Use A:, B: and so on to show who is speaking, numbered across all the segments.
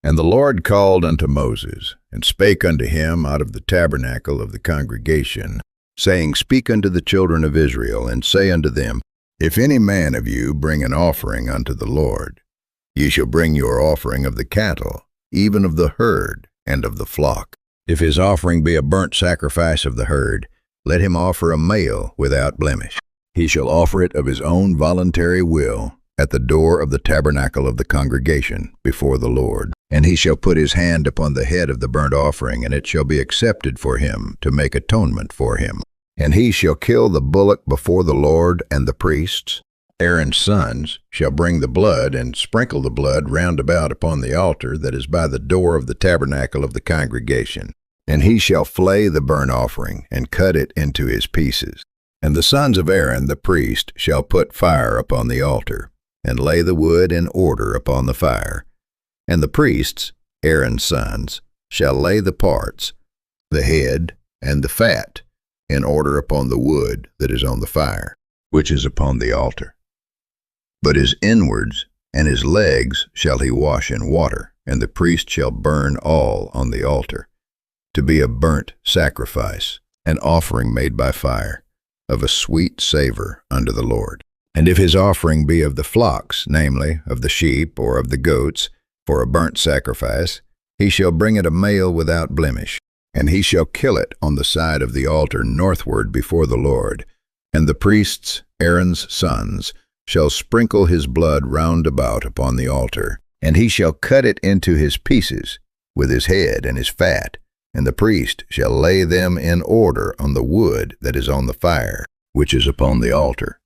A: And the Lord called unto Moses, and spake unto him out of the tabernacle of the congregation, saying, Speak unto the children of Israel, and say unto them, If any man of you bring an offering unto the Lord, ye shall bring your offering of the cattle, even of the herd, and of the flock. If his offering be a burnt sacrifice of the herd, let him offer a male without blemish. He shall offer it of his own voluntary will, at the door of the tabernacle of the congregation, before the Lord. And he shall put his hand upon the head of the burnt offering, and it shall be accepted for him to make atonement for him. And he shall kill the bullock before the Lord, and the priests, Aaron's sons, shall bring the blood, and sprinkle the blood round about upon the altar that is by the door of the tabernacle of the congregation. And he shall flay the burnt offering, and cut it into his pieces. And the sons of Aaron the priest shall put fire upon the altar, and lay the wood in order upon the fire. And the priests, Aaron's sons, shall lay the parts, the head, and the fat, in order upon the wood that is on the fire, which is upon the altar. But his inwards and his legs shall he wash in water, and the priest shall burn all on the altar, to be a burnt sacrifice, an offering made by fire, of a sweet savor unto the Lord. And if his offering be of the flocks, namely, of the sheep or of the goats, for a burnt sacrifice, he shall bring it a male without blemish, and he shall kill it on the side of the altar northward before the Lord. And the priests, Aaron's sons, shall sprinkle his blood round about upon the altar, and he shall cut it into his pieces, with his head and his fat, and the priest shall lay them in order on the wood that is on the fire, which is upon the altar.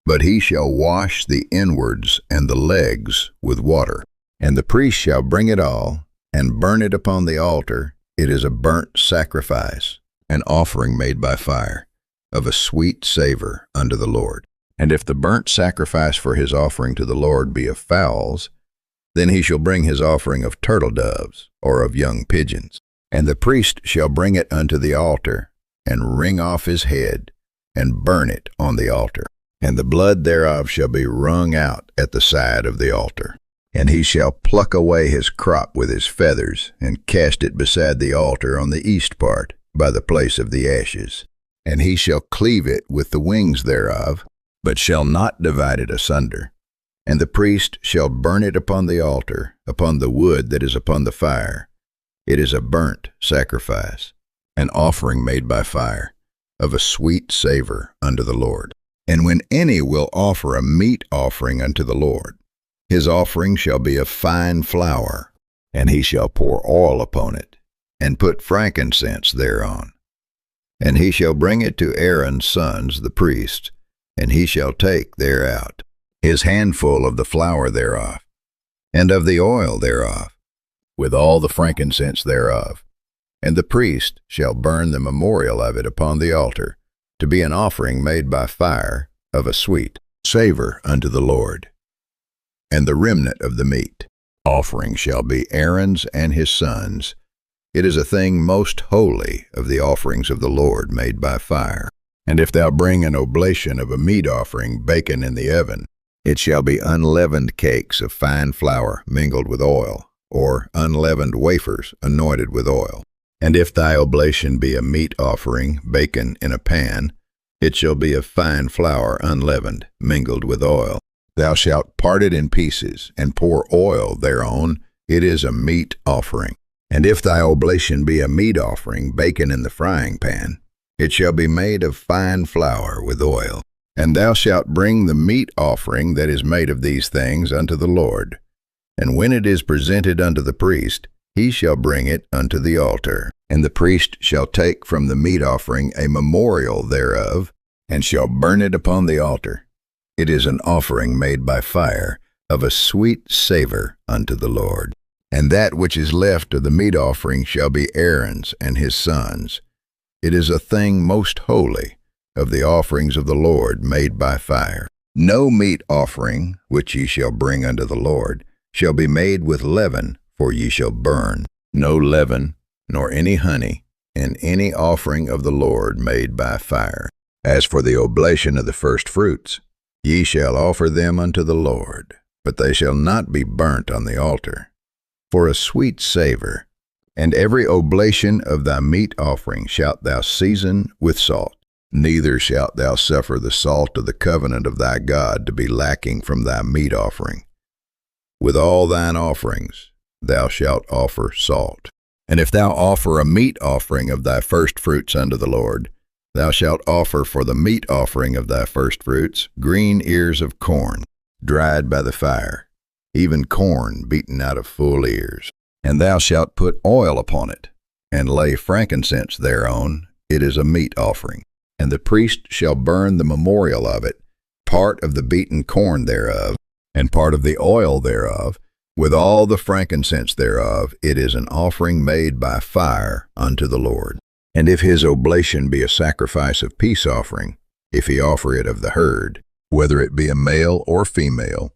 A: But he shall wash the inwards and the legs with water, and the priest shall bring it all, and burn it upon the altar. It is a burnt sacrifice, an offering made by fire, of a sweet savor unto the Lord. And if the burnt sacrifice for his offering to the Lord be of fowls, then he shall bring his offering of turtle doves, or of young pigeons. And the priest shall bring it unto the altar, and wring off his head, and burn it on the altar. And the blood thereof shall be wrung out at the side of the altar. And he shall pluck away his crop with his feathers, and cast it beside the altar on the east part, by the place of the ashes. And he shall cleave it with the wings thereof, but shall not divide it asunder. And the priest shall burn it upon the altar, upon the wood that is upon the fire. It is a burnt sacrifice, an offering made by fire, of a sweet savor unto the Lord. And when any will offer a meat offering unto the Lord, his offering shall be of fine flour, and he shall pour oil upon it, and put frankincense thereon. And he shall bring it to Aaron's sons the priests, and he shall take thereout his handful of the flour thereof, and of the oil thereof, with all the frankincense thereof. And the priest shall burn the memorial of it upon the altar, to be an offering made by fire, of a sweet savor unto the Lord. And the remnant of the meat offering shall be Aaron's and his sons. It is a thing most holy of the offerings of the Lord made by fire. And if thou bring an oblation of a meat offering baken in the oven, it shall be unleavened cakes of fine flour mingled with oil, or unleavened wafers anointed with oil. And if thy oblation be a meat offering baken in a pan, it shall be of fine flour unleavened, mingled with oil. Thou shalt part it in pieces, and pour oil thereon. It is a meat offering. And if thy oblation be a meat offering baken in the frying pan, it shall be made of fine flour with oil. And thou shalt bring the meat offering that is made of these things unto the Lord. And when it is presented unto the priest, he shall bring it unto the altar. And the priest shall take from the meat offering a memorial thereof, and shall burn it upon the altar. It is an offering made by fire, of a sweet savor unto the Lord. And that which is left of the meat offering shall be Aaron's and his sons. It is a thing most holy of the offerings of the Lord made by fire. No meat offering which ye shall bring unto the Lord shall be made with leaven, for ye shall burn no leaven, nor any honey, in any offering of the Lord made by fire. As for the oblation of the first fruits, ye shall offer them unto the Lord, but they shall not be burnt on the altar. for a sweet savor. And every oblation of thy meat offering shalt thou season with salt. Neither shalt thou suffer the salt of the covenant of thy God to be lacking from thy meat offering. With all thine offerings thou shalt offer salt. And if thou offer a meat offering of thy firstfruits unto the Lord, thou shalt offer for the meat offering of thy firstfruits green ears of corn, dried by the fire, even corn beaten out of full ears. And thou shalt put oil upon it, and lay frankincense thereon. It is a meat offering. And the priest shall burn the memorial of it, part of the beaten corn thereof, and part of the oil thereof, with all the frankincense thereof. It is an offering made by fire unto the Lord. And if his oblation be a sacrifice of peace offering, if he offer it of the herd, whether it be a male or female,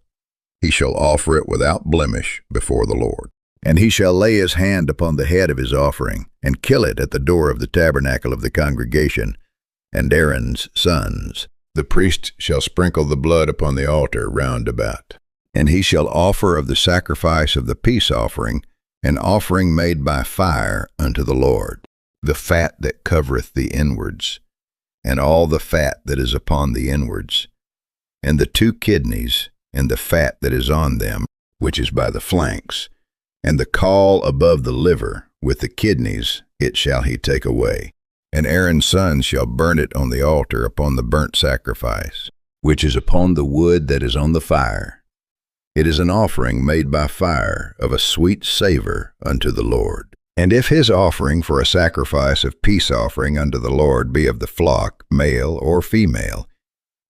A: he shall offer it without blemish before the Lord. And he shall lay his hand upon the head of his offering, and kill it at the door of the tabernacle of the congregation, and Aaron's sons. The priest shall sprinkle the blood upon the altar round about. And he shall offer of the sacrifice of the peace offering an offering made by fire unto the Lord, the fat that covereth the inwards, and all the fat that is upon the inwards, and the 2 kidneys, and the fat that is on them, which is by the flanks, and the caul above the liver, with the kidneys, it shall he take away. And Aaron's sons shall burn it on the altar upon the burnt sacrifice, which is upon the wood that is on the fire. It is an offering made by fire of a sweet savor unto the Lord. And if his offering for a sacrifice of peace offering unto the Lord be of the flock, male or female,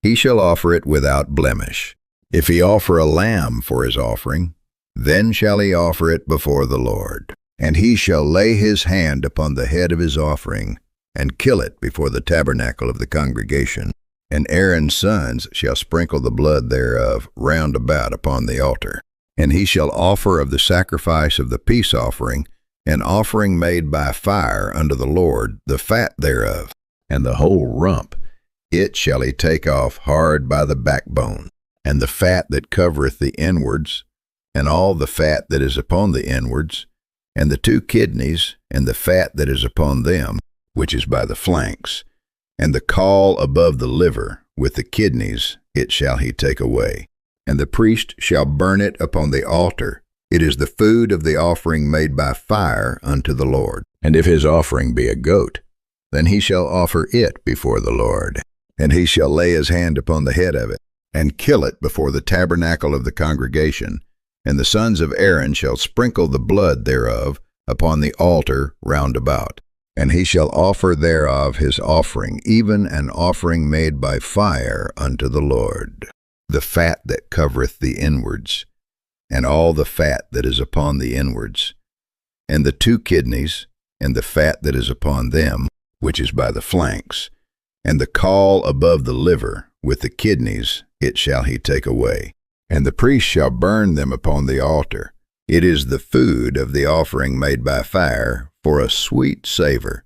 A: he shall offer it without blemish. If he offer a lamb for his offering, then shall he offer it before the Lord. And he shall lay his hand upon the head of his offering, and kill it before the tabernacle of the congregation. And Aaron's sons shall sprinkle the blood thereof round about upon the altar. And he shall offer of the sacrifice of the peace offering an offering made by fire unto the Lord, the fat thereof, and the whole rump. It shall he take off hard by the backbone, and the fat that covereth the inwards, and all the fat that is upon the inwards, and the 2 kidneys, and the fat that is upon them, which is by the flanks, and the caul above the liver, with the kidneys, it shall he take away. And the priest shall burn it upon the altar. It is the food of the offering made by fire unto the Lord. And if his offering be a goat, then he shall offer it before the Lord. And he shall lay his hand upon the head of it, and kill it before the tabernacle of the congregation. And the sons of Aaron shall sprinkle the blood thereof upon the altar round about. And he shall offer thereof his offering, even an offering made by fire unto the Lord, the fat that covereth the inwards, and all the fat that is upon the inwards, and the 2 kidneys, and the fat that is upon them, which is by the flanks, and the caul above the liver, with the kidneys, it shall he take away. And the priest shall burn them upon the altar. It is the food of the offering made by fire, for a sweet savor.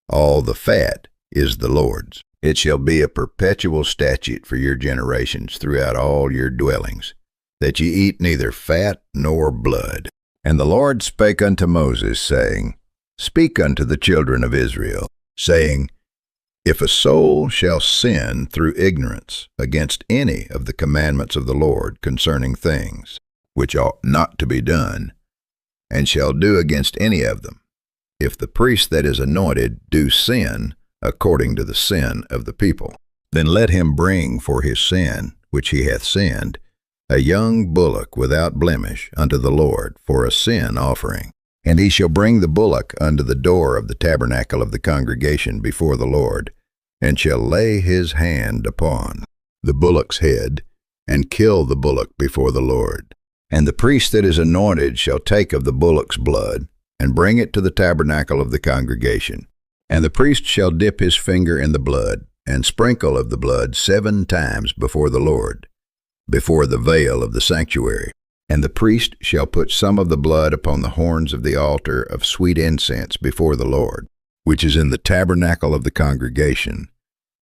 A: All the fat is the Lord's. It shall be a perpetual statute for your generations throughout all your dwellings, that ye eat neither fat nor blood. And the Lord spake unto Moses, saying, Speak unto the children of Israel, saying, If a soul shall sin through ignorance against any of the commandments of the Lord concerning things which ought not to be done, and shall do against any of them, if the priest that is anointed do sin according to the sin of the people, then let him bring for his sin which he hath sinned a young bullock without blemish unto the Lord for a sin offering. And he shall bring the bullock unto the door of the tabernacle of the congregation before the Lord, and shall lay his hand upon the bullock's head, and kill the bullock before the Lord. And the priest that is anointed shall take of the bullock's blood, and bring it to the tabernacle of the congregation. And the priest shall dip his finger in the blood, and sprinkle of the blood 7 times before the Lord, before the veil of the sanctuary. And the priest shall put some of the blood upon the horns of the altar of sweet incense before the Lord, which is in the tabernacle of the congregation,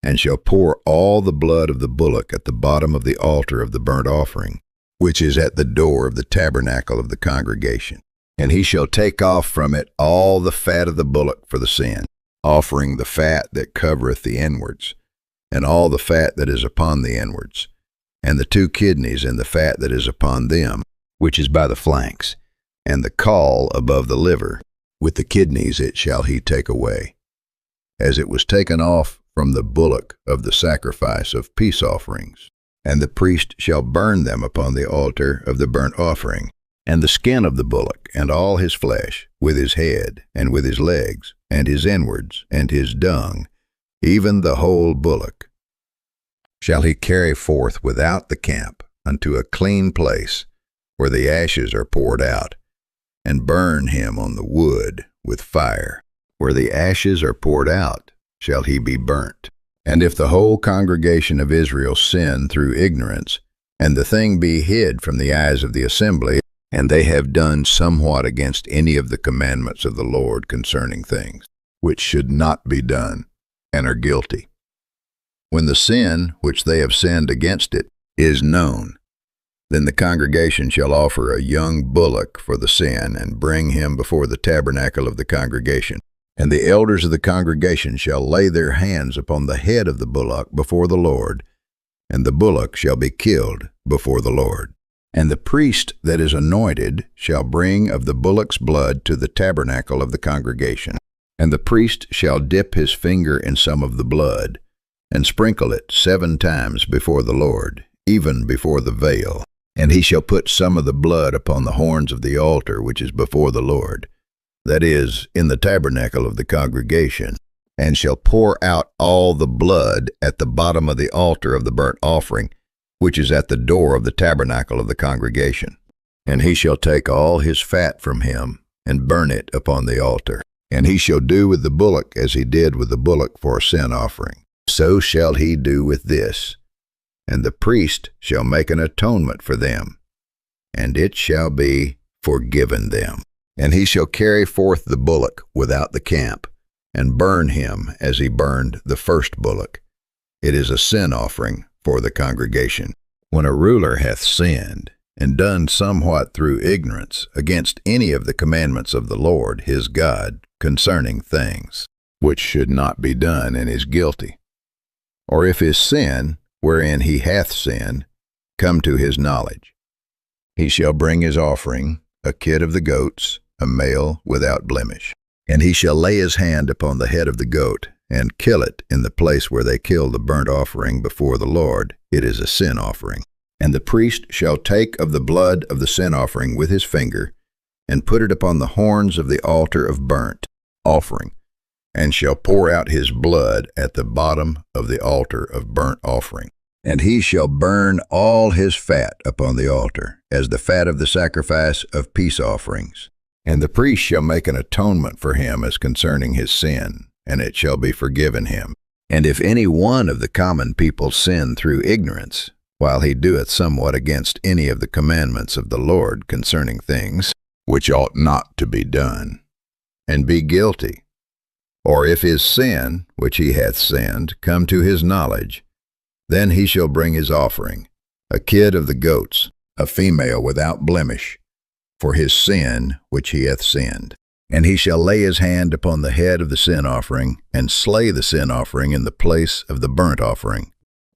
A: and shall pour all the blood of the bullock at the bottom of the altar of the burnt offering, which is at the door of the tabernacle of the congregation. And he shall take off from it all the fat of the bullock for the sin, offering the fat that covereth the inwards, and all the fat that is upon the inwards, and the 2 kidneys and the fat that is upon them, which is by the flanks, and the caul above the liver. With the kidneys it shall he take away, as it was taken off from the bullock of the sacrifice of peace offerings. And the priest shall burn them upon the altar of the burnt offering, and the skin of the bullock, and all his flesh, with his head, and with his legs, and his inwards, and his dung, even the whole bullock, shall he carry forth without the camp unto a clean place, where the ashes are poured out, and burn him on the wood with fire. Where the ashes are poured out shall he be burnt. And if the whole congregation of Israel sin through ignorance, and the thing be hid from the eyes of the assembly, and they have done somewhat against any of the commandments of the Lord concerning things, which should not be done, and are guilty, when the sin which they have sinned against it is known, then the congregation shall offer a young bullock for the sin, and bring him before the tabernacle of the congregation. And the elders of the congregation shall lay their hands upon the head of the bullock before the Lord, and the bullock shall be killed before the Lord. And the priest that is anointed shall bring of the bullock's blood to the tabernacle of the congregation. And the priest shall dip his finger in some of the blood, and sprinkle it 7 times before the Lord, even before the veil. And he shall put some of the blood upon the horns of the altar which is before the Lord, that is, in the tabernacle of the congregation, and shall pour out all the blood at the bottom of the altar of the burnt offering, which is at the door of the tabernacle of the congregation. And he shall take all his fat from him, and burn it upon the altar. And he shall do with the bullock as he did with the bullock for a sin offering. So shall he do with this. And the priest shall make an atonement for them, and it shall be forgiven them. And he shall carry forth the bullock without the camp, and burn him as he burned the first bullock. It is a sin offering for the congregation. When a ruler hath sinned, and done somewhat through ignorance against any of the commandments of the Lord his God concerning things, which should not be done, and is guilty, or if his sin, wherein he hath sinned, come to his knowledge, he shall bring his offering, a kid of the goats, a male without blemish. And he shall lay his hand upon the head of the goat, and kill it in the place where they kill the burnt offering before the Lord. It is a sin offering. And the priest shall take of the blood of the sin offering with his finger, and put it upon the horns of the altar of burnt offering, and shall pour out his blood at the bottom of the altar of burnt offering. And he shall burn all his fat upon the altar, as the fat of the sacrifice of peace offerings. And the priest shall make an atonement for him as concerning his sin, and it shall be forgiven him. And if any one of the common people sin through ignorance, while he doeth somewhat against any of the commandments of the Lord concerning things, which ought not to be done, and be guilty, or if his sin, which he hath sinned, come to his knowledge, then he shall bring his offering, a kid of the goats, a female without blemish, for his sin which he hath sinned. And he shall lay his hand upon the head of the sin offering, and slay the sin offering in the place of the burnt offering.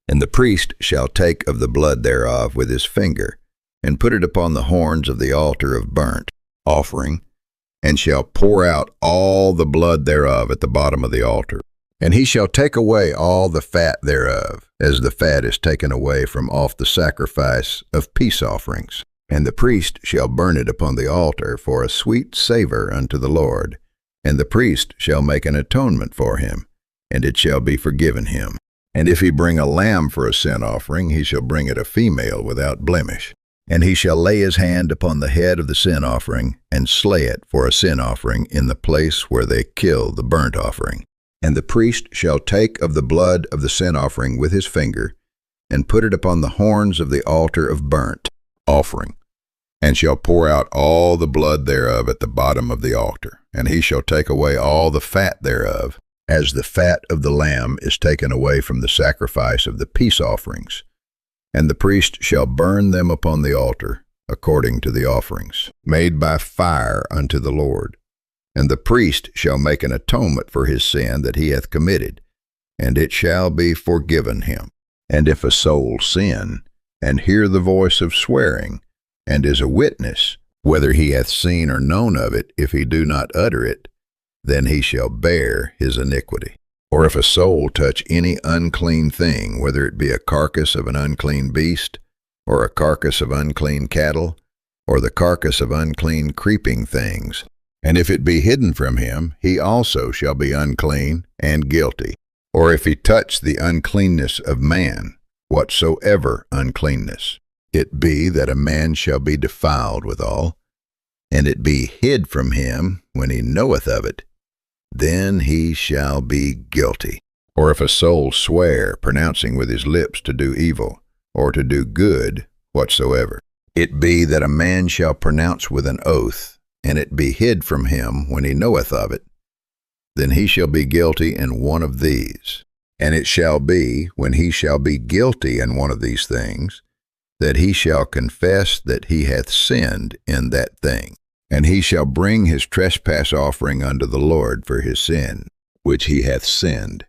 A: And the priest shall take of the blood thereof with his finger, and put it upon the horns of the altar of burnt offering, and shall pour out all the blood thereof at the bottom of the altar. And he shall take away all the fat thereof, as the fat is taken away from off the sacrifice of peace offerings. And the priest shall burn it upon the altar for a sweet savor unto the Lord. And the priest shall make an atonement for him, and it shall be forgiven him. And if he bring a lamb for a sin offering, he shall bring it a female without blemish. And he shall lay his hand upon the head of the sin offering, and slay it for a sin offering in the place where they kill the burnt offering. And the priest shall take of the blood of the sin offering with his finger, and put it upon the horns of the altar of burnt offering, and shall pour out all the blood thereof at the bottom of the altar. And he shall take away all the fat thereof, as the fat of the lamb is taken away from the sacrifice of the peace offerings. And the priest shall burn them upon the altar, according to the offerings, made by fire unto the Lord. And the priest shall make an atonement for his sin that he hath committed, and it shall be forgiven him. And if a soul sin, and hear the voice of swearing, and is a witness, whether he hath seen or known of it, if he do not utter it, then he shall bear his iniquity. Or if a soul touch any unclean thing, whether it be a carcass of an unclean beast, or a carcass of unclean cattle, or the carcass of unclean creeping things, and if it be hidden from him, he also shall be unclean and guilty. Or if he touch the uncleanness of man, whatsoever uncleanness, it be that a man shall be defiled withal, and it be hid from him when he knoweth of it, then he shall be guilty. Or if a soul swear, pronouncing with his lips to do evil, or to do good, whatsoever, it be that a man shall pronounce with an oath, and it be hid from him when he knoweth of it, then he shall be guilty in one of these. And it shall be, when he shall be guilty in one of these things, that he shall confess that he hath sinned in that thing. And he shall bring his trespass offering unto the Lord for his sin, which he hath sinned,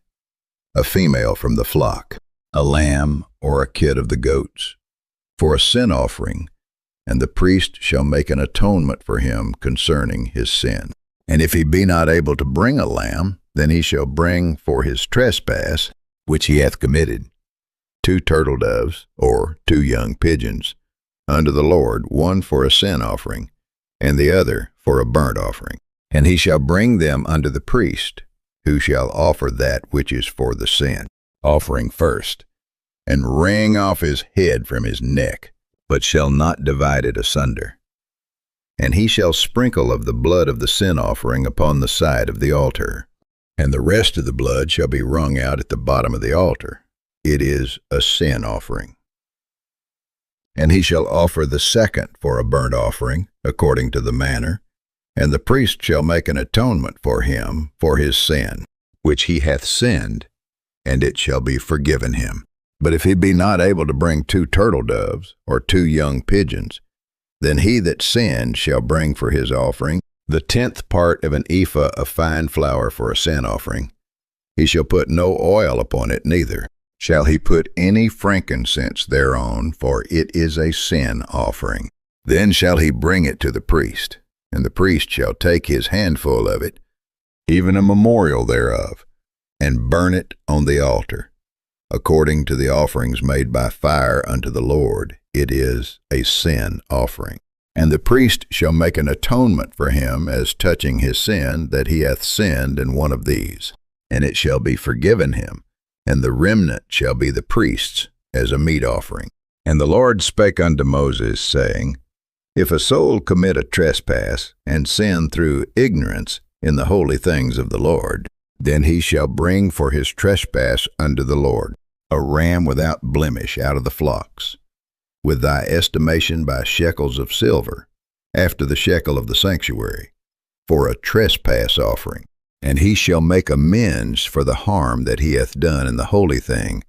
A: a female from the flock, a lamb or a kid of the goats, for a sin offering, and the priest shall make an atonement for him concerning his sin. And if he be not able to bring a lamb, then he shall bring for his trespass, which he hath committed, 2 turtle doves, or 2 young pigeons, unto the Lord, one for a sin offering, and the other for a burnt offering. And he shall bring them unto the priest, who shall offer that which is for the sin offering first, and wring off his head from his neck, but shall not divide it asunder. And he shall sprinkle of the blood of the sin offering upon the side of the altar, and the rest of the blood shall be wrung out at the bottom of the altar. It is a sin offering. And he shall offer the second for a burnt offering, according to the manner, and the priest shall make an atonement for him for his sin, which he hath sinned, and it shall be forgiven him. But if he be not able to bring 2 turtle doves, or 2 young pigeons, then he that sinned shall bring for his offering the 10th part of an ephah of fine flour for a sin offering. He shall put no oil upon it, neither shall he put any frankincense thereon, for it is a sin offering. Then shall he bring it to the priest, and the priest shall take his handful of it, even a memorial thereof, and burn it on the altar. According to the offerings made by fire unto the Lord, it is a sin offering. And the priest shall make an atonement for him as touching his sin, that he hath sinned in one of these, and it shall be forgiven him, and the remnant shall be the priest's as a meat offering. And the Lord spake unto Moses, saying, If a soul commit a trespass, and sin through ignorance in the holy things of the Lord, then he shall bring for his trespass unto the Lord a ram without blemish out of the flocks, with thy estimation by shekels of silver, after the shekel of the sanctuary, for a trespass offering. And he shall make amends for the harm that he hath done in the holy thing,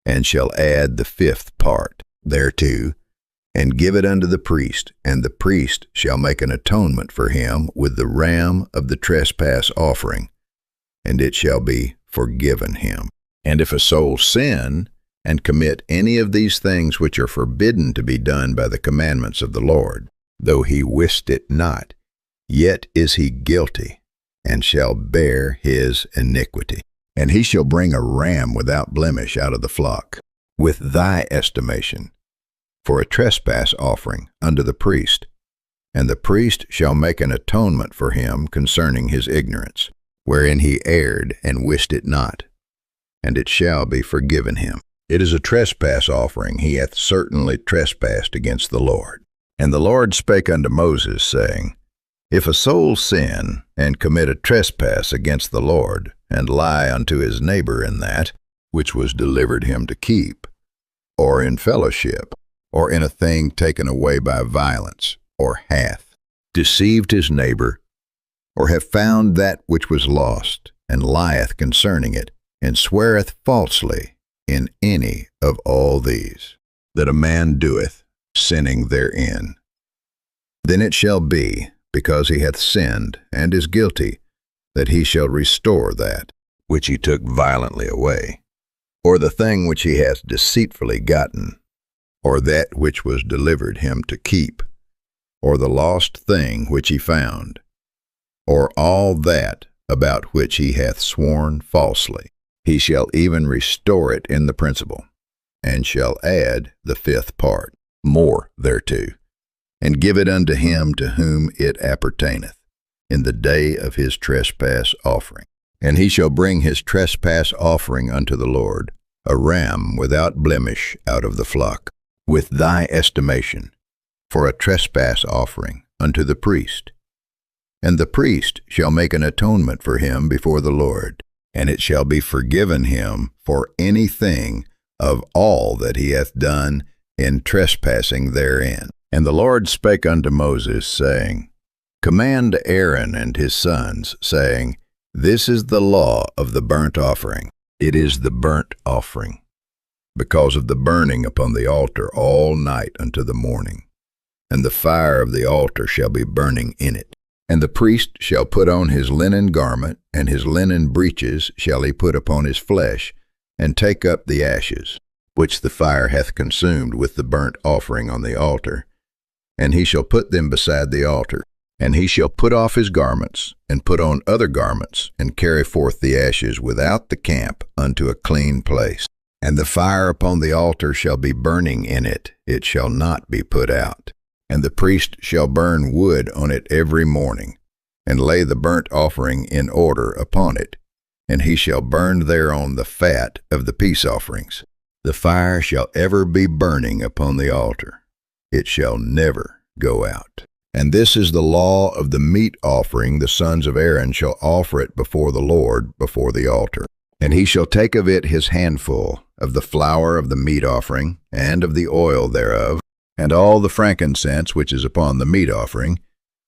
A: and shall add the 5th part thereto, and give it unto the priest, and the priest shall make an atonement for him with the ram of the trespass offering, and it shall be forgiven him. And if a soul sin, and commit any of these things which are forbidden to be done by the commandments of the Lord, though he wist it not, yet is he guilty, and shall bear his iniquity. And he shall bring a ram without blemish out of the flock, with thy estimation, for a trespass offering unto the priest. And the priest shall make an atonement for him concerning his ignorance, wherein he erred and wist it not, and it shall be forgiven him. It is a trespass offering, he hath certainly trespassed against the Lord. And the Lord spake unto Moses, saying, If a soul sin, and commit a trespass against the Lord, and lie unto his neighbor in that which was delivered him to keep, or in fellowship, or in a thing taken away by violence, or hath deceived his neighbor, or have found that which was lost, and lieth concerning it, and sweareth falsely in any of all these, that a man doeth, sinning therein, Then it shall be, because he hath sinned and is guilty, that he shall restore that which he took violently away, or the thing which he hath deceitfully gotten, or that which was delivered him to keep, or the lost thing which he found, or all that about which he hath sworn falsely. He shall even restore it in the principal, and shall add the fifth part more thereto, and give it unto him to whom it appertaineth, in the day of his trespass offering. And he shall bring his trespass offering unto the Lord, a ram without blemish out of the flock, with thy estimation, for a trespass offering unto the priest. And the priest shall make an atonement for him before the Lord, and it shall be forgiven him for anything of all that he hath done in trespassing therein. And the Lord spake unto Moses, saying, Command Aaron and his sons, saying, This is the law of the burnt offering. It is the burnt offering, because of the burning upon the altar all night unto the morning. And the fire of the altar shall be burning in it. And the priest shall put on his linen garment, and his linen breeches shall he put upon his flesh, and take up the ashes, which the fire hath consumed with the burnt offering on the altar, and he shall put them beside the altar. And he shall put off his garments, and put on other garments, and carry forth the ashes without the camp unto a clean place. And the fire upon the altar shall be burning in it, it shall not be put out. And the priest shall burn wood on it every morning, and lay the burnt offering in order upon it, and he shall burn thereon the fat of the peace offerings. The fire shall ever be burning upon the altar, it shall never go out. And this is the law of the meat offering. The sons of Aaron shall offer it before the Lord, before the altar. And he shall take of it his handful, of the flour of the meat offering, and of the oil thereof, and all the frankincense which is upon the meat offering,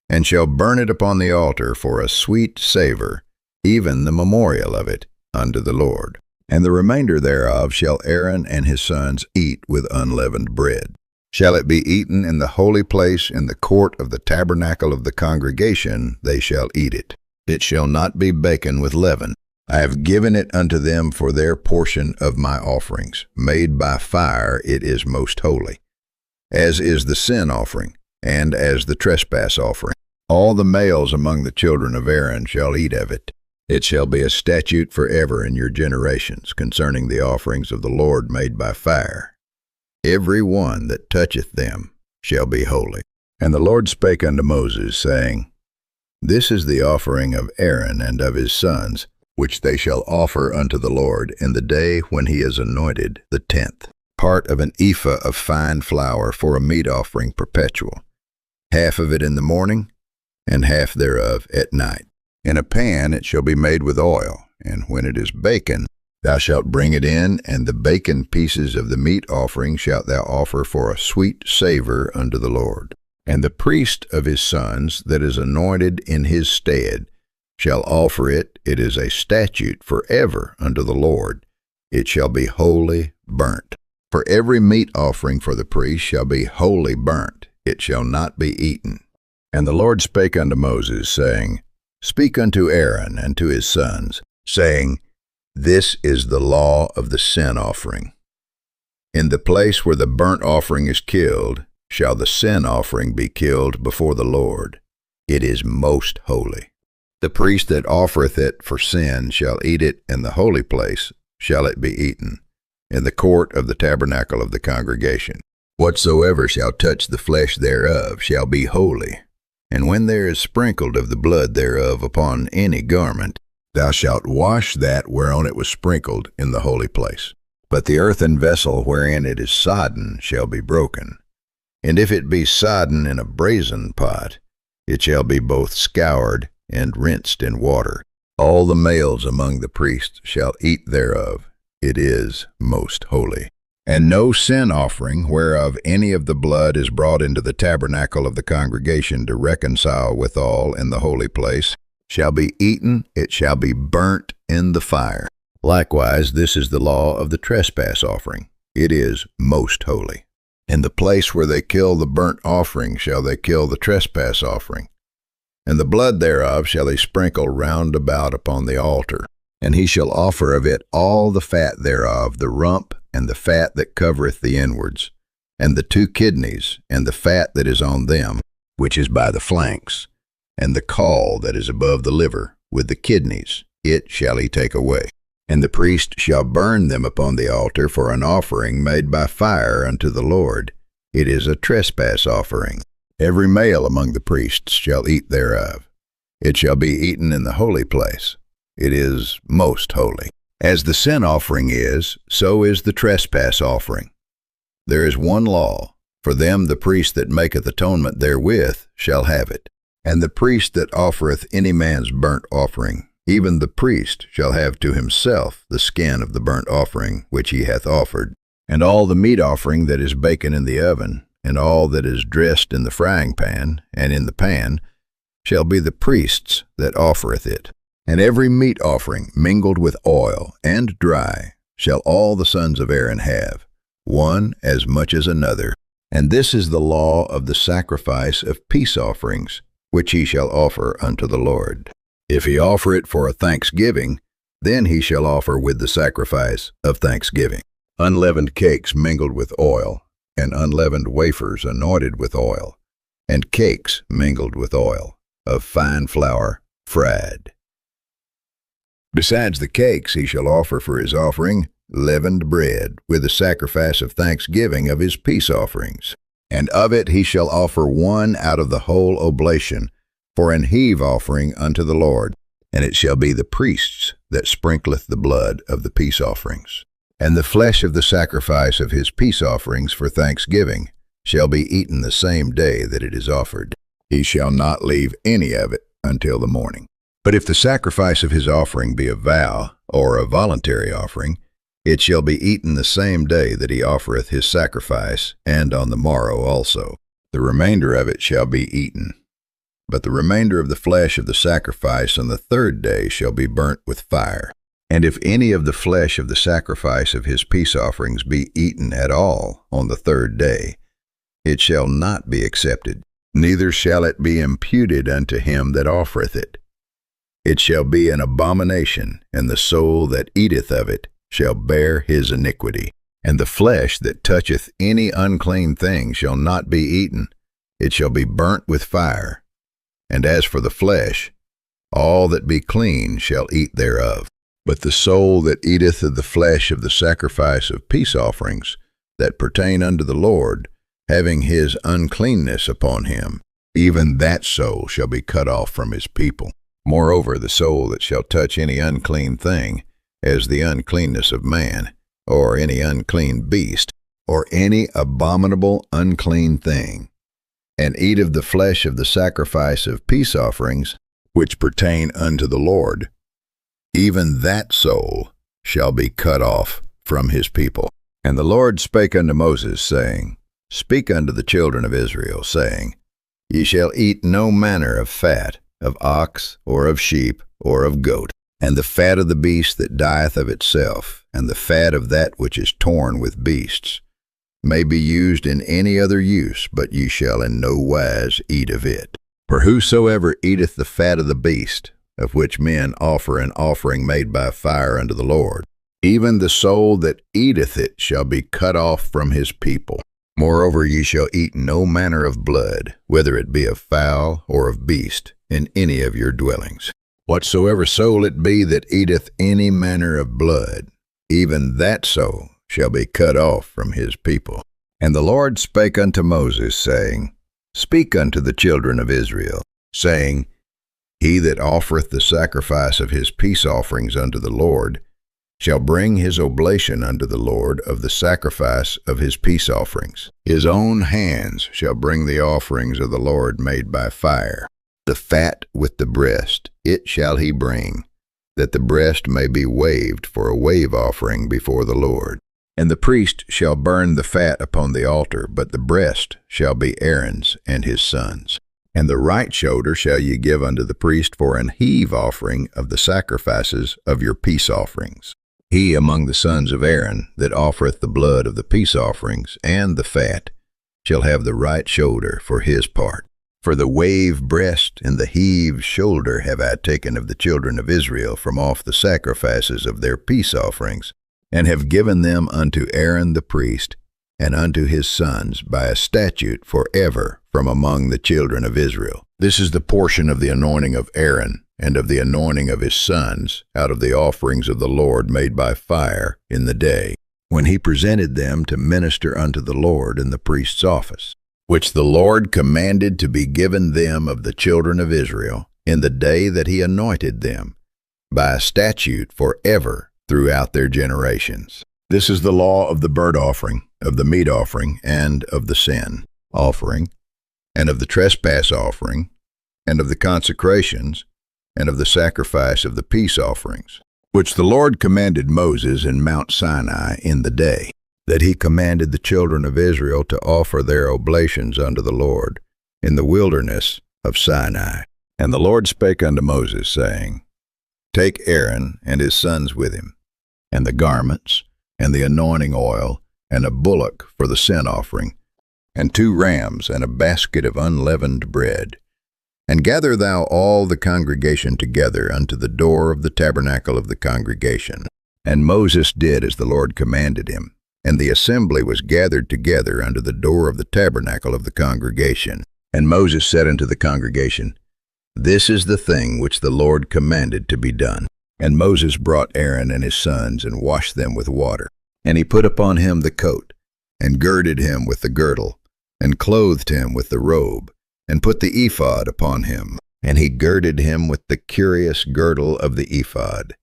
A: and shall burn it upon the altar for a sweet savour, even the memorial of it, unto the Lord. And the remainder thereof shall Aaron and his sons eat with unleavened bread. Shall it be eaten in the holy place in the court of the tabernacle of the congregation, they shall eat it. It shall not be baken with leaven. I have given it unto them for their portion of my offerings. Made by fire it is most holy, as is the sin offering, and as the trespass offering. All the males among the children of Aaron shall eat of it. It shall be a statute forever in your generations concerning the offerings of the Lord made by fire. Every one that toucheth them shall be holy. And the Lord spake unto Moses, saying, This is the offering of Aaron and of his sons, which they shall offer unto the Lord in the day when he is anointed, the 10th, part of an ephah of fine flour for a meat offering perpetual, half of it in the morning, and half thereof at night. In a pan it shall be made with oil, and when it is baken, thou shalt bring it in, and the baken pieces of the meat offering shalt thou offer for a sweet savour unto the Lord. And the priest of his sons that is anointed in his stead shall offer it. It is a statute forever unto the Lord. It shall be wholly burnt. For every meat offering for the priest shall be wholly burnt. It shall not be eaten. And the Lord spake unto Moses, saying, Speak unto Aaron and to his sons, saying, This is the law of the sin offering. In the place where the burnt offering is killed, shall the sin offering be killed before the Lord. It is most holy. The priest that offereth it for sin shall eat it in the holy place, shall it be eaten, in the court of the tabernacle of the congregation. Whatsoever shall touch the flesh thereof shall be holy. And when there is sprinkled of the blood thereof upon any garment, thou shalt wash that whereon it was sprinkled in the holy place. But the earthen vessel wherein it is sodden shall be broken. And if it be sodden in a brazen pot, it shall be both scoured and rinsed in water. All the males among the priests shall eat thereof. It is most holy. And no sin offering, whereof any of the blood is brought into the tabernacle of the congregation to reconcile withal in the holy place, shall be eaten, it shall be burnt in the fire. Likewise, this is the law of the trespass offering. It is most holy. In the place where they kill the burnt offering shall they kill the trespass offering, and the blood thereof shall they sprinkle round about upon the altar. And he shall offer of it all the fat thereof, the rump, and the fat that covereth the inwards, and the 2 kidneys, and the fat that is on them, which is by the flanks, and the caul that is above the liver, with the kidneys, it shall he take away. And the priest shall burn them upon the altar for an offering made by fire unto the Lord. It is a trespass offering. Every male among the priests shall eat thereof. It shall be eaten in the holy place. It is most holy. As the sin offering is, so is the trespass offering. There is one law. For them the priest that maketh atonement therewith shall have it. And the priest that offereth any man's burnt offering, even the priest shall have to himself the skin of the burnt offering which he hath offered. And all the meat offering that is baken in the oven, and all that is dressed in the frying pan, and in the pan, shall be the priest's that offereth it. And every meat offering mingled with oil and dry shall all the sons of Aaron have, one as much as another. And this is the law of the sacrifice of peace offerings, which he shall offer unto the Lord. If he offer it for a thanksgiving, then he shall offer with the sacrifice of thanksgiving unleavened cakes mingled with oil, and unleavened wafers anointed with oil, and cakes mingled with oil, of fine flour fried. Besides the cakes he shall offer for his offering leavened bread, with the sacrifice of thanksgiving of his peace offerings. And of it he shall offer one out of the whole oblation, for an heave offering unto the Lord, and it shall be the priest's that sprinkleth the blood of the peace offerings. And the flesh of the sacrifice of his peace offerings for thanksgiving shall be eaten the same day that it is offered. He shall not leave any of it until the morning. But if the sacrifice of his offering be a vow, or a voluntary offering, it shall be eaten the same day that he offereth his sacrifice, and on the morrow also. The remainder of it shall be eaten. But the remainder of the flesh of the sacrifice on the 3rd day shall be burnt with fire. And if any of the flesh of the sacrifice of his peace offerings be eaten at all on the 3rd day, it shall not be accepted, neither shall it be imputed unto him that offereth it. It shall be an abomination, and the soul that eateth of it shall bear his iniquity. And the flesh that toucheth any unclean thing shall not be eaten, it shall be burnt with fire. And as for the flesh, all that be clean shall eat thereof. But the soul that eateth of the flesh of the sacrifice of peace offerings that pertain unto the Lord, having his uncleanness upon him, even that soul shall be cut off from his people. Moreover, the soul that shall touch any unclean thing, as the uncleanness of man, or any unclean beast, or any abominable unclean thing, and eat of the flesh of the sacrifice of peace offerings, which pertain unto the Lord, even that soul shall be cut off from his people. And the Lord spake unto Moses, saying, Speak unto the children of Israel, saying, Ye shall eat no manner of fat, of ox, or of sheep, or of goat, and the fat of the beast that dieth of itself, and the fat of that which is torn with beasts, may be used in any other use, but ye shall in no wise eat of it. For whosoever eateth the fat of the beast, of which men offer an offering made by fire unto the Lord, even the soul that eateth it shall be cut off from his people. Moreover, ye shall eat no manner of blood, whether it be of fowl or of beast, in any of your dwellings. Whatsoever soul it be that eateth any manner of blood, even that soul shall be cut off from his people. And the Lord spake unto Moses, saying, Speak unto the children of Israel, saying, He that offereth the sacrifice of his peace offerings unto the Lord shall bring his oblation unto the Lord of the sacrifice of his peace offerings. His own hands shall bring the offerings of the Lord made by fire. The fat with the breast, it shall he bring, that the breast may be waved for a wave offering before the Lord. And the priest shall burn the fat upon the altar, but the breast shall be Aaron's and his sons'. And the right shoulder shall ye give unto the priest for an heave offering of the sacrifices of your peace offerings. He among the sons of Aaron that offereth the blood of the peace offerings and the fat shall have the right shoulder for his part. For the wave breast and the heave shoulder have I taken of the children of Israel from off the sacrifices of their peace offerings, and have given them unto Aaron the priest, and unto his sons by a statute forever from among the children of Israel. This is the portion of the anointing of Aaron, and of the anointing of his sons, out of the offerings of the Lord made by fire in the day, when he presented them to minister unto the Lord in the priest's office, which the Lord commanded to be given them of the children of Israel in the day that he anointed them, by a statute forever throughout their generations. This is the law of the burnt offering, of the meat offering, and of the sin offering, and of the trespass offering, and of the consecrations, and of the sacrifice of the peace offerings, which the Lord commanded Moses in Mount Sinai in the day that he commanded the children of Israel to offer their oblations unto the Lord in the wilderness of Sinai. And the Lord spake unto Moses, saying, Take Aaron and his sons with him, and the garments, and the anointing oil, and a bullock for the sin offering, and 2 rams, and a basket of unleavened bread. And gather thou all the congregation together unto the door of the tabernacle of the congregation. And Moses did as the Lord commanded him. And the assembly was gathered together unto the door of the tabernacle of the congregation. And Moses said unto the congregation, This is the thing which the Lord commanded to be done. And Moses brought Aaron and his sons, and washed them with water. And he put upon him the coat, and girded him with the girdle, and clothed him with the robe, and put the ephod upon him. And he girded him with the curious girdle of the ephod,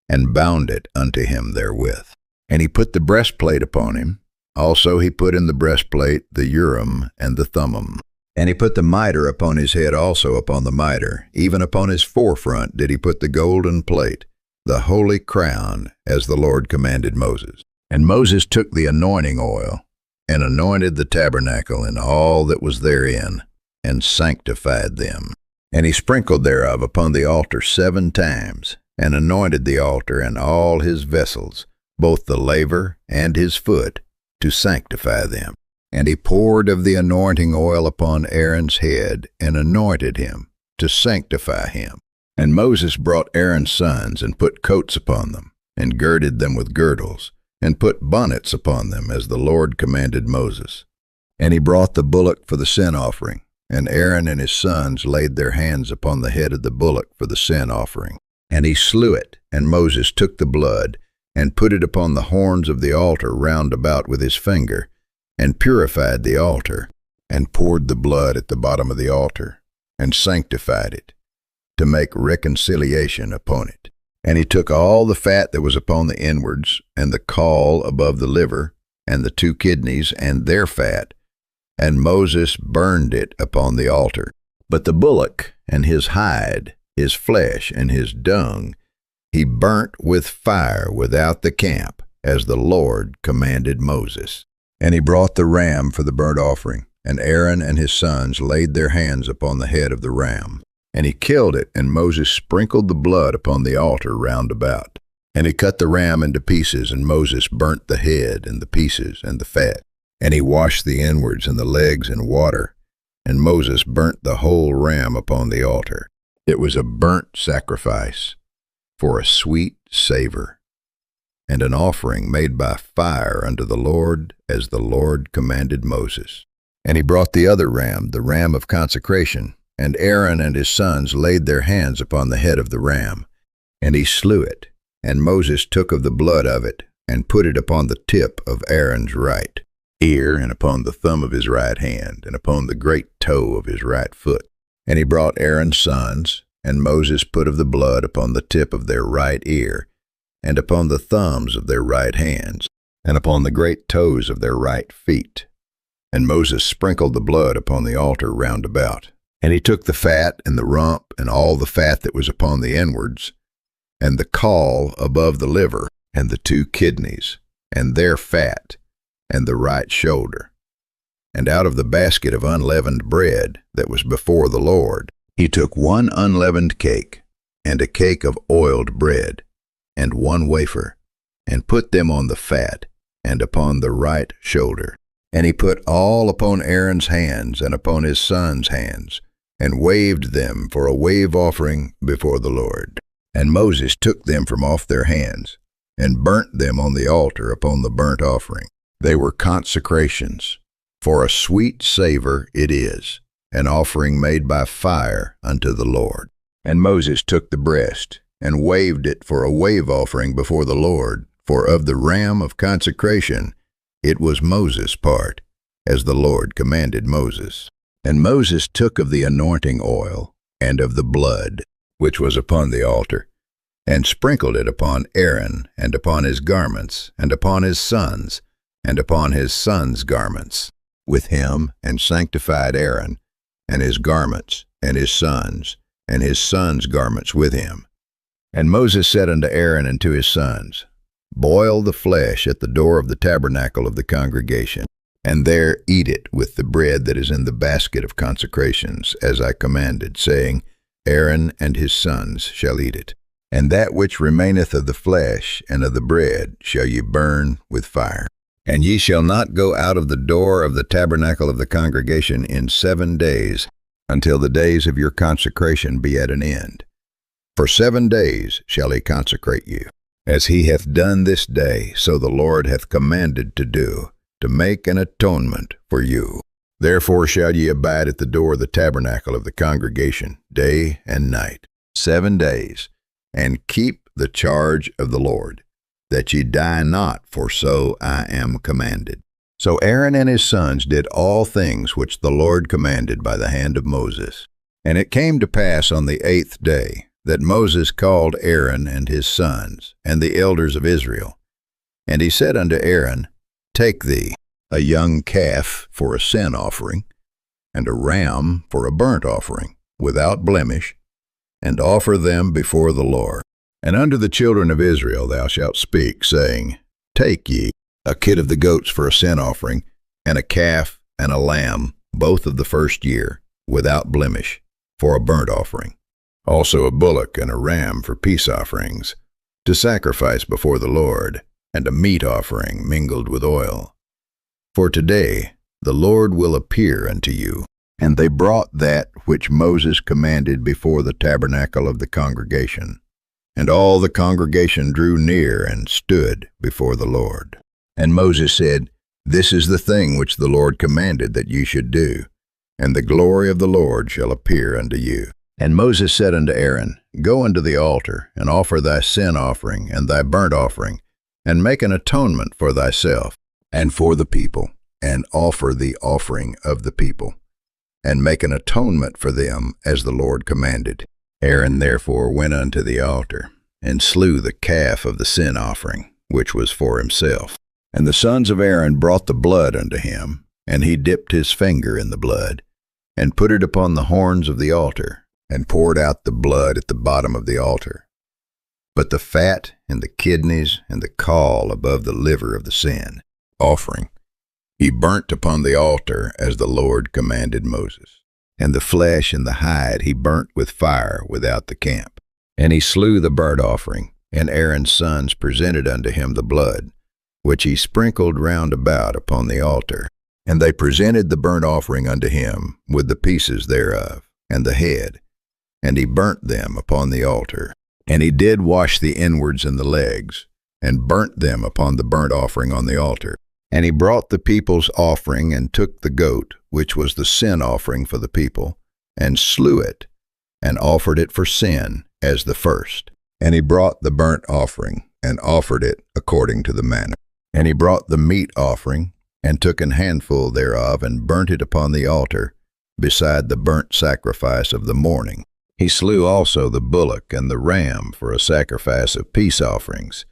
A: and bound it unto him therewith. And he put the breastplate upon him. Also he put in the breastplate the Urim and the Thummim. And he put the mitre upon his head also upon the mitre. Even upon his forefront did he put the golden plate, the holy crown, as the Lord commanded Moses. And Moses took the anointing oil, and anointed the tabernacle and all that was therein, and sanctified them. And he sprinkled thereof upon the altar 7 times, and anointed the altar and all his vessels, both the laver and his foot, to sanctify them. And he poured of the anointing oil upon Aaron's head, and anointed him, to sanctify him. And Moses brought Aaron's sons, and put coats upon them, and girded them with girdles, and put bonnets upon them, as the Lord commanded Moses. And he brought the bullock for the sin offering, and Aaron and his sons laid their hands upon the head of the bullock for the sin offering. And he slew it, and Moses took the blood, and put it upon the horns of the altar round about with his finger, and purified the altar, and poured the blood at the bottom of the altar, and sanctified it, to make reconciliation upon it. And he took all the fat that was upon the inwards, and the caul above the liver, and the 2 kidneys, and their fat, and Moses burned it upon the altar. But the bullock, and his hide, his flesh, and his dung, he burnt with fire without the camp, as the Lord commanded Moses. And he brought the ram for the burnt offering, and Aaron and his sons laid their hands upon the head of the ram. And he killed it, and Moses sprinkled the blood upon the altar round about. And he cut the ram into pieces, and Moses burnt the head, and the pieces, and the fat. And he washed the inwards and the legs in water, and Moses burnt the whole ram upon the altar. It was a burnt sacrifice, for a sweet savor, and an offering made by fire unto the Lord, as the Lord commanded Moses. And he brought the other ram, the ram of consecration, and Aaron and his sons laid their hands upon the head of the ram, and he slew it. And Moses took of the blood of it, and put it upon the tip of Aaron's right ear, and upon the thumb of his right hand, and upon the great toe of his right foot. And he brought Aaron's sons, and Moses put of the blood upon the tip of their right ear, and upon the thumbs of their right hands, and upon the great toes of their right feet. And Moses sprinkled the blood upon the altar round about. And he took the fat, and the rump, and all the fat that was upon the inwards, and the caul above the liver, and the 2 kidneys, and their fat, and the right shoulder. And out of the basket of unleavened bread that was before the Lord, he took 1 unleavened cake, and a cake of oiled bread, and 1 wafer, and put them on the fat, and upon the right shoulder. And he put all upon Aaron's hands and upon his sons' hands, and waved them for a wave offering before the Lord. And Moses took them from off their hands, and burnt them on the altar upon the burnt offering. They were consecrations, for a sweet savor it is, an offering made by fire unto the Lord. And Moses took the breast, and waved it for a wave offering before the Lord, for of the ram of consecration it was Moses' part, as the Lord commanded Moses. And Moses took of the anointing oil, and of the blood, which was upon the altar, and sprinkled it upon Aaron, and upon his garments, and upon his sons, and upon his sons' garments, with him, and sanctified Aaron, and his garments, and his sons' garments with him. And Moses said unto Aaron and to his sons, Boil the flesh at the door of the tabernacle of the congregation, and there eat it with the bread that is in the basket of consecrations, as I commanded, saying, Aaron and his sons shall eat it. And that which remaineth of the flesh and of the bread shall ye burn with fire. And ye shall not go out of the door of the tabernacle of the congregation in 7 days, until the days of your consecration be at an end. For 7 days shall he consecrate you, as he hath done this day, so the Lord hath commanded to do, to make an atonement for you. Therefore shall ye abide at the door of the tabernacle of the congregation, day and night, 7 days, and keep the charge of the Lord, that ye die not, for so I am commanded. So Aaron and his sons did all things which the Lord commanded by the hand of Moses. And it came to pass on the 8th day, that Moses called Aaron and his sons, and the elders of Israel. And he said unto Aaron, Take thee a young calf for a sin offering, and a ram for a burnt offering, without blemish, and offer them before the Lord. And unto the children of Israel thou shalt speak, saying, Take ye a kid of the goats for a sin offering, and a calf and a lamb, both of the first year, without blemish, for a burnt offering. Also a bullock and a ram for peace offerings, to sacrifice before the Lord, and a meat offering mingled with oil. For today the Lord will appear unto you. And they brought that which Moses commanded before the tabernacle of the congregation. And all the congregation drew near and stood before the Lord. And Moses said, This is the thing which the Lord commanded that ye should do, and the glory of the Lord shall appear unto you. And Moses said unto Aaron, Go unto the altar, and offer thy sin offering and thy burnt offering, and make an atonement for thyself and for the people, and offer the offering of the people, and make an atonement for them as the Lord commanded. Aaron therefore went unto the altar, and slew the calf of the sin offering, which was for himself. And the sons of Aaron brought the blood unto him, and he dipped his finger in the blood, and put it upon the horns of the altar, and poured out the blood at the bottom of the altar. But the fat and the kidneys and the caul above the liver of the sin offering he burnt upon the altar as the Lord commanded Moses. And the flesh and the hide he burnt with fire without the camp. And he slew the burnt offering, and Aaron's sons presented unto him the blood, which he sprinkled round about upon the altar. And they presented the burnt offering unto him with the pieces thereof, and the head, and he burnt them upon the altar. And he did wash the inwards and the legs, and burnt them upon the burnt offering on the altar. And he brought the people's offering, and took the goat, which was the sin offering for the people, and slew it, and offered it for sin as the first. And he brought the burnt offering, and offered it according to the manner. And he brought the meat offering, and took an handful thereof, and burnt it upon the altar, beside the burnt sacrifice of the morning. He slew also the bullock and the ram for a sacrifice of peace offerings,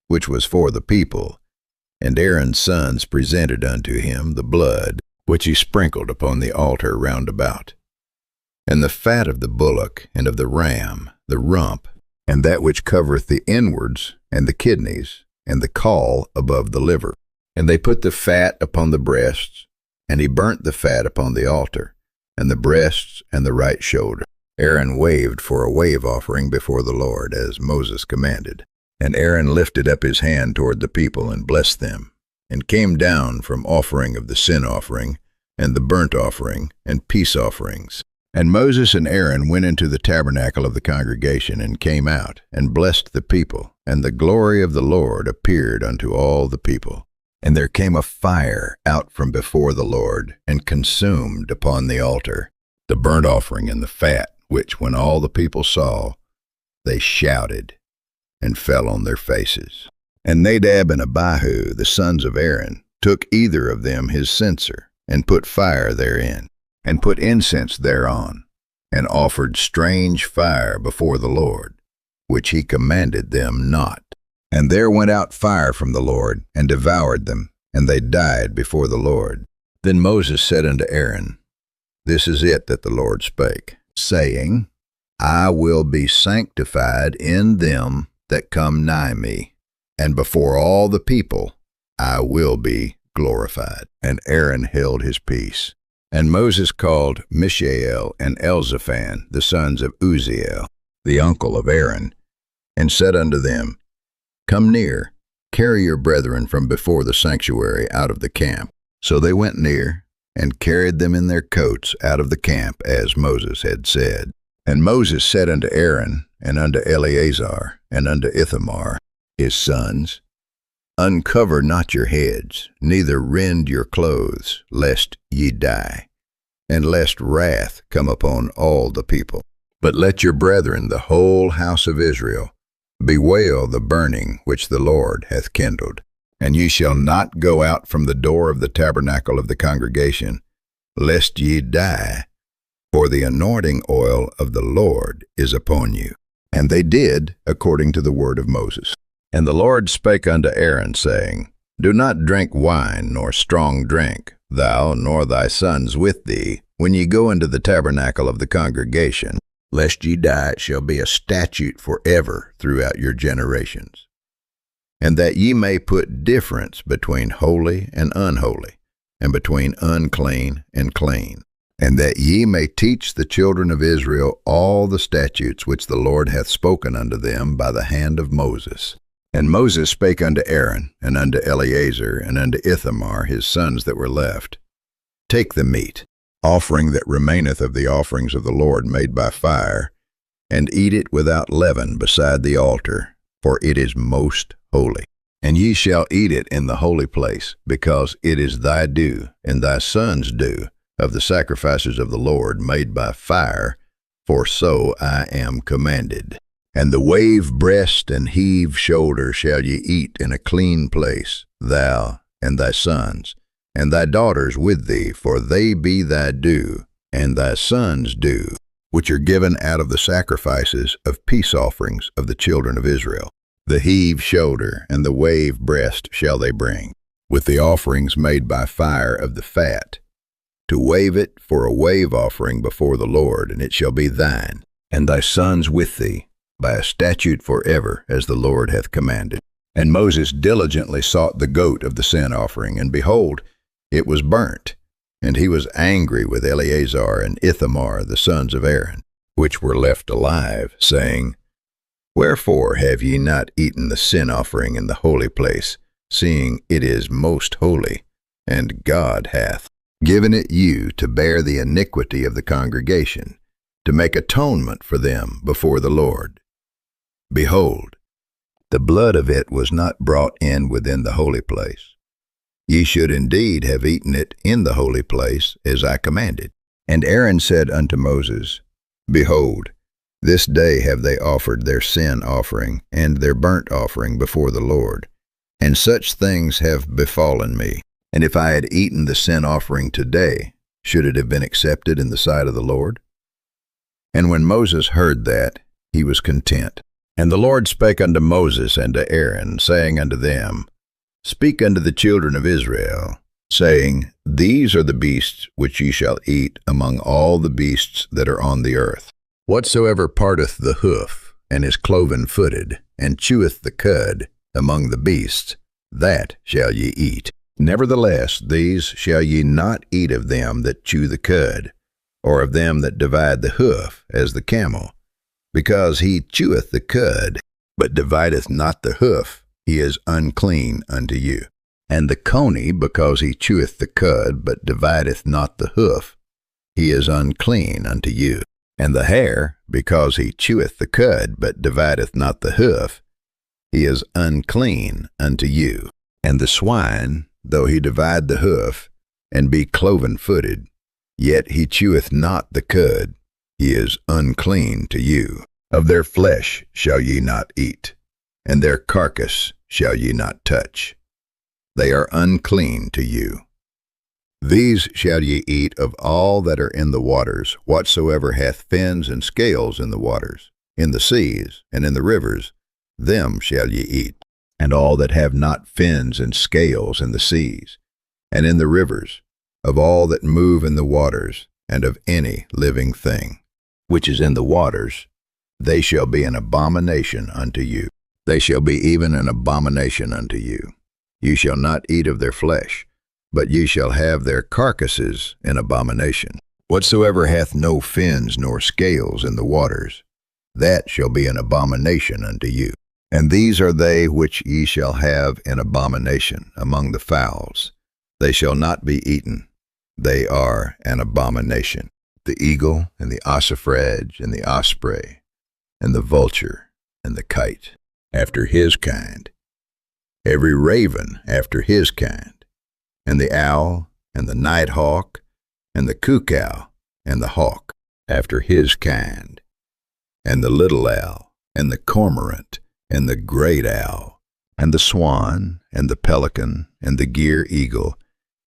A: which was for the people. And Aaron's sons presented unto him the blood, which he sprinkled upon the altar round about. And the fat of the bullock and of the ram, the rump, and that which covereth the inwards, and the kidneys, and the caul above the liver. And they put the fat upon the breasts, and he burnt the fat upon the altar, and the breasts and the right shoulder. Aaron waved for a wave offering before the Lord, as Moses commanded. And Aaron lifted up his hand toward the people, and blessed them. and came down from offering of the sin offering, and the burnt offering, and peace offerings. And Moses and Aaron went into the tabernacle of the congregation, and came out, and blessed the people, and the glory of the Lord appeared unto all the people. And there came a fire out from before the Lord, and consumed upon the altar the burnt offering and the fat, which when all the people saw, they shouted, and fell on their faces. And Nadab and Abihu, the sons of Aaron, took either of them his censer, and put fire therein, and put incense thereon, and offered strange fire before the Lord, which he commanded them not. And there went out fire from the Lord, and devoured them, and they died before the Lord. Then Moses said unto Aaron, This is it that the Lord spake, saying, I will be sanctified in them that come nigh me, and before all the people I will be glorified. And Aaron held his peace. And Moses called Mishael and Elzaphan, the sons of Uzziel, the uncle of Aaron, and said unto them, Come near, carry your brethren from before the sanctuary out of the camp. So they went near, and carried them in their coats out of the camp, as Moses had said. And Moses said unto Aaron, and unto Eleazar, and unto Ithamar, his sons, Uncover not your heads, neither rend your clothes, lest ye die, and lest wrath come upon all the people. But let your brethren, the whole house of Israel, bewail the burning which the Lord hath kindled. And ye shall not go out from the door of the tabernacle of the congregation, lest ye die, for the anointing oil of the Lord is upon you. And they did according to the word of Moses. And the Lord spake unto Aaron, saying, Do not drink wine nor strong drink, thou nor thy sons with thee, when ye go into the tabernacle of the congregation, lest ye die. It shall be a statute forever throughout your generations. And that ye may put difference between holy and unholy, and between unclean and clean, and that ye may teach the children of Israel all the statutes which the Lord hath spoken unto them by the hand of Moses. And Moses spake unto Aaron, and unto Eleazar, and unto Ithamar, his sons that were left, Take the meat, offering that remaineth of the offerings of the Lord made by fire, and eat it without leaven beside the altar, for it is most holy. And ye shall eat it in the holy place, because it is thy due, and thy sons' due, of the sacrifices of the Lord made by fire, for so I am commanded. And the wave breast and heave shoulder shall ye eat in a clean place, thou and thy sons, and thy daughters with thee, for they be thy due, and thy sons' due, which are given out of the sacrifices of peace offerings of the children of Israel. The heave shoulder and the wave breast shall they bring, with the offerings made by fire of the fat, to wave it for a wave offering before the Lord, and it shall be thine, and thy sons with thee, by a statute forever, as the Lord hath commanded. And Moses diligently sought the goat of the sin offering, and behold, it was burnt. And he was angry with Eleazar and Ithamar, the sons of Aaron, which were left alive, saying, Wherefore have ye not eaten the sin offering in the holy place, seeing it is most holy, and God hath given it you to bear the iniquity of the congregation, to make atonement for them before the Lord? Behold, the blood of it was not brought in within the holy place. Ye should indeed have eaten it in the holy place, as I commanded. And Aaron said unto Moses, Behold, this day have they offered their sin offering and their burnt offering before the Lord, and such things have befallen me. And if I had eaten the sin offering today, should it have been accepted in the sight of the Lord? And when Moses heard that, he was content. And the Lord spake unto Moses and to Aaron, saying unto them, Speak unto the children of Israel, saying, These are the beasts which ye shall eat among all the beasts that are on the earth. Whatsoever parteth the hoof, and is cloven-footed, and cheweth the cud among the beasts, that shall ye eat. Nevertheless, these shall ye not eat of them that chew the cud, or of them that divide the hoof, as the camel. Because he cheweth the cud, but divideth not the hoof, he is unclean unto you. And the coney, because he cheweth the cud, but divideth not the hoof, he is unclean unto you. And the hare, because he cheweth the cud, but divideth not the hoof, he is unclean unto you. And the swine, though he divide the hoof, and be cloven-footed, yet he cheweth not the cud, he is unclean to you. Of their flesh shall ye not eat, and their carcass shall ye not touch. They are unclean to you. These shall ye eat of all that are in the waters, whatsoever hath fins and scales in the waters, in the seas, and in the rivers, them shall ye eat. And all that have not fins and scales in the seas, and in the rivers, of all that move in the waters, and of any living thing, which is in the waters, they shall be an abomination unto you. They shall be even an abomination unto you. You shall not eat of their flesh, but ye shall have their carcasses in abomination. Whatsoever hath no fins nor scales in the waters, that shall be an abomination unto you. And these are they which ye shall have in abomination among the fowls. They shall not be eaten. They are an abomination. The eagle, and the ossifrage, and the osprey, and the vulture, and the kite, after his kind. Every raven after his kind, and the owl, and the night hawk, and the cuckoo, and the hawk, after his kind, and the little owl, and the cormorant, and the great owl, and the swan, and the pelican, and the gier eagle,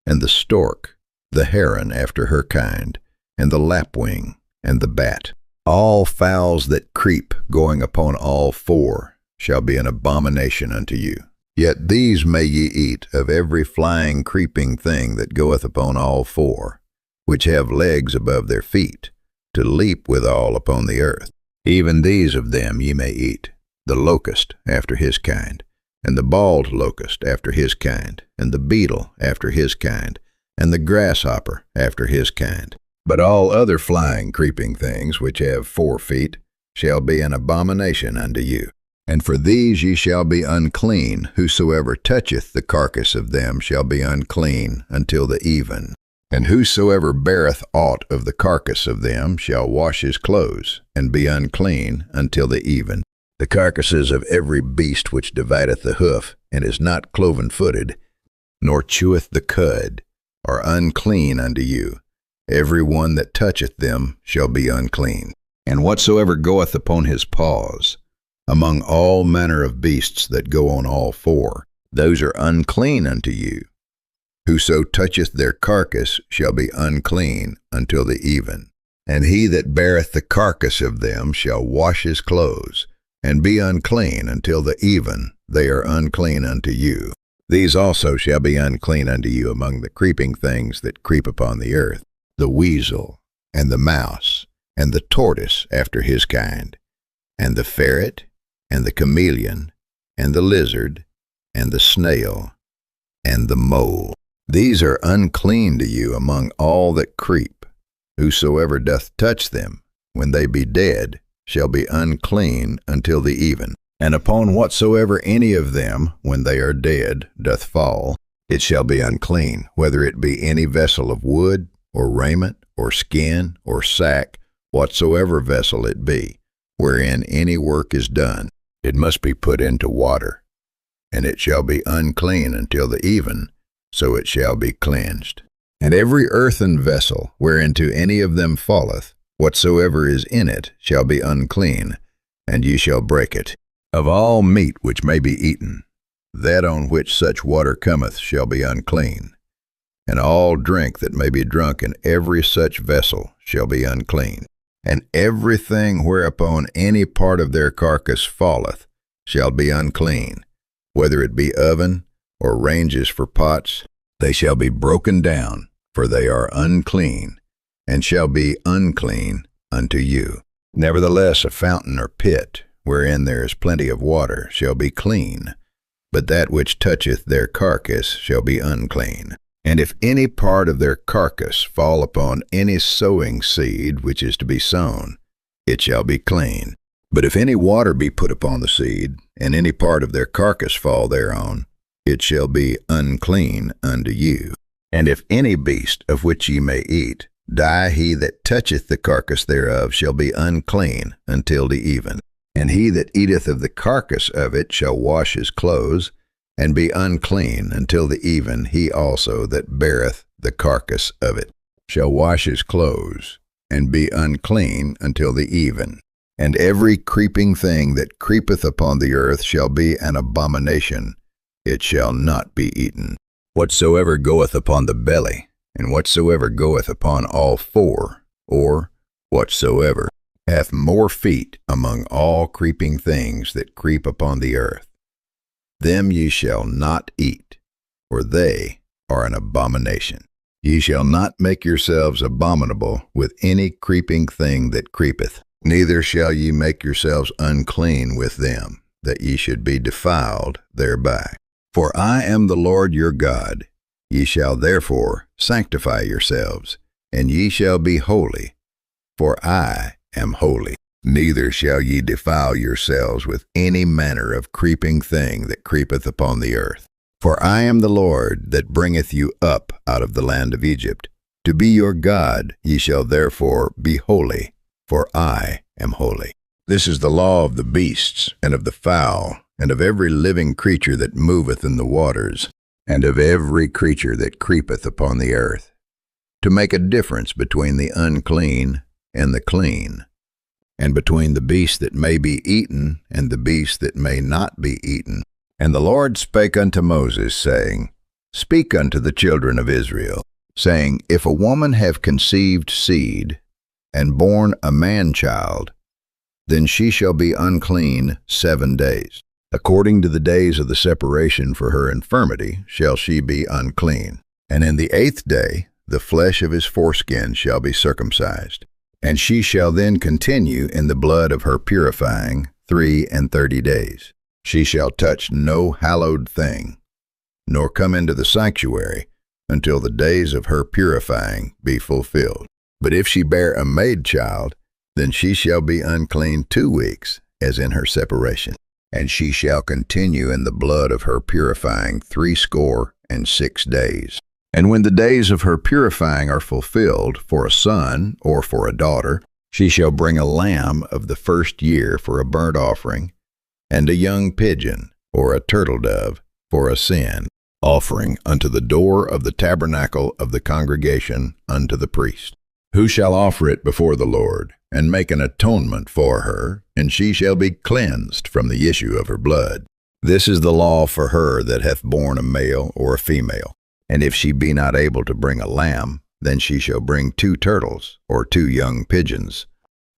A: and the stork, the heron after her kind, and the lapwing, and the bat. All fowls that creep, going upon all four, shall be an abomination unto you. Yet these may ye eat of every flying, creeping thing that goeth upon all four, which have legs above their feet, to leap withal upon the earth. Even these of them ye may eat, the locust after his kind, and the bald locust after his kind, and the beetle after his kind, and the grasshopper after his kind. But all other flying, creeping things which have 4 feet shall be an abomination unto you. And for these ye shall be unclean. Whosoever toucheth the carcass of them shall be unclean until the even. And whosoever beareth aught of the carcass of them shall wash his clothes, and be unclean until the even. The carcasses of every beast which divideth the hoof, and is not cloven-footed, nor cheweth the cud, are unclean unto you. Every one that toucheth them shall be unclean. And whatsoever goeth upon his paws, among all manner of beasts that go on all four, those are unclean unto you. Whoso toucheth their carcass shall be unclean until the even. And he that beareth the carcass of them shall wash his clothes, and be unclean until the even. They are unclean unto you. These also shall be unclean unto you among the creeping things that creep upon the earth, the weasel, and the mouse, and the tortoise after his kind, and the ferret, and the chameleon, and the lizard, and the snail, and the mole. These are unclean to you among all that creep. Whosoever doth touch them, when they be dead, shall be unclean until the even. And upon whatsoever any of them, when they are dead, doth fall, it shall be unclean, whether it be any vessel of wood, or raiment, or skin, or sack, whatsoever vessel it be, wherein any work is done. It must be put into water, and it shall be unclean until the even, so it shall be cleansed. And every earthen vessel, whereinto any of them falleth, whatsoever is in it shall be unclean, and ye shall break it. Of all meat which may be eaten, that on which such water cometh shall be unclean, and all drink that may be drunk in every such vessel shall be unclean. And everything whereupon any part of their carcass falleth shall be unclean, whether it be oven or ranges for pots. They shall be broken down, for they are unclean, and shall be unclean unto you. Nevertheless, a fountain or pit, wherein there is plenty of water, shall be clean, but that which toucheth their carcass shall be unclean. And if any part of their carcass fall upon any sowing seed which is to be sown, it shall be clean. But if any water be put upon the seed, and any part of their carcass fall thereon, it shall be unclean unto you. And if any beast of which ye may eat die, he that toucheth the carcass thereof shall be unclean until the even. And he that eateth of the carcass of it shall wash his clothes, and be unclean until the even. He also that beareth the carcass of it shall wash his clothes, and be unclean until the even. And every creeping thing that creepeth upon the earth shall be an abomination. It shall not be eaten. Whatsoever goeth upon the belly, and whatsoever goeth upon all four, or whatsoever hath more feet among all creeping things that creep upon the earth, them ye shall not eat, for they are an abomination. Ye shall not make yourselves abominable with any creeping thing that creepeth, neither shall ye make yourselves unclean with them, that ye should be defiled thereby. For I am the Lord your God. Ye shall therefore sanctify yourselves, and ye shall be holy, for I am holy. Neither shall ye defile yourselves with any manner of creeping thing that creepeth upon the earth. For I am the Lord that bringeth you up out of the land of Egypt. To be your God ye shall therefore be holy, for I am holy. This is the law of the beasts, and of the fowl, and of every living creature that moveth in the waters, and of every creature that creepeth upon the earth, to make a difference between the unclean and the clean, and between the beast that may be eaten and the beast that may not be eaten. And the Lord spake unto Moses, saying, Speak unto the children of Israel, saying, If a woman have conceived seed, and born a man-child, then she shall be unclean 7 days. According to the days of the separation for her infirmity shall she be unclean. And in the 8th day the flesh of his foreskin shall be circumcised. And she shall then continue in the blood of her purifying 33 days. She shall touch no hallowed thing, nor come into the sanctuary until the days of her purifying be fulfilled. But if she bear a maid child, then she shall be unclean 2 weeks, as in her separation. And she shall continue in the blood of her purifying 66 days. And when the days of her purifying are fulfilled, for a son or for a daughter, she shall bring a lamb of the 1st year for a burnt offering, and a young pigeon or a turtle dove for a sin offering unto the door of the tabernacle of the congregation unto the priest, who shall offer it before the Lord, and make an atonement for her, and she shall be cleansed from the issue of her blood. This is the law for her that hath borne a male or a female. And if she be not able to bring a lamb, then she shall bring 2 turtles or 2 young pigeons,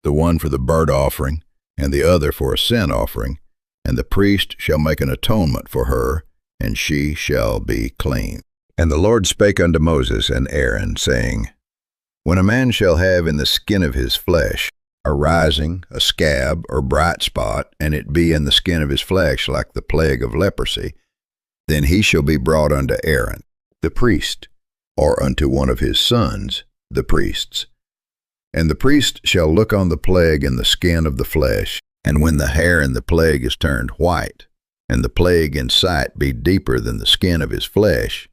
A: the one for the burnt offering, and the other for a sin offering, and the priest shall make an atonement for her, and she shall be clean. And the Lord spake unto Moses and Aaron, saying, When a man shall have in the skin of his flesh a rising, a scab, or bright spot, and it be in the skin of his flesh like the plague of leprosy, then he shall be brought unto Aaron, the priest, or unto one of his sons, the priests. And the priest shall look on the plague in the skin of the flesh, and when the hair in the plague is turned white, and the plague in sight be deeper than the skin of his flesh,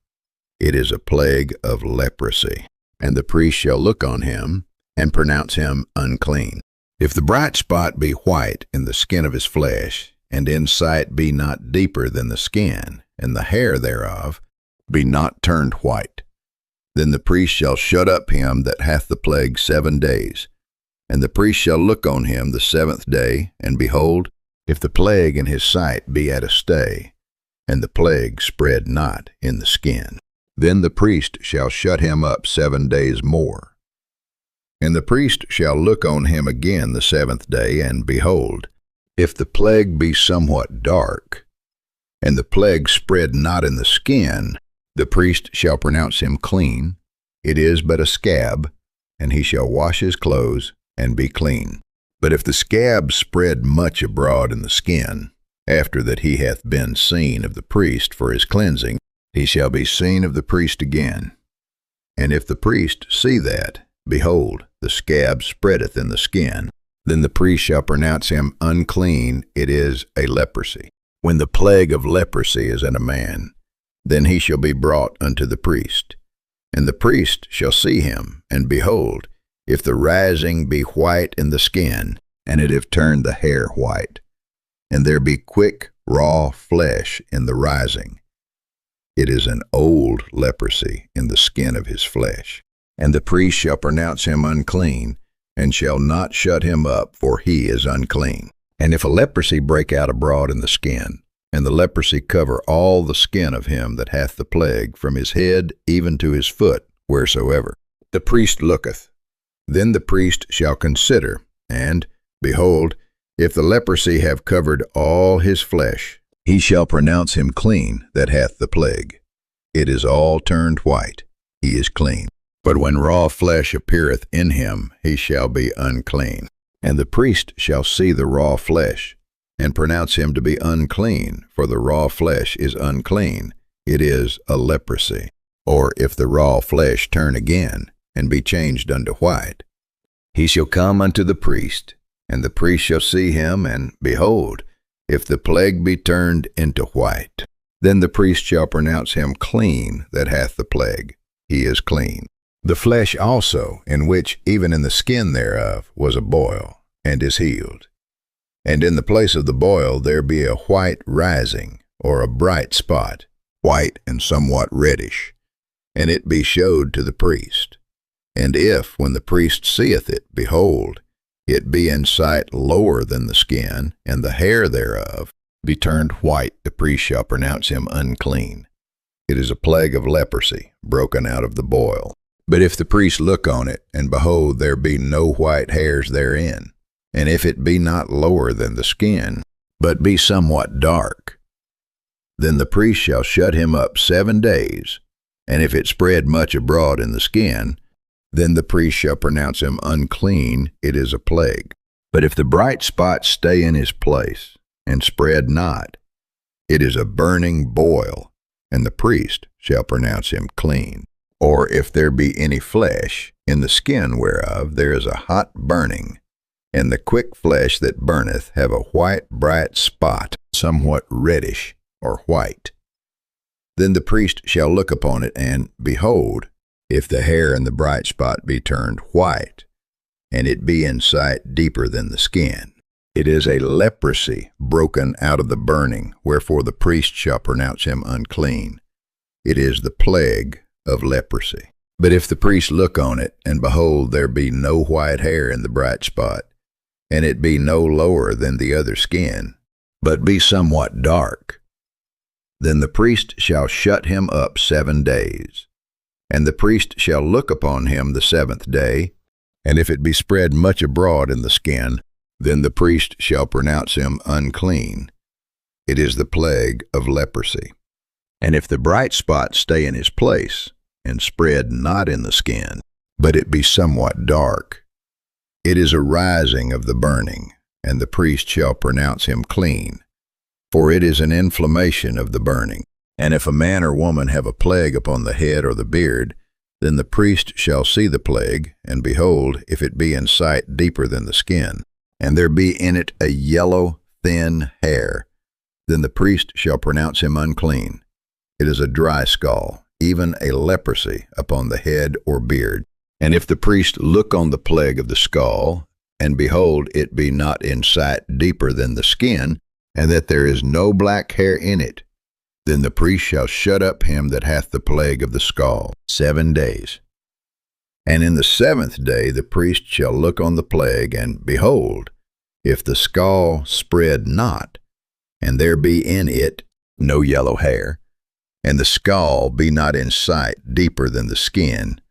A: it is a plague of leprosy. And the priest shall look on him, and pronounce him unclean. If the bright spot be white in the skin of his flesh, and in sight be not deeper than the skin, and the hair thereof be not turned white, then the priest shall shut up him that hath the plague 7 days. And the priest shall look on him the 7th day, and behold, if the plague in his sight be at a stay, and the plague spread not in the skin, then the priest shall shut him up 7 days more. And the priest shall look on him again the 7th day, and behold, if the plague be somewhat dark, and the plague spread not in the skin, the priest shall pronounce him clean. It is but a scab, and he shall wash his clothes and be clean. But if the scab spread much abroad in the skin, after that he hath been seen of the priest for his cleansing, he shall be seen of the priest again. And if the priest see that, behold, the scab spreadeth in the skin, then the priest shall pronounce him unclean. It is a leprosy. When the plague of leprosy is in a man, Then he shall be brought unto the priest. And the priest shall see him, and behold, if the rising be white in the skin, and it have turned the hair white, and there be quick raw flesh in the rising, it is an old leprosy in the skin of his flesh. And the priest shall pronounce him unclean, and shall not shut him up, for he is unclean. And if a leprosy break out abroad in the skin, and the leprosy cover all the skin of him that hath the plague, from his head even to his foot, wheresoever the priest looketh, then the priest shall consider, and, behold, if the leprosy have covered all his flesh, he shall pronounce him clean that hath the plague. It is all turned white, he is clean. But when raw flesh appeareth in him, he shall be unclean. And the priest shall see the raw flesh, and pronounce him to be unclean, for the raw flesh is unclean, it is a leprosy. Or if the raw flesh turn again, and be changed unto white, he shall come unto the priest, and the priest shall see him, and behold, if the plague be turned into white, then the priest shall pronounce him clean that hath the plague, he is clean. The flesh also, in which even in the skin thereof was a boil, and is healed. And in the place of the boil there be a white rising, or a bright spot, white and somewhat reddish, and it be showed to the priest. And if, when the priest seeth it, behold, it be in sight lower than the skin, and the hair thereof be turned white, the priest shall pronounce him unclean. It is a plague of leprosy, broken out of the boil. But if the priest look on it, and behold, there be no white hairs therein, and if it be not lower than the skin, but be somewhat dark, then the priest shall shut him up 7 days, and if it spread much abroad in the skin, then the priest shall pronounce him unclean, it is a plague. But if the bright spot stay in his place, and spread not, it is a burning boil, and the priest shall pronounce him clean. Or if there be any flesh, in the skin whereof there is a hot burning, and the quick flesh that burneth have a white bright spot, somewhat reddish or white, then the priest shall look upon it, and, behold, if the hair in the bright spot be turned white, and it be in sight deeper than the skin, it is a leprosy broken out of the burning, wherefore the priest shall pronounce him unclean. It is the plague of leprosy. But if the priest look on it, and behold, there be no white hair in the bright spot, and it be no lower than the other skin, but be somewhat dark, then the priest shall shut him up 7 days. And the priest shall look upon him the 7th day, and if it be spread much abroad in the skin, then the priest shall pronounce him unclean. It is the plague of leprosy. And if the bright spot stay in his place, and spread not in the skin, but it be somewhat dark, it is a rising of the burning, and the priest shall pronounce him clean, for it is an inflammation of the burning. And if a man or woman have a plague upon the head or the beard, then the priest shall see the plague, and behold, if it be in sight deeper than the skin, and there be in it a yellow, thin hair, then the priest shall pronounce him unclean. It is a dry scall, even a leprosy upon the head or beard. And if the priest look on the plague of the skull, and behold, it be not in sight deeper than the skin, and that there is no black hair in it, then the priest shall shut up him that hath the plague of the skull 7 days. And in the 7th day the priest shall look on the plague, and behold, if the skull spread not, and there be in it no yellow hair, and the skull be not in sight deeper than the skin,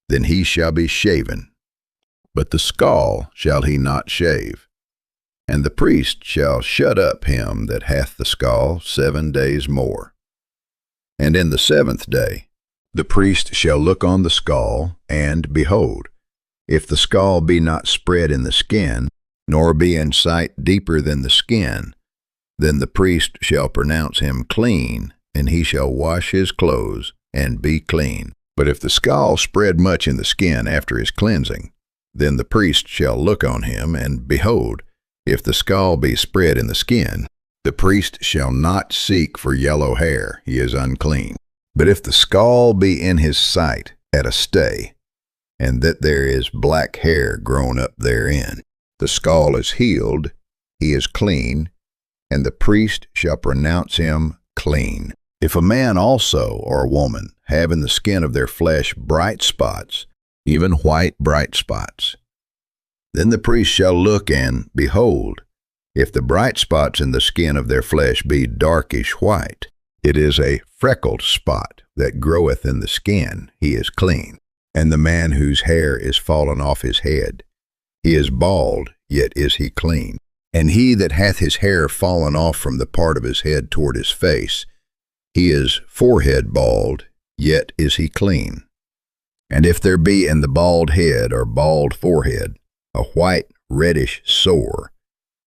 A: then he shall be shaven. But the skull shall he not shave. And the priest shall shut up him that hath the skull 7 days more. And in the 7th day the priest shall look on the skull, and, behold, if the skull be not spread in the skin, nor be in sight deeper than the skin, then the priest shall pronounce him clean, and he shall wash his clothes, and be clean. But if the skull spread much in the skin after his cleansing, then the priest shall look on him, and, behold, if the skull be spread in the skin, The priest shall not seek for yellow hair, he is unclean. But if the scall be in his sight at a stay, and that there is black hair grown up therein, the scall is healed, he is clean, and the priest shall pronounce him clean. If a man also or a woman have in the skin of their flesh bright spots, even white bright spots, then the priest shall look, and behold, if the bright spots in the skin of their flesh be darkish white, it is a freckled spot that groweth in the skin, he is clean. And the man whose hair is fallen off his head, he is bald, yet is he clean. And he that hath his hair fallen off from the part of his head toward his face, he is forehead bald, yet is he clean. And if there be in the bald head or bald forehead a white reddish sore,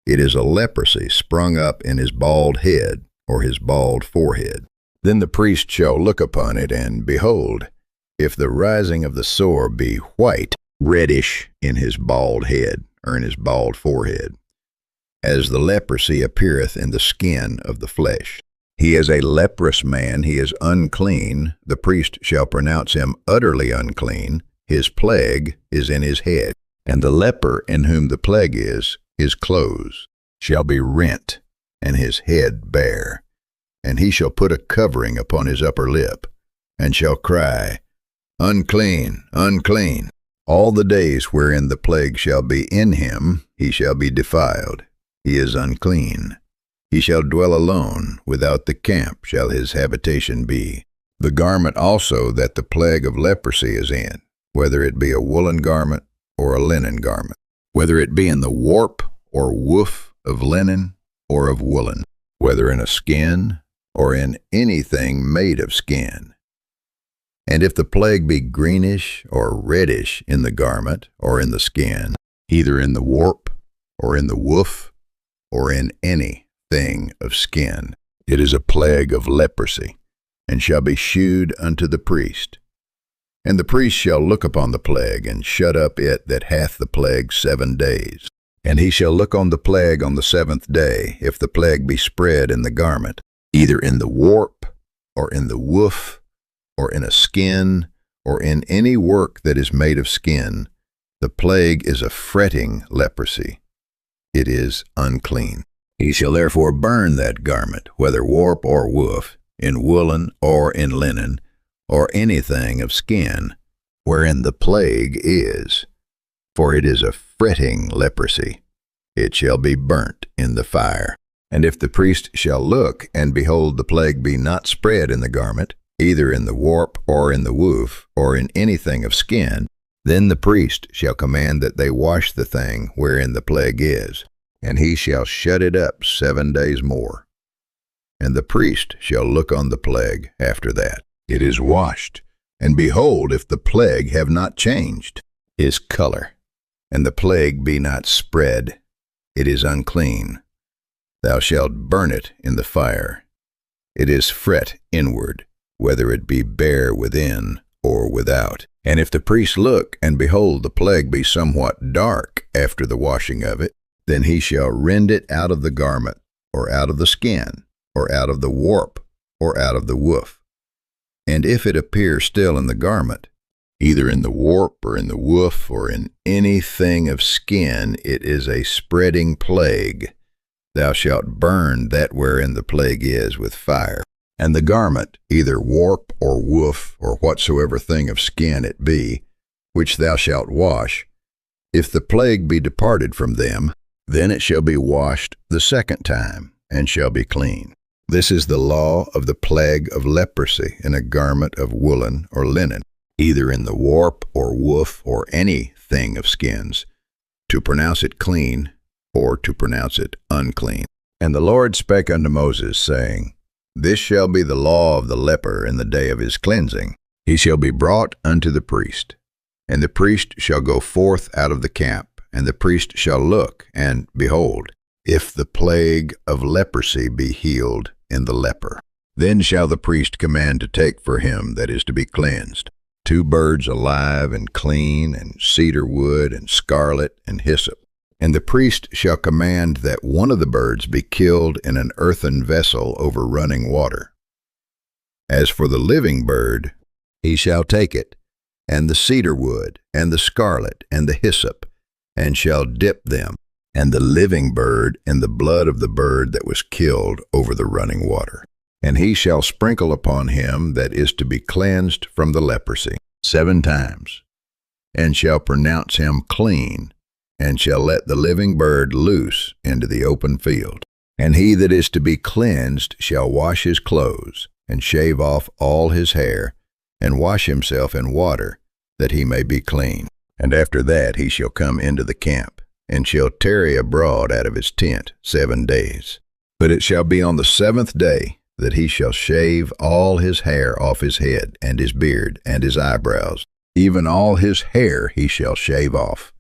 A: it is a leprosy sprung up in his bald head or his bald forehead. Then the priest shall look upon it, and behold, if the rising of the sore be white, reddish in his bald head or in his bald forehead, as the leprosy appeareth in the skin of the flesh, he is a leprous man, he is unclean, the priest shall pronounce him utterly unclean, his plague is in his head. And the leper in whom the plague is, his clothes shall be rent, and his head bare. And he shall put a covering upon his upper lip, and shall cry, Unclean, unclean. All the days wherein the plague shall be in him, he shall be defiled. He is unclean. He shall dwell alone, without the camp shall his habitation be. The garment also that the plague of leprosy is in, whether it be a woolen garment or a linen garment, whether it be in the warp or woof of linen or of woolen, whether in a skin or in anything made of skin. And if the plague be greenish or reddish in the garment or in the skin, either in the warp or in the woof or in any thing of skin, it is a plague of leprosy, and shall be shewed unto the priest. And the priest shall look upon the plague, and shut up it that hath the plague 7 days. And he shall look on the plague on the 7th day, if the plague be spread in the garment, either in the warp, or in the woof, or in a skin, or in any work that is made of skin. The plague is a fretting leprosy. It is unclean. He shall therefore burn that garment, whether warp or woof, in woolen or in linen, or anything of skin, wherein the plague is. For it is a fretting leprosy. It shall be burnt in the fire. And if the priest shall look, and behold the plague be not spread in the garment, either in the warp or in the woof, or in anything of skin, then the priest shall command that they wash the thing wherein the plague is, and he shall shut it up 7 days more. And the priest shall look on the plague after that. It is washed, and behold, if the plague have not changed his color, and the plague be not spread, it is unclean. Thou shalt burn it in the fire. It is fret inward, whether it be bare within or without. And if the priest look, and behold the plague be somewhat dark after the washing of it, then he shall rend it out of the garment, or out of the skin, or out of the warp, or out of the woof. And if it appear still in the garment, either in the warp, or in the woof, or in anything of skin, it is a spreading plague. Thou shalt burn that wherein the plague is with fire. And the garment, either warp or woof, or whatsoever thing of skin it be, which thou shalt wash, if the plague be departed from them, then it shall be washed the 2nd time, and shall be clean. This is the law of the plague of leprosy in a garment of woolen or linen, either in the warp or woof or any thing of skins, to pronounce it clean or to pronounce it unclean. And the Lord spake unto Moses, saying, This shall be the law of the leper in the day of his cleansing. He shall be brought unto the priest, and the priest shall go forth out of the camp, and the priest shall look, and behold, if the plague of leprosy be healed in the leper. Then shall the priest command to take for him that is to be cleansed 2 birds alive and clean, and cedar wood, and scarlet, and hyssop. And the priest shall command that one of the birds be killed in an earthen vessel over running water. As for the living bird, he shall take it, and the cedar wood, and the scarlet, and the hyssop, and shall dip them, and the living bird in the blood of the bird that was killed over the running water. And he shall sprinkle upon him that is to be cleansed from the leprosy 7 times, and shall pronounce him clean, and shall let the living bird loose into the open field. And he that is to be cleansed shall wash his clothes, and shave off all his hair, and wash himself in water, that he may be clean. And after that he shall come into the camp, and shall tarry abroad out of his tent 7 days. But it shall be on the 7th day that he shall shave all his hair off his head, and his beard, and his eyebrows, even all his hair he shall shave off.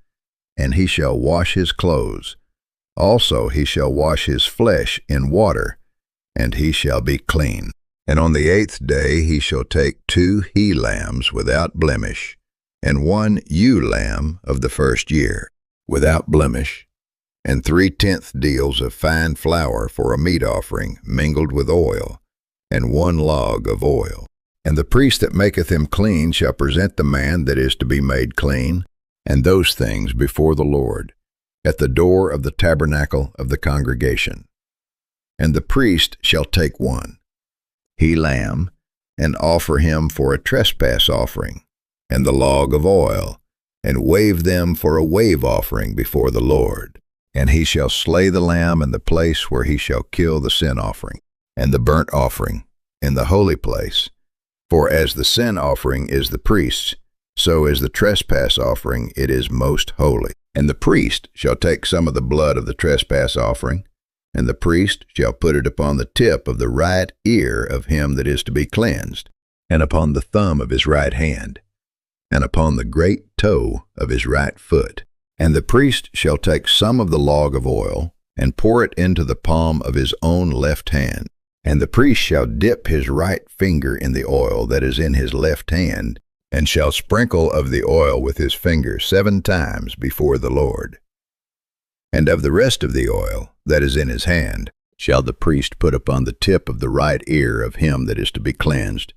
A: And he shall wash his clothes. Also he shall wash his flesh in water, and he shall be clean. And on the 8th day he shall take 2 he-lambs without blemish, and 1 ewe-lamb of the first year, without blemish, and 3/10 deals of fine flour for a meat offering mingled with oil, and 1 log of oil. And the priest that maketh him clean shall present the man that is to be made clean, and those things before the Lord, at the door of the tabernacle of the congregation. And the priest shall take 1 he-lamb, and offer him for a trespass offering, and the log of oil, and wave them for a wave offering before the Lord. And he shall slay the lamb in the place where he shall kill the sin offering, and the burnt offering in the holy place. For as the sin offering is the priest's, so is the trespass offering, it is most holy. And the priest shall take some of the blood of the trespass offering, and the priest shall put it upon the tip of the right ear of him that is to be cleansed, and upon the thumb of his right hand, and upon the great toe of his right foot. And the priest shall take some of the log of oil, and pour it into the palm of his own left hand. And the priest shall dip his right finger in the oil that is in his left hand, and shall sprinkle of the oil with his finger 7 times before the Lord. And of the rest of the oil that is in his hand shall the priest put upon the tip of the right ear of him that is to be cleansed,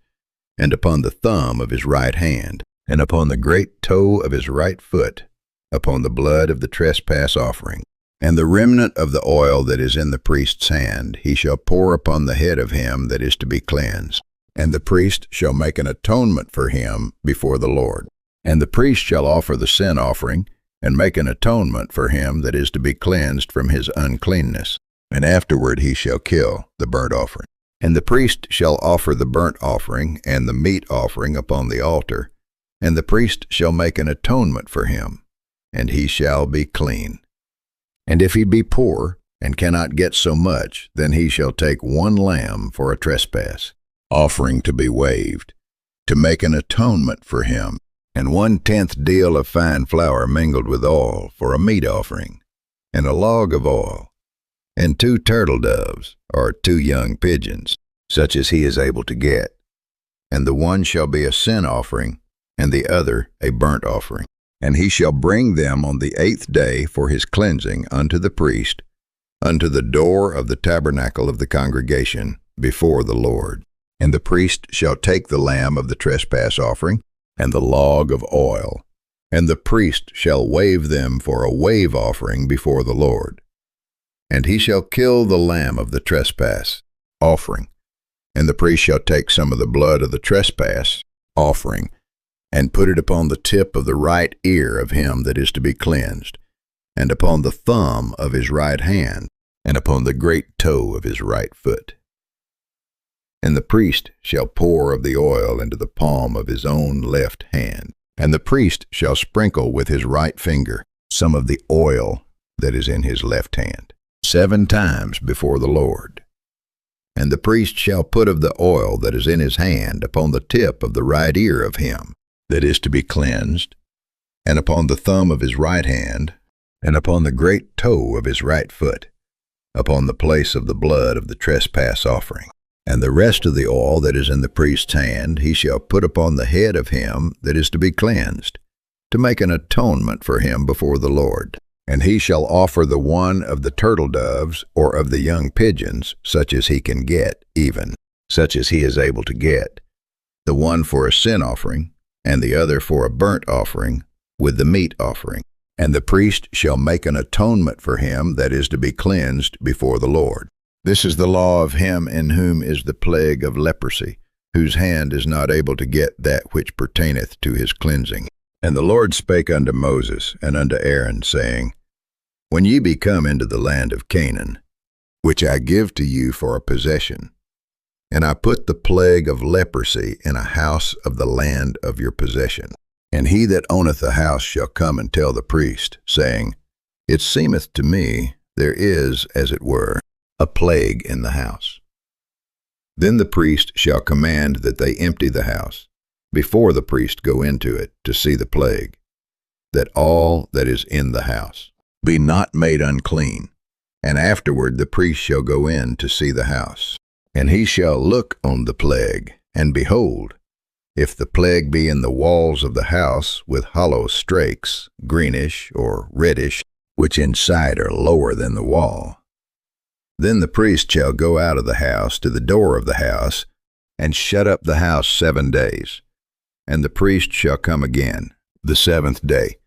A: and upon the thumb of his right hand, and upon the great toe of his right foot, upon the blood of the trespass offering. And the remnant of the oil that is in the priest's hand he shall pour upon the head of him that is to be cleansed. And the priest shall make an atonement for him before the Lord. And the priest shall offer the sin offering, and make an atonement for him that is to be cleansed from his uncleanness. And afterward he shall kill the burnt offering. And the priest shall offer the burnt offering and the meat offering upon the altar, and the priest shall make an atonement for him, and he shall be clean. And if he be poor, and cannot get so much, then he shall take 1 lamb for a trespass offering to be waved, to make an atonement for him, and 1/10 deal of fine flour mingled with oil for a meat offering, and a log of oil, and 2 turtle doves, or 2 young pigeons, such as he is able to get. And the one shall be a sin offering, and the other a burnt offering. And he shall bring them on the 8th day for his cleansing unto the priest, unto the door of the tabernacle of the congregation before the Lord. And the priest shall take the lamb of the trespass offering, and the log of oil, and the priest shall wave them for a wave offering before the Lord. And he shall kill the lamb of the trespass offering, and the priest shall take some of the blood of the trespass offering, and put it upon the tip of the right ear of him that is to be cleansed, and upon the thumb of his right hand, and upon the great toe of his right foot. And the priest shall pour of the oil into the palm of his own left hand, and the priest shall sprinkle with his right finger some of the oil that is in his left hand 7 times before the Lord. And the priest shall put of the oil that is in his hand upon the tip of the right ear of him that is to be cleansed, and upon the thumb of his right hand, and upon the great toe of his right foot, upon the place of the blood of the trespass offering. And the rest of the oil that is in the priest's hand he shall put upon the head of him that is to be cleansed, to make an atonement for him before the Lord. And he shall offer the one of the turtle doves or of the young pigeons, such as he can get, even such as he is able to get, the one for a sin offering, and the other for a burnt offering, with the meat offering. And the priest shall make an atonement for him that is to be cleansed before the Lord. This is the law of him in whom is the plague of leprosy, whose hand is not able to get that which pertaineth to his cleansing. And the Lord spake unto Moses and unto Aaron, saying, When ye be come into the land of Canaan, which I give to you for a possession, and I put the plague of leprosy in a house of the land of your possession, and he that owneth the house shall come and tell the priest, saying, It seemeth to me there is, as it were, a plague in the house. Then the priest shall command that they empty the house, before the priest go into it to see the plague, that all that is in the house be not made unclean. And afterward the priest shall go in to see the house. And he shall look on the plague, and behold, if the plague be in the walls of the house with hollow strakes, greenish or reddish, which inside are lower than the wall, then the priest shall go out of the house to the door of the house, and shut up the house 7 days. And the priest shall come again the 7th day,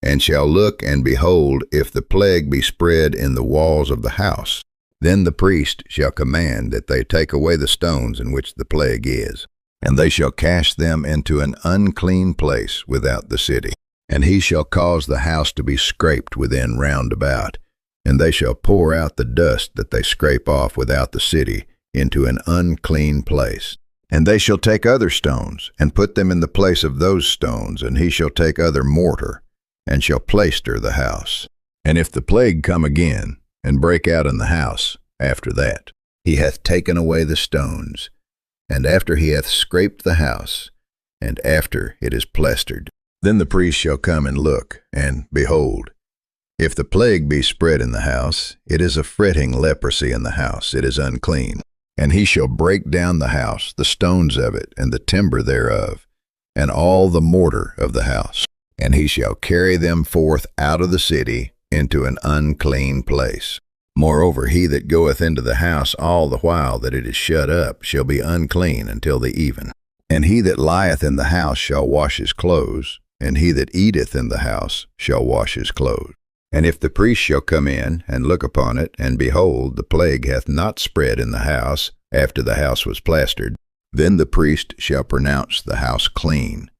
A: and shall look, and behold, if the plague be spread in the walls of the house. Then the priest shall command that they take away the stones in which the plague is, and they shall cast them into an unclean place without the city. And he shall cause the house to be scraped within round about, and they shall pour out the dust that they scrape off without the city into an unclean place. And they shall take other stones, and put them in the place of those stones, and he shall take other mortar, and shall plaister the house. And if the plague come again, and break out in the house, after that, he hath taken away the stones, and after he hath scraped the house, and after it is plastered, then the priest shall come and look, and behold, if the plague be spread in the house, it is a fretting leprosy in the house, it is unclean. And he shall break down the house, the stones of it, and the timber thereof, and all the mortar of the house. And he shall carry them forth out of the city into an unclean place. Moreover, he that goeth into the house all the while that it is shut up shall be unclean until the even. And he that lieth in the house shall wash his clothes, and he that eateth in the house shall wash his clothes. And if the priest shall come in and look upon it, and behold, the plague hath not spread in the house after the house was plastered, then the priest shall pronounce the house clean,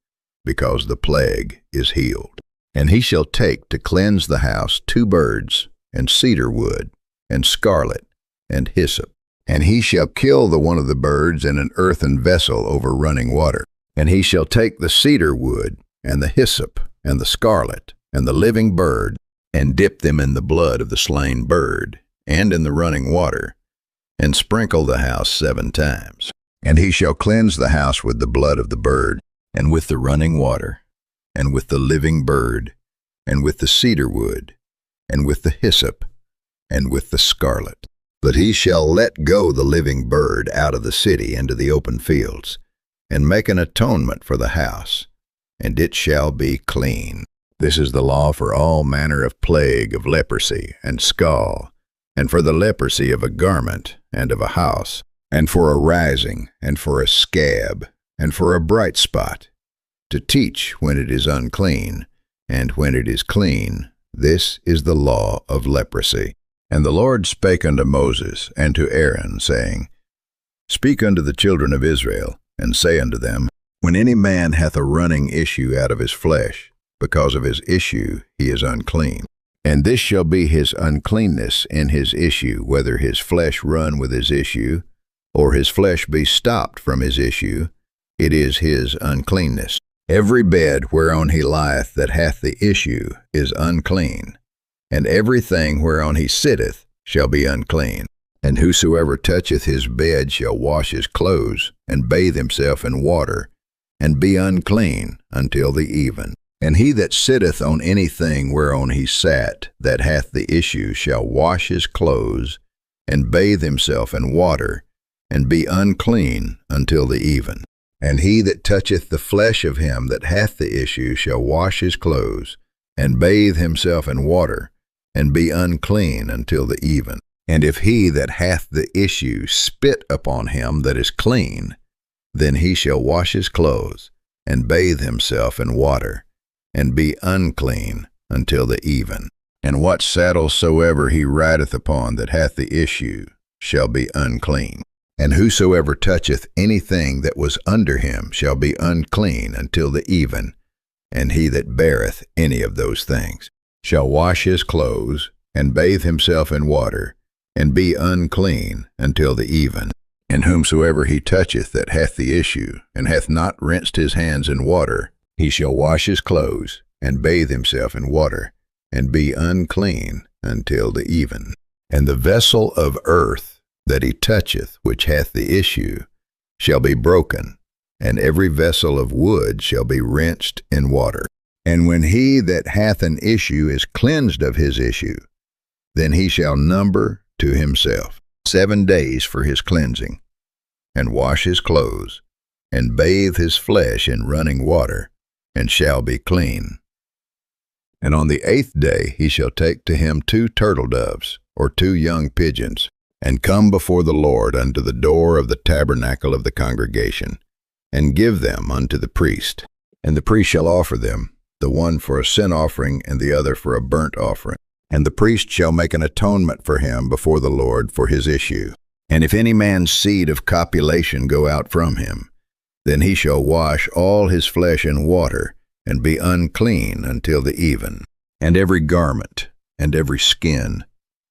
A: because the plague is healed. And he shall take to cleanse the house 2 birds, and cedar wood, and scarlet, and hyssop. And he shall kill the one of the birds in an earthen vessel over running water. And he shall take the cedar wood, and the hyssop, and the scarlet, and the living bird, and dip them in the blood of the slain bird, and in the running water, and sprinkle the house 7 times. And he shall cleanse the house with the blood of the bird, and with the running water, and with the living bird, and with the cedar wood, and with the hyssop, and with the scarlet. But he shall let go the living bird out of the city into the open fields, and make an atonement for the house, and it shall be clean. This is the law for all manner of plague of leprosy and scall, and for the leprosy of a garment and of a house, and for a rising, and for a scab, and for a bright spot, to teach when it is unclean, and when it is clean. This is the law of leprosy. And the Lord spake unto Moses and to Aaron, saying, Speak unto the children of Israel, and say unto them, When any man hath a running issue out of his flesh, because of his issue he is unclean. And this shall be his uncleanness in his issue, whether his flesh run with his issue, or his flesh be stopped from his issue, it is his uncleanness. Every bed whereon he lieth that hath the issue is unclean, and everything whereon he sitteth shall be unclean. And whosoever toucheth his bed shall wash his clothes, and bathe himself in water, and be unclean until the even. And he that sitteth on anything whereon he sat that hath the issue shall wash his clothes, and bathe himself in water, and be unclean until the even. And he that toucheth the flesh of him that hath the issue shall wash his clothes, and bathe himself in water, and be unclean until the even. And if he that hath the issue spit upon him that is clean, then he shall wash his clothes, and bathe himself in water, and be unclean until the even. And what saddle soever he rideth upon that hath the issue shall be unclean. And whosoever toucheth anything that was under him shall be unclean until the even. And he that beareth any of those things shall wash his clothes, and bathe himself in water, and be unclean until the even. And whomsoever he toucheth that hath the issue, and hath not rinsed his hands in water, he shall wash his clothes, and bathe himself in water, and be unclean until the even. And the vessel of earth that he toucheth, which hath the issue, shall be broken, and every vessel of wood shall be rinsed in water. And when he that hath an issue is cleansed of his issue, then he shall number to himself 7 days for his cleansing, and wash his clothes, and bathe his flesh in running water, and shall be clean. And on the 8th day he shall take to him 2 turtle doves, or 2 young pigeons, and come before the Lord unto the door of the tabernacle of the congregation, and give them unto the priest. And the priest shall offer them, the one for a sin offering, and the other for a burnt offering. And the priest shall make an atonement for him before the Lord for his issue. And if any man's seed of copulation go out from him, then he shall wash all his flesh in water, and be unclean until the even. And every garment, and every skin,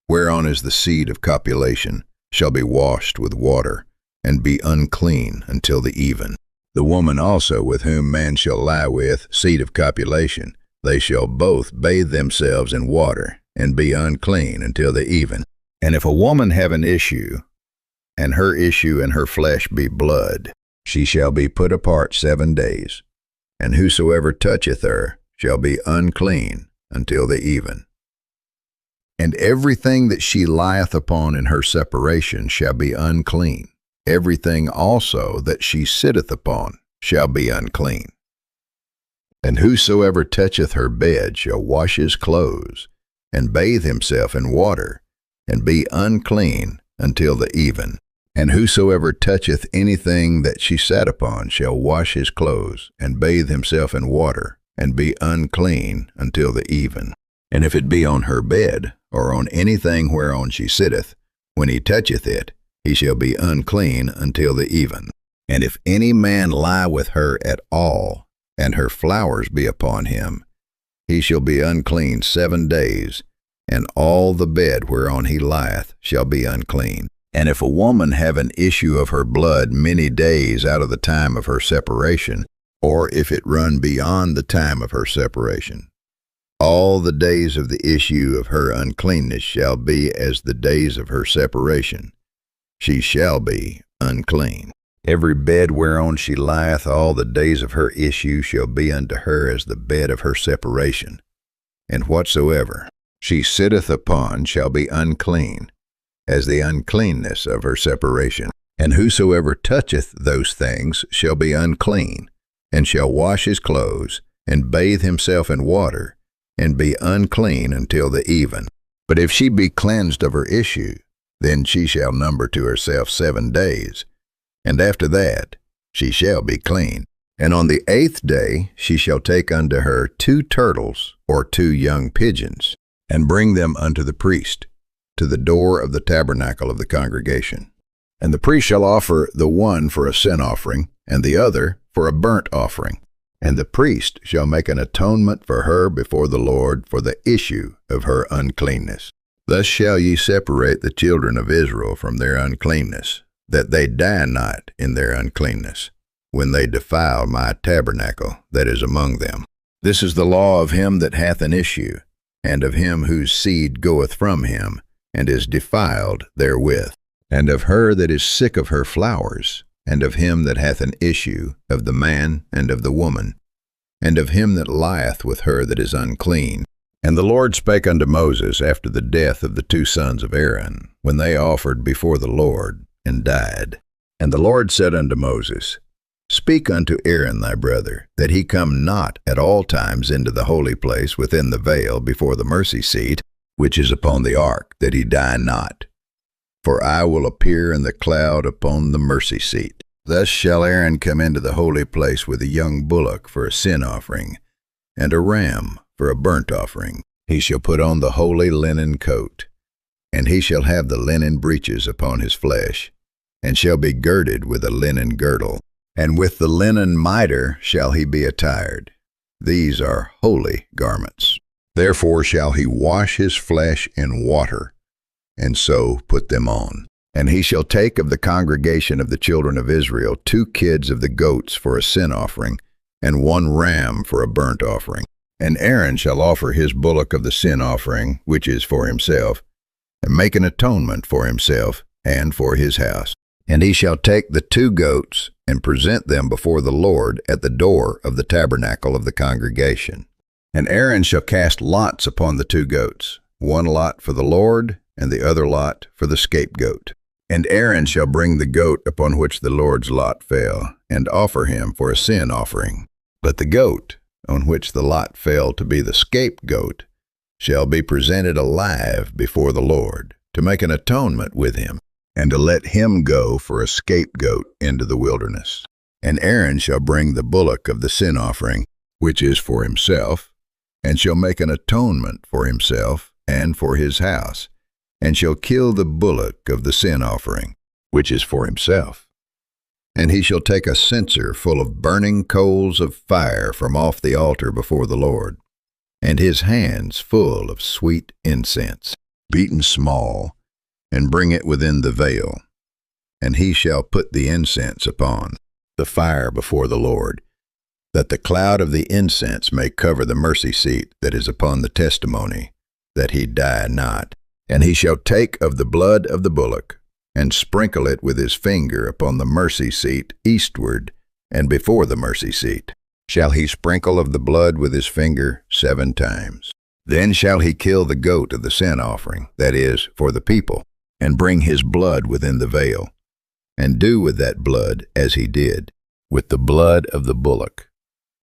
A: whereon is the seed of copulation, shall be washed with water, and be unclean until the even. The woman also with whom man shall lie with seed of copulation, they shall both bathe themselves in water, and be unclean until the even. And if a woman have an issue, and her issue and her flesh be blood, she shall be put apart 7 days, and whosoever toucheth her shall be unclean until the even. And everything that she lieth upon in her separation shall be unclean. Everything also that she sitteth upon shall be unclean. And whosoever toucheth her bed shall wash his clothes, and bathe himself in water, and be unclean until the even. And whosoever toucheth anything that she sat upon shall wash his clothes, and bathe himself in water, and be unclean until the even. And if it be on her bed, or on anything whereon she sitteth, when he toucheth it, he shall be unclean until the even. And if any man lie with her at all, and her flowers be upon him, he shall be unclean 7 days, and all the bed whereon he lieth shall be unclean. And if a woman have an issue of her blood many days out of the time of her separation, or if it run beyond the time of her separation, all the days of the issue of her uncleanness shall be as the days of her separation. She shall be unclean. Every bed whereon she lieth all the days of her issue shall be unto her as the bed of her separation. And whatsoever she sitteth upon shall be unclean, as the uncleanness of her separation. And whosoever toucheth those things shall be unclean, and shall wash his clothes, and bathe himself in water, and be unclean until the even. But if she be cleansed of her issue, then she shall number to herself 7 days, and after that she shall be clean. And on the 8th day she shall take unto her 2 turtles, or 2 young pigeons, and bring them unto the priest, to the door of the tabernacle of the congregation. And the priest shall offer the one for a sin offering, and the other for a burnt offering. And the priest shall make an atonement for her before the Lord for the issue of her uncleanness. Thus shall ye separate the children of Israel from their uncleanness, that they die not in their uncleanness, when they defile my tabernacle that is among them. This is the law of him that hath an issue, and of him whose seed goeth from him, and is defiled therewith, and of her that is sick of her flowers, and of him that hath an issue, of the man and of the woman, and of him that lieth with her that is unclean. And the Lord spake unto Moses after the death of the 2 sons of Aaron, when they offered before the Lord, and died. And the Lord said unto Moses, Speak unto Aaron thy brother, that he come not at all times into the holy place within the veil before the mercy seat, which is upon the ark, that he die not. For I will appear in the cloud upon the mercy seat. Thus shall Aaron come into the holy place with a young bullock for a sin offering, and a ram for a burnt offering. He shall put on the holy linen coat, and he shall have the linen breeches upon his flesh, and shall be girded with a linen girdle, and with the linen mitre shall he be attired. These are holy garments. Therefore shall he wash his flesh in water, and so put them on. And he shall take of the congregation of the children of Israel 2 kids of the goats for a sin offering, and 1 ram for a burnt offering. And Aaron shall offer his bullock of the sin offering, which is for himself, and make an atonement for himself and for his house. And he shall take the 2 goats and present them before the Lord at the door of the tabernacle of the congregation. And Aaron shall cast lots upon the 2 goats, 1 lot for the Lord, and the other lot for the scapegoat. And Aaron shall bring the goat upon which the Lord's lot fell, and offer him for a sin offering. But the goat, on which the lot fell to be the scapegoat, shall be presented alive before the Lord, to make an atonement with him, and to let him go for a scapegoat into the wilderness. And Aaron shall bring the bullock of the sin offering, which is for himself, and shall make an atonement for himself and for his house, and shall kill the bullock of the sin offering, which is for himself. And he shall take a censer full of burning coals of fire from off the altar before the Lord, and his hands full of sweet incense, beaten small, and bring it within the veil. And he shall put the incense upon the fire before the Lord, that the cloud of the incense may cover the mercy seat that is upon the testimony, that he die not. And he shall take of the blood of the bullock, and sprinkle it with his finger upon the mercy seat eastward, and before the mercy seat shall he sprinkle of the blood with his finger 7 times. Then shall he kill the goat of the sin offering, that is, for the people, and bring his blood within the veil, and do with that blood as he did with the blood of the bullock,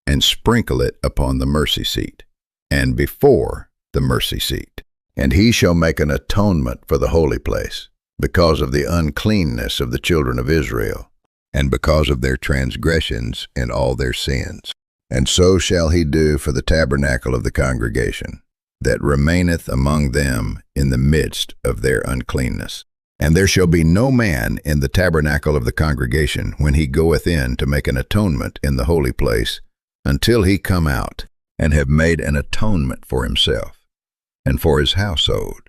A: and sprinkle it upon the mercy seat, and before the mercy seat. And he shall make an atonement for the holy place, because of the uncleanness of the children of Israel, and because of their transgressions and all their sins. And so shall he do for the tabernacle of the congregation, that remaineth among them in the midst of their uncleanness. And there shall be no man in the tabernacle of the congregation when he goeth in to make an atonement in the holy place, until he come out, and have made an atonement for himself, and for his household,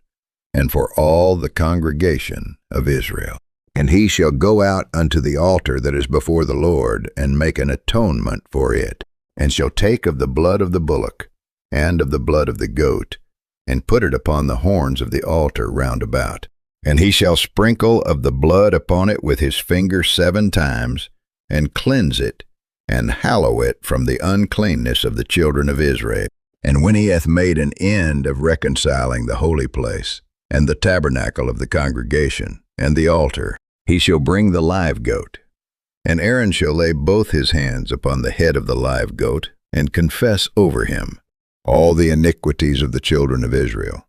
A: and for all the congregation of Israel. And he shall go out unto the altar that is before the Lord, and make an atonement for it, and shall take of the blood of the bullock, and of the blood of the goat, and put it upon the horns of the altar round about. And he shall sprinkle of the blood upon it with his finger 7 times, and cleanse it, and hallow it from the uncleanness of the children of Israel. And when he hath made an end of reconciling the holy place, and the tabernacle of the congregation, and the altar, he shall bring the live goat. And Aaron shall lay both his hands upon the head of the live goat, and confess over him all the iniquities of the children of Israel,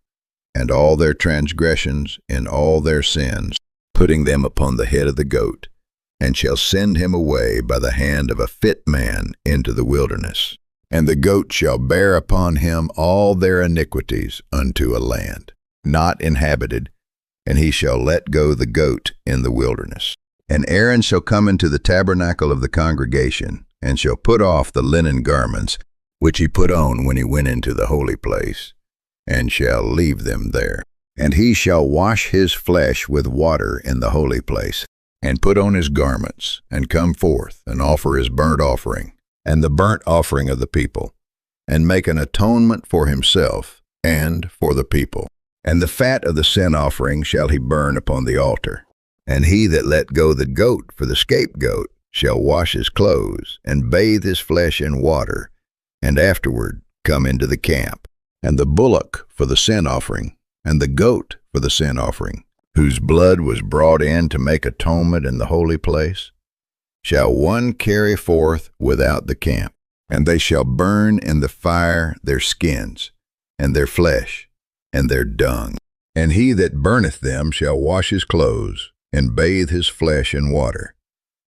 A: and all their transgressions and all their sins, putting them upon the head of the goat, and shall send him away by the hand of a fit man into the wilderness. And the goat shall bear upon him all their iniquities unto a land not inhabited, and he shall let go the goat in the wilderness. And Aaron shall come into the tabernacle of the congregation, and shall put off the linen garments which he put on when he went into the holy place, and shall leave them there. And he shall wash his flesh with water in the holy place, and put on his garments, and come forth, and offer his burnt offering, and the burnt offering of the people, and make an atonement for himself and for the people. And the fat of the sin offering shall he burn upon the altar. And he that let go the goat for the scapegoat shall wash his clothes, and bathe his flesh in water, and afterward come into the camp. And the bullock for the sin offering, and the goat for the sin offering, whose blood was brought in to make atonement in the holy place, shall one carry forth without the camp. And they shall burn in the fire their skins, and their flesh, and their dung. And he that burneth them shall wash his clothes, and bathe his flesh in water.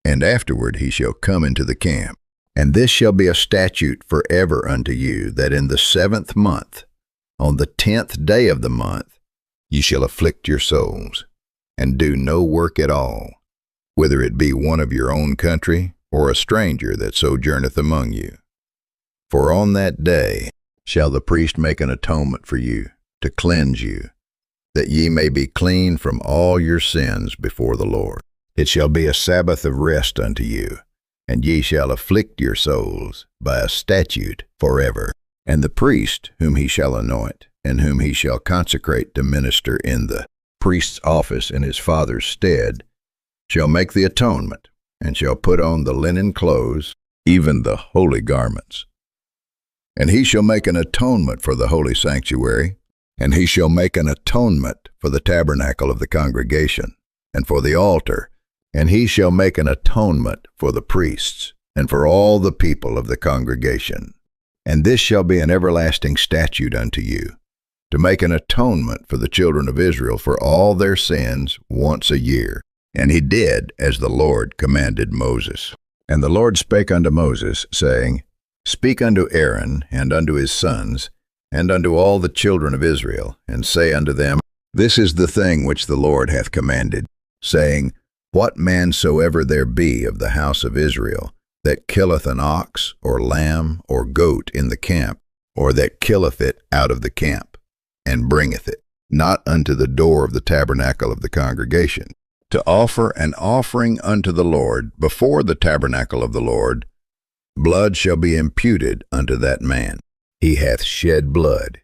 A: And afterward he shall come into the camp. And this shall be a statute forever unto you, that in the 7th month, on the 10th day of the month, ye shall afflict your souls, and do no work at all, whether it be one of your own country, or a stranger that sojourneth among you. For on that day shall the priest make an atonement for you, to cleanse you, that ye may be clean from all your sins before the Lord. It shall be a Sabbath of rest unto you, and ye shall afflict your souls by a statute forever. And the priest whom he shall anoint, and whom he shall consecrate to minister in the priest's office in his father's stead, shall make the atonement, and shall put on the linen clothes, even the holy garments. And he shall make an atonement for the holy sanctuary, and he shall make an atonement for the tabernacle of the congregation, and for the altar, and he shall make an atonement for the priests, and for all the people of the congregation. And this shall be an everlasting statute unto you, to make an atonement for the children of Israel for all their sins once a year. And he did as the Lord commanded Moses. And the Lord spake unto Moses, saying, Speak unto Aaron and unto his sons, and unto all the children of Israel, and say unto them, This is the thing which the Lord hath commanded, saying, What man soever there be of the house of Israel, that killeth an ox, or lamb, or goat in the camp, or that killeth it out of the camp, and bringeth it, not unto the door of the tabernacle of the congregation, to offer an offering unto the Lord before the tabernacle of the Lord, blood shall be imputed unto that man. He hath shed blood,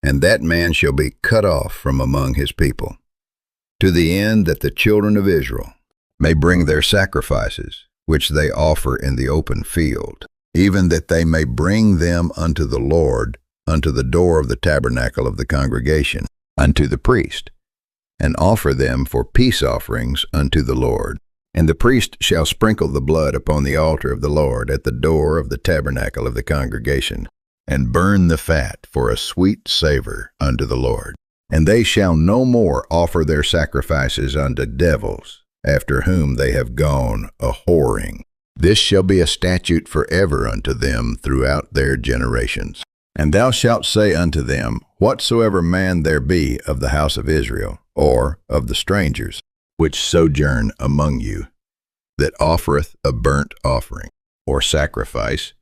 A: and that man shall be cut off from among his people, to the end that the children of Israel may bring their sacrifices, which they offer in the open field, even that they may bring them unto the Lord, unto the door of the tabernacle of the congregation, unto the priest, and offer them for peace offerings unto the Lord. And the priest shall sprinkle the blood upon the altar of the Lord at the door of the tabernacle of the congregation, and burn the fat for a sweet savor unto the Lord. And they shall no more offer their sacrifices unto devils, after whom they have gone a-whoring. This shall be a statute forever unto them throughout their generations. And thou shalt say unto them, Whatsoever man there be of the house of Israel, or of the strangers, which sojourn among you, that offereth a burnt offering, or sacrifice,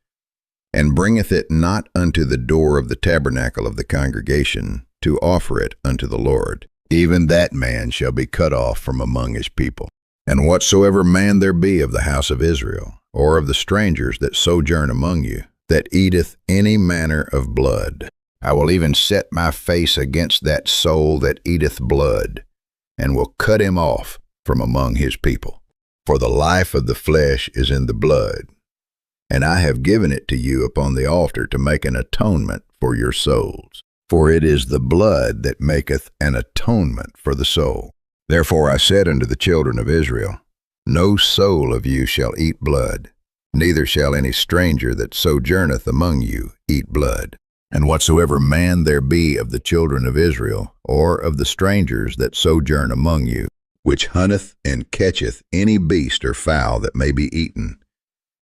A: and bringeth it not unto the door of the tabernacle of the congregation, to offer it unto the Lord, even that man shall be cut off from among his people. And whatsoever man there be of the house of Israel, or of the strangers that sojourn among you, that eateth any manner of blood, I will even set my face against that soul that eateth blood, and will cut him off from among his people. For the life of the flesh is in the blood, and I have given it to you upon the altar to make an atonement for your souls. For it is the blood that maketh an atonement for the soul. Therefore I said unto the children of Israel, No soul of you shall eat blood, neither shall any stranger that sojourneth among you eat blood. And whatsoever man there be of the children of Israel, or of the strangers that sojourn among you, which hunteth and catcheth any beast or fowl that may be eaten,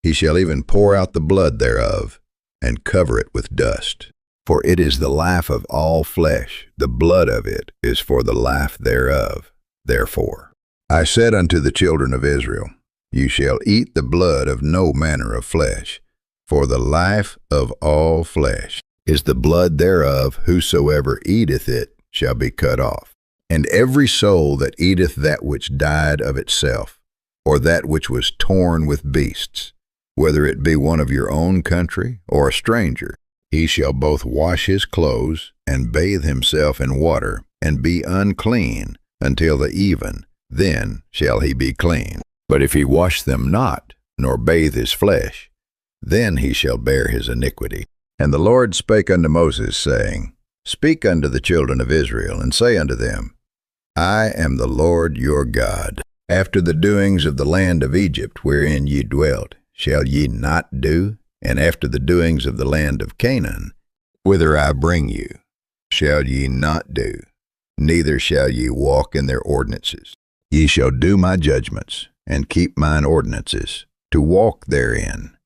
A: he shall even pour out the blood thereof, and cover it with dust. For it is the life of all flesh, the blood of it is for the life thereof. Therefore I said unto the children of Israel, You shall eat the blood of no manner of flesh, for the life of all flesh is the blood thereof. Whosoever eateth it shall be cut off. And every soul that eateth that which died of itself, or that which was torn with beasts, whether it be one of your own country or a stranger, he shall both wash his clothes and bathe himself in water, and be unclean until the even, then shall he be clean. But if he wash them not, nor bathe his flesh, then he shall bear his iniquity. And the Lord spake unto Moses, saying, Speak unto the children of Israel, and say unto them, I am the Lord your God. After the doings of the land of Egypt wherein ye dwelt, shall ye not do? And after the doings of the land of Canaan, whither I bring you, shall ye not do, neither shall ye walk in their ordinances. Ye shall do my judgments, and keep mine ordinances, to walk therein.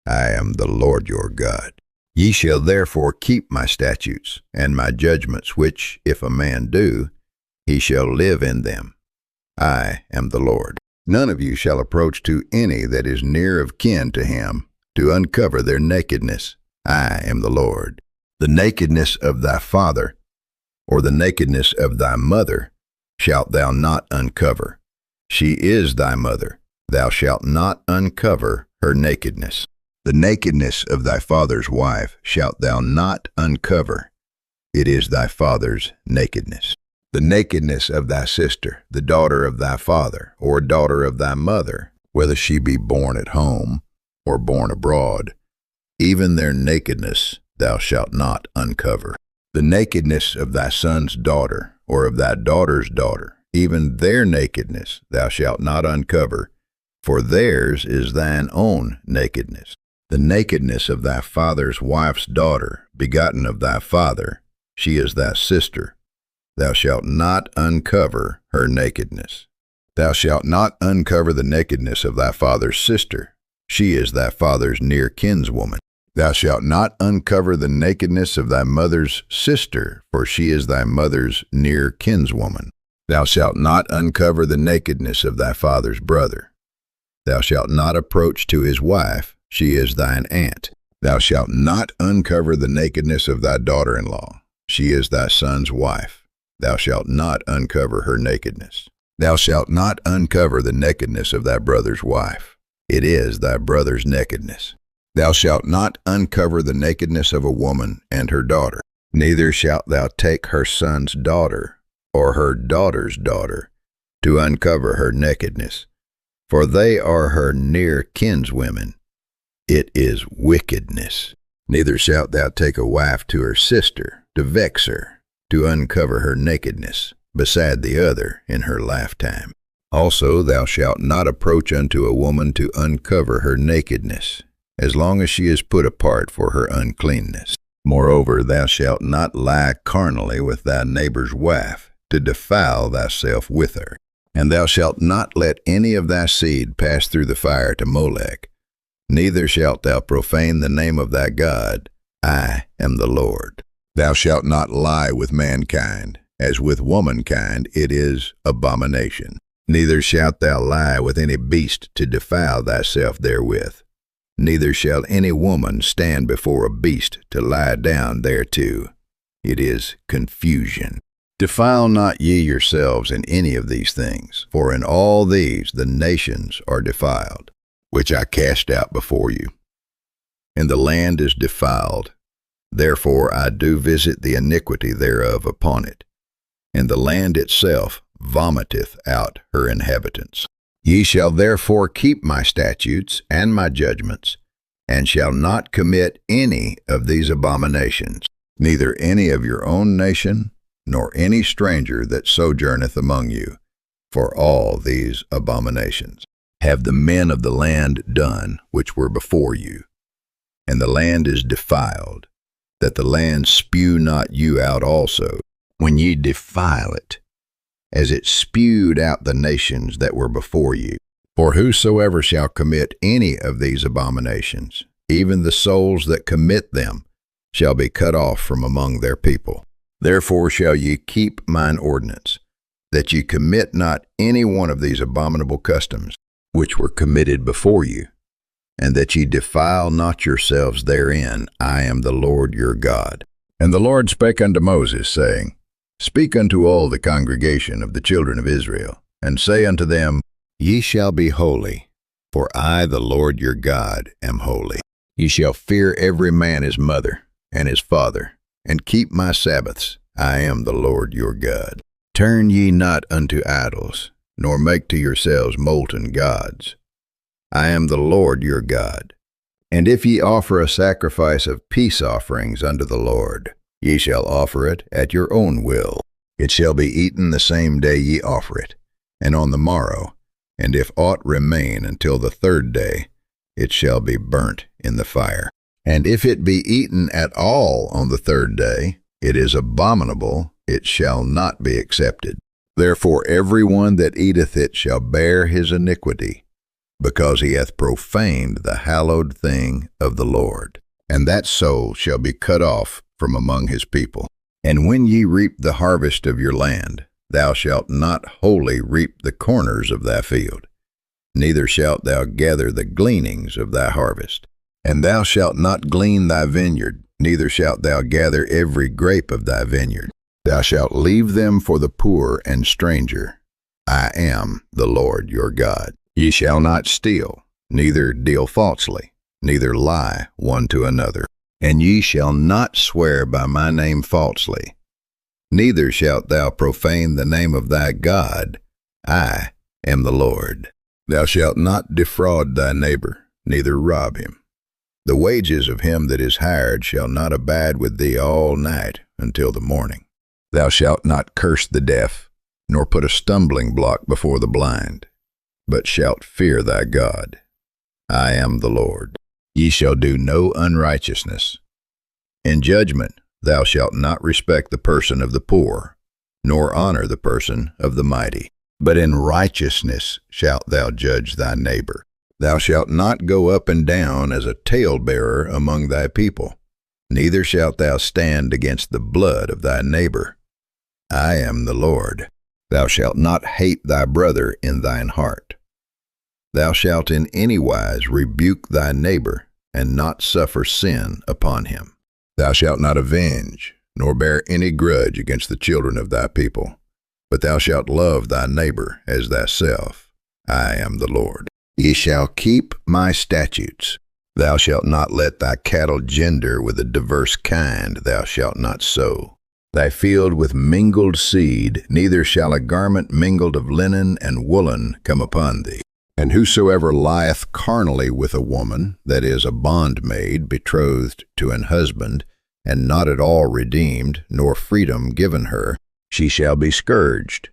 A: I am the Lord your God. Ye shall therefore keep my statutes and my judgments, which, if a man do, he shall live in them. I am the Lord. None of you shall approach to any that is near of kin to him, to uncover their nakedness. I am the Lord. The nakedness of thy father, or the nakedness of thy mother, shalt thou not uncover. She is thy mother. Thou shalt not uncover her nakedness. The nakedness of thy father's wife shalt thou not uncover. It is thy father's nakedness. The nakedness of thy sister, the daughter of thy father, or daughter of thy mother, whether she be born at home or born abroad, even their nakedness thou shalt not uncover. The nakedness of thy son's daughter, or of thy daughter's daughter, even their nakedness thou shalt not uncover, for theirs is thine own nakedness. The nakedness of thy father's wife's daughter, begotten of thy father, she is thy sister. Thou shalt not uncover her nakedness. Thou shalt not uncover the nakedness of thy father's sister. She is thy father's near kinswoman. Thou shalt not uncover the nakedness of thy mother's sister, for she is thy mother's near kinswoman. Thou shalt not uncover the nakedness of thy father's brother. Thou shalt not approach to his wife, she is thine aunt. Thou shalt not uncover the nakedness of thy daughter-in-law, she is thy son's wife. Thou shalt not uncover her nakedness. Thou shalt not uncover the nakedness of thy brother's wife. It is thy brother's nakedness. Thou shalt not uncover the nakedness of a woman and her daughter. Neither shalt thou take her son's daughter, or her daughter's daughter, to uncover her nakedness, for they are her near kinswomen. It is wickedness. Neither shalt thou take a wife to her sister, to vex her, to uncover her nakedness, beside the other in her lifetime. Also thou shalt not approach unto a woman to uncover her nakedness, as long as she is put apart for her uncleanness. Moreover, thou shalt not lie carnally with thy neighbor's wife, to defile thyself with her. And thou shalt not let any of thy seed pass through the fire to Molech. Neither shalt thou profane the name of thy God. I am the Lord. Thou shalt not lie with mankind, as with womankind it is abomination. Neither shalt thou lie with any beast to defile thyself therewith. Neither shall any woman stand before a beast to lie down thereto. It is confusion. Defile not ye yourselves in any of these things, for in all these the nations are defiled, which I cast out before you. And the land is defiled, therefore I do visit the iniquity thereof upon it, and the land itself vomiteth out her inhabitants. Ye shall therefore keep my statutes and my judgments, and shall not commit any of these abominations, neither any of your own nation, nor any stranger that sojourneth among you, for all these abominations have the men of the land done which were before you. And the land is defiled, that the land spew not you out also, when ye defile it, as it spewed out the nations that were before you. For whosoever shall commit any of these abominations, even the souls that commit them, shall be cut off from among their people. Therefore shall ye keep mine ordinance, that ye commit not any one of these abominable customs, which were committed before you, and that ye defile not yourselves therein. I am the Lord your God. And the Lord spake unto Moses, saying, Speak unto all the congregation of the children of Israel, and say unto them, Ye shall be holy, for I, the Lord your God, am holy. Ye shall fear every man his mother and his father, and keep my Sabbaths. I am the Lord your God. Turn ye not unto idols, nor make to yourselves molten gods. I am the Lord your God. And if ye offer a sacrifice of peace offerings unto the Lord, ye shall offer it at your own will. It shall be eaten the same day ye offer it, and on the morrow, and if aught remain until the third day, it shall be burnt in the fire. And if it be eaten at all on the third day, It is abominable, it shall not be accepted. Therefore every one that eateth it shall bear his iniquity, because he hath profaned the hallowed thing of the Lord. And that soul shall be cut off from among his people. And when ye reap the harvest of your land, thou shalt not wholly reap the corners of thy field, neither shalt thou gather the gleanings of thy harvest. And thou shalt not glean thy vineyard, neither shalt thou gather every grape of thy vineyard. Thou shalt leave them for the poor and stranger. I am the Lord your God. Ye shall not steal, neither deal falsely, neither lie one to another. And ye shall not swear by my name falsely, neither shalt thou profane the name of thy God. I am the Lord. Thou shalt not defraud thy neighbor, neither rob him. The wages of him that is hired shall not abide with thee all night until the morning. Thou shalt not curse the deaf, nor put a stumbling block before the blind, but shalt fear thy God. I am the Lord. Ye shall do no unrighteousness. In judgment thou shalt not respect the person of the poor, nor honor the person of the mighty. But in righteousness shalt thou judge thy neighbor. Thou shalt not go up and down as a talebearer among thy people, neither shalt thou stand against the blood of thy neighbor. I am the Lord. Thou shalt not hate thy brother in thine heart. Thou shalt in any wise rebuke thy neighbor, and not suffer sin upon him. Thou shalt not avenge, nor bear any grudge against the children of thy people, but thou shalt love thy neighbor as thyself. I am the Lord. Ye shall keep my statutes. Thou shalt not let thy cattle gender with a diverse kind, thou shalt not sow thy field with mingled seed, neither shall a garment mingled of linen and woolen come upon thee. And whosoever lieth carnally with a woman, that is, a bondmaid betrothed to an husband, and not at all redeemed, nor freedom given her, she shall be scourged.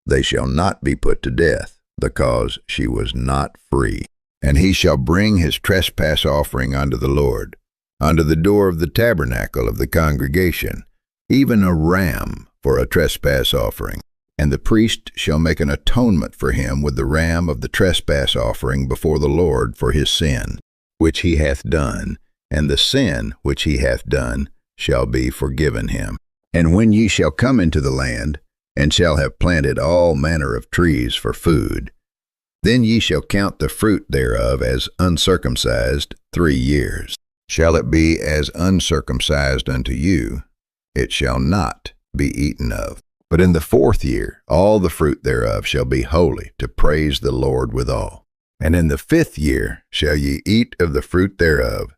A: They shall not be put to death, because she was not free. And he shall bring his trespass offering unto the Lord, unto the door of the tabernacle of the congregation, even a ram for a trespass offering. And the priest shall make an atonement for him with the ram of the trespass offering before the Lord for his sin, which he hath done, and the sin which he hath done shall be forgiven him. And when ye shall come into the land, and shall have planted all manner of trees for food, then ye shall count the fruit thereof as uncircumcised 3 years. Shall it be as uncircumcised unto you, it shall not be eaten of. But in the 4th year all the fruit thereof shall be holy, to praise the Lord withal. And in the 5th year shall ye eat of the fruit thereof,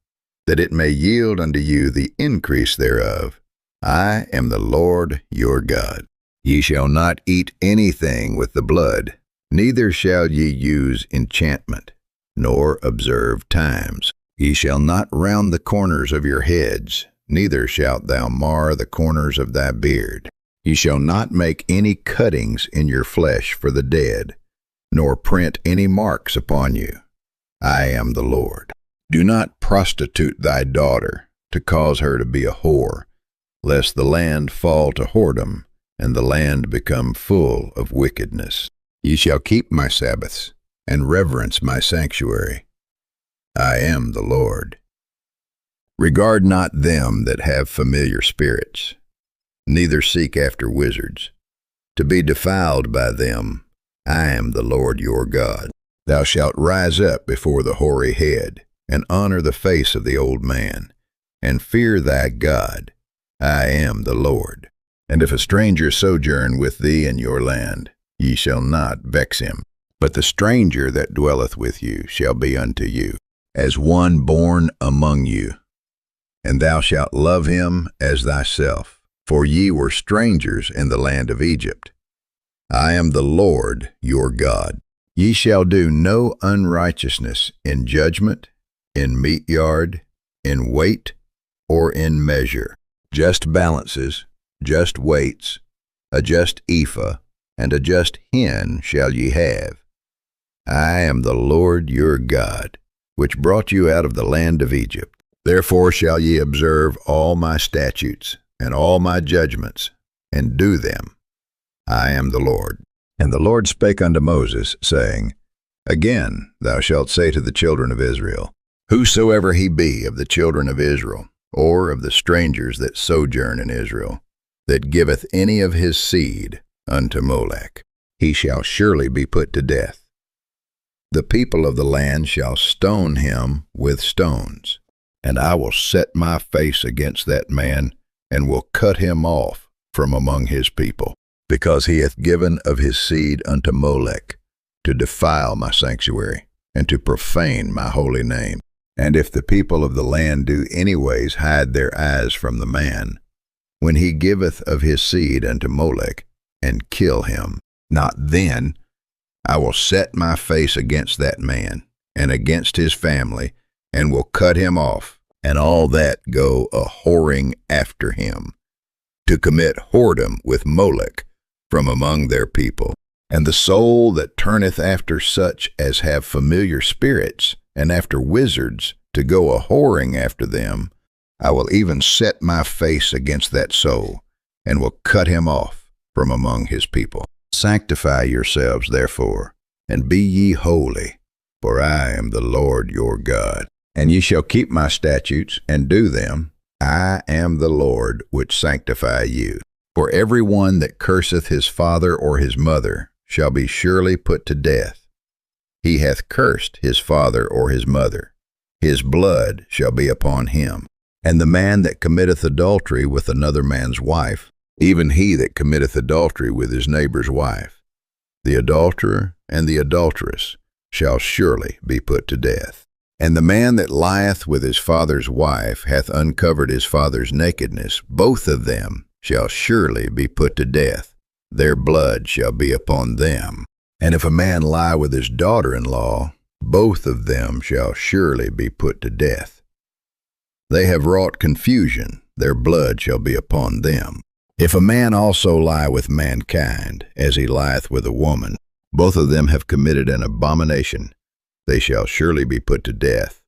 A: that it may yield unto you the increase thereof. I am the Lord your God. Ye shall not eat anything with the blood, neither shall ye use enchantment, nor observe times. Ye shall not round the corners of your heads, neither shalt thou mar the corners of thy beard. Ye shall not make any cuttings in your flesh for the dead, nor print any marks upon you. I am the Lord. Do not prostitute thy daughter, to cause her to be a whore, lest the land fall to whoredom, and the land become full of wickedness. Ye shall keep my Sabbaths, and reverence my sanctuary. I am the Lord. Regard not them that have familiar spirits, neither seek after wizards, to be defiled by them. I am the Lord your God. Thou shalt rise up before the hoary head, and honor the face of the old man, and fear thy God. I am the Lord. And if a stranger sojourn with thee in your land, ye shall not vex him. But the stranger that dwelleth with you shall be unto you as one born among you, and thou shalt love him as thyself, for ye were strangers in the land of Egypt. I am the Lord your God. Ye shall do no unrighteousness in judgment, in meat yard, in weight, or in measure. Just balances, just weights, a just ephah, and a just hin shall ye have. I am the Lord your God, which brought you out of the land of Egypt. Therefore shall ye observe all my statutes, and all my judgments, and do them. I am the Lord. And the Lord spake unto Moses, saying, Again thou shalt say to the children of Israel, Whosoever he be of the children of Israel, or of the strangers that sojourn in Israel, that giveth any of his seed unto Molech, he shall surely be put to death. The people of the land shall stone him with stones, and I will set my face against that man, and will cut him off from among his people, because he hath given of his seed unto Molech, to defile my sanctuary, and to profane my holy name. And if the people of the land do anyways hide their eyes from the man, when he giveth of his seed unto Molech, and kill him, not then I will set my face against that man, and against his family, and will cut him off, and all that go a-whoring after him, to commit whoredom with Molech from among their people. And the soul that turneth after such as have familiar spirits, and after wizards, to go a-whoring after them, I will even set my face against that soul, and will cut him off from among his people. Sanctify yourselves, therefore, and be ye holy, for I am the Lord your God. And ye shall keep my statutes, and do them. I am the Lord which sanctify you. For every one that curseth his father or his mother shall be surely put to death. He hath cursed his father or his mother. His blood shall be upon him. And the man that committeth adultery with another man's wife, even he that committeth adultery with his neighbor's wife, the adulterer and the adulteress shall surely be put to death. And the man that lieth with his father's wife hath uncovered his father's nakedness. Both of them shall surely be put to death. Their blood shall be upon them. And if a man lie with his daughter-in-law, both of them shall surely be put to death. They have wrought confusion, their blood shall be upon them. If a man also lie with mankind, as he lieth with a woman, both of them have committed an abomination. They shall surely be put to death.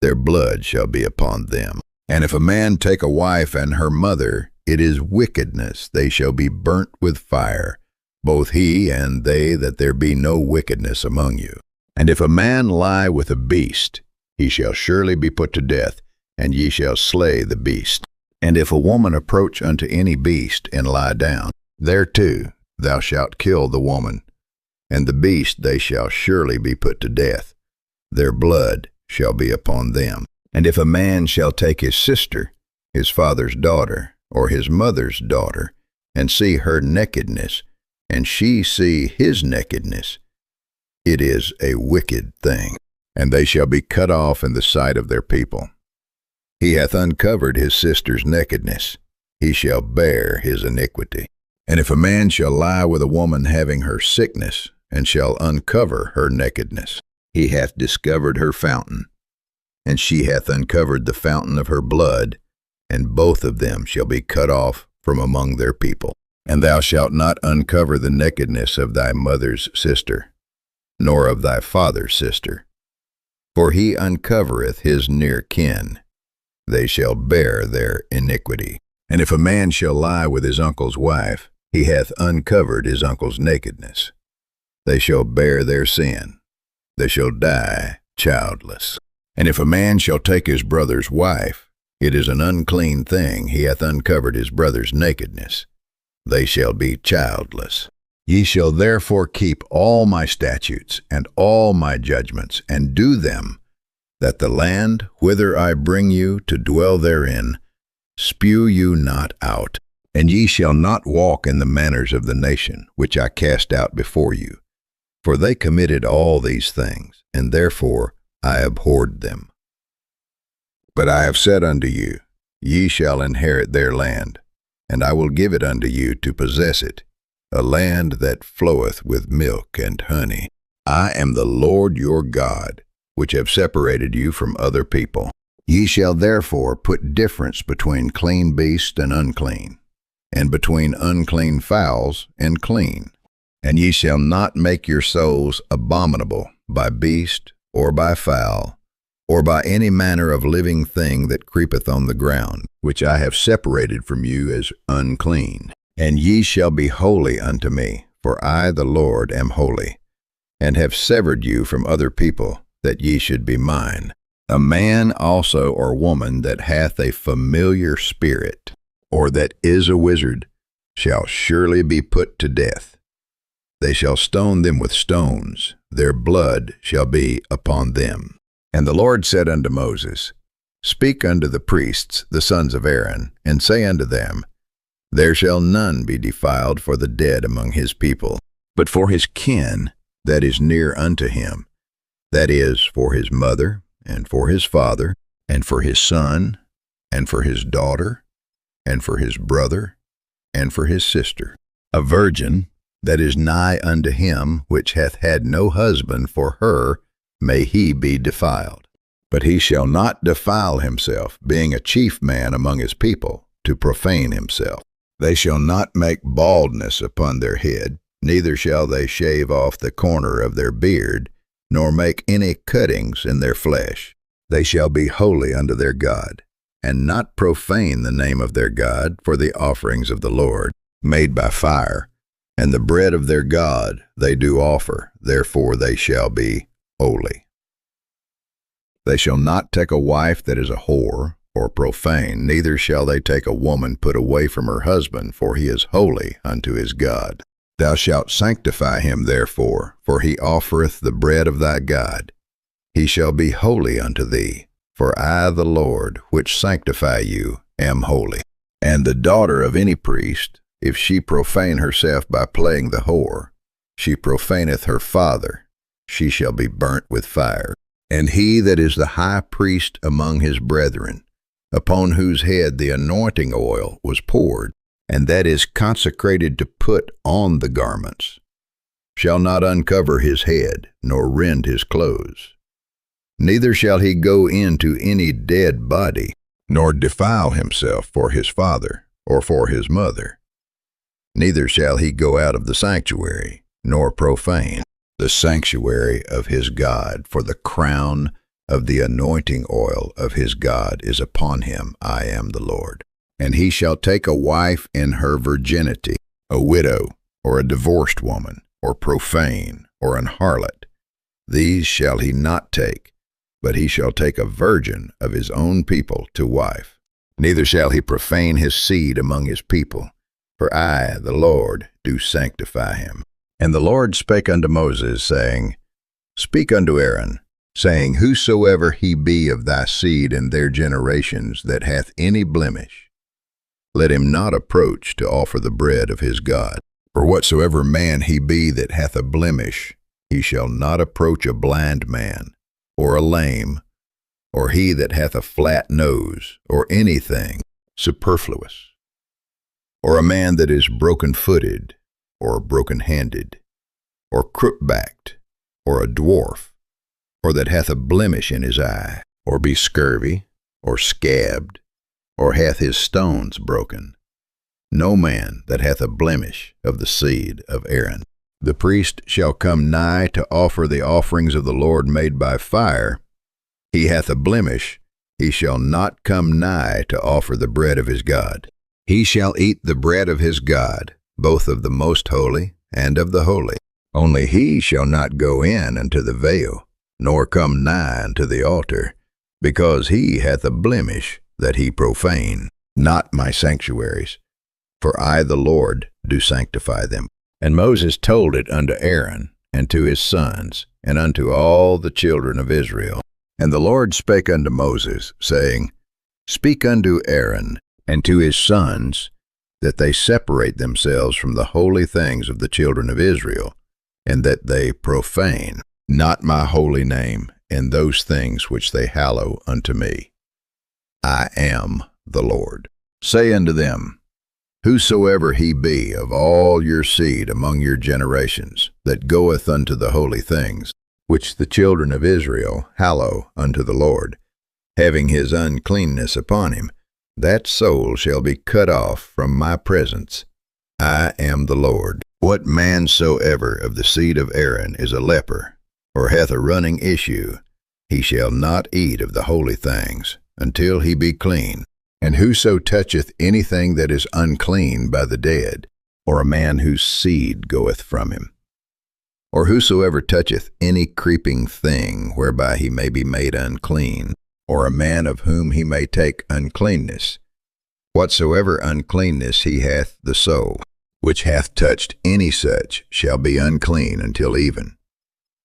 A: Their blood shall be upon them. And if a man take a wife and her mother, it is wickedness. They shall be burnt with fire, both he and they, that there be no wickedness among you. And if a man lie with a beast, he shall surely be put to death, and ye shall slay the beast. And if a woman approach unto any beast and lie down, thereto thou shalt kill the woman, and the beast they shall surely be put to death. Their blood shall be upon them. And if a man shall take his sister, his father's daughter, or his mother's daughter, and see her nakedness, and she see his nakedness, it is a wicked thing, and they shall be cut off in the sight of their people. He hath uncovered his sister's nakedness, he shall bear his iniquity. And if a man shall lie with a woman having her sickness, and shall uncover her nakedness, he hath discovered her fountain, and she hath uncovered the fountain of her blood, and both of them shall be cut off from among their people. And thou shalt not uncover the nakedness of thy mother's sister, nor of thy father's sister, for he uncovereth his near kin. They shall bear their iniquity. And if a man shall lie with his uncle's wife, he hath uncovered his uncle's nakedness. They shall bear their sin. They shall die childless. And if a man shall take his brother's wife, it is an unclean thing. He hath uncovered his brother's nakedness. They shall be childless. Ye shall therefore keep all my statutes and all my judgments, and do them, that the land whither I bring you to dwell therein spew you not out. And ye shall not walk in the manners of the nation which I cast out before you, for they committed all these things, and therefore I abhorred them. But I have said unto you, Ye shall inherit their land, and I will give it unto you to possess it, a land that floweth with milk and honey. I am the Lord your God, which have separated you from other people. Ye shall therefore put difference between clean beasts and unclean, and between unclean fowls and clean. And ye shall not make your souls abominable by beast or by fowl, or by any manner of living thing that creepeth on the ground, which I have separated from you as unclean. And ye shall be holy unto me, for I the Lord am holy, and have severed you from other people, that ye should be mine. A man also or woman that hath a familiar spirit, or that is a wizard, shall surely be put to death. They shall stone them with stones, their blood shall be upon them. And the Lord said unto Moses, Speak unto the priests, the sons of Aaron, and say unto them, There shall none be defiled for the dead among his people, but for his kin that is near unto him, that is, for his mother, and for his father, and for his son, and for his daughter, and for his brother, and for his sister. A virgin that is nigh unto him, which hath had no husband, for her may he be defiled. But he shall not defile himself, being a chief man among his people, to profane himself. They shall not make baldness upon their head, neither shall they shave off the corner of their beard, nor make any cuttings in their flesh. They shall be holy unto their God, and not profane the name of their God for the offerings of the Lord, made by fire, and the bread of their God they do offer, therefore they shall be holy. They shall not take a wife that is a whore, or profane, neither shall they take a woman put away from her husband, for he is holy unto his God. Thou shalt sanctify him therefore, for he offereth the bread of thy God. He shall be holy unto thee, for I the Lord, which sanctify you, am holy. And the daughter of any priest, if she profane herself by playing the whore, she profaneth her father, she shall be burnt with fire. And he that is the high priest among his brethren, upon whose head the anointing oil was poured, and that is consecrated to put on the garments, shall not uncover his head, nor rend his clothes. Neither shall he go into any dead body, nor defile himself for his father, or for his mother. Neither shall he go out of the sanctuary, nor profane the sanctuary of his God, for the crown of the anointing oil of his God is upon him. I am the Lord. And he shall take a wife in her virginity, a widow, or a divorced woman, or profane, or an harlot. These shall he not take, but he shall take a virgin of his own people to wife. Neither shall he profane his seed among his people, for I, the Lord, do sanctify him. And the Lord spake unto Moses, saying, Speak unto Aaron, saying, Whosoever he be of thy seed in their generations that hath any blemish, let him not approach to offer the bread of his God. For whatsoever man he be that hath a blemish, he shall not approach a blind man, or a lame, or he that hath a flat nose, or anything superfluous, or a man that is broken-footed, or broken-handed, or crook-backed, or a dwarf, or that hath a blemish in his eye, or be scurvy, or scabbed, or hath his stones broken. No man that hath a blemish of the seed of Aaron. The priest shall come nigh to offer the offerings of the Lord made by fire. He hath a blemish, he shall not come nigh to offer the bread of his God. He shall eat the bread of his God, both of the most holy and of the holy. Only he shall not go in unto the veil, nor come nigh unto the altar, because he hath a blemish that he profane, not my sanctuaries. For I, the Lord, do sanctify them. And Moses told it unto Aaron, and to his sons, and unto all the children of Israel. And the Lord spake unto Moses, saying, Speak unto Aaron, and to his sons, that they separate themselves from the holy things of the children of Israel, and that they profane not my holy name in those things which they hallow unto me. I am the Lord. Say unto them, Whosoever he be of all your seed among your generations, that goeth unto the holy things, which the children of Israel hallow unto the Lord, having his uncleanness upon him, that soul shall be cut off from my presence. I am the Lord. What man soever of the seed of Aaron is a leper, or hath a running issue, he shall not eat of the holy things until he be clean. And whoso toucheth anything that is unclean by the dead, or a man whose seed goeth from him, or whosoever toucheth any creeping thing whereby he may be made unclean, or a man of whom he may take uncleanness, whatsoever uncleanness he hath, the soul, which hath touched any such, shall be unclean until even,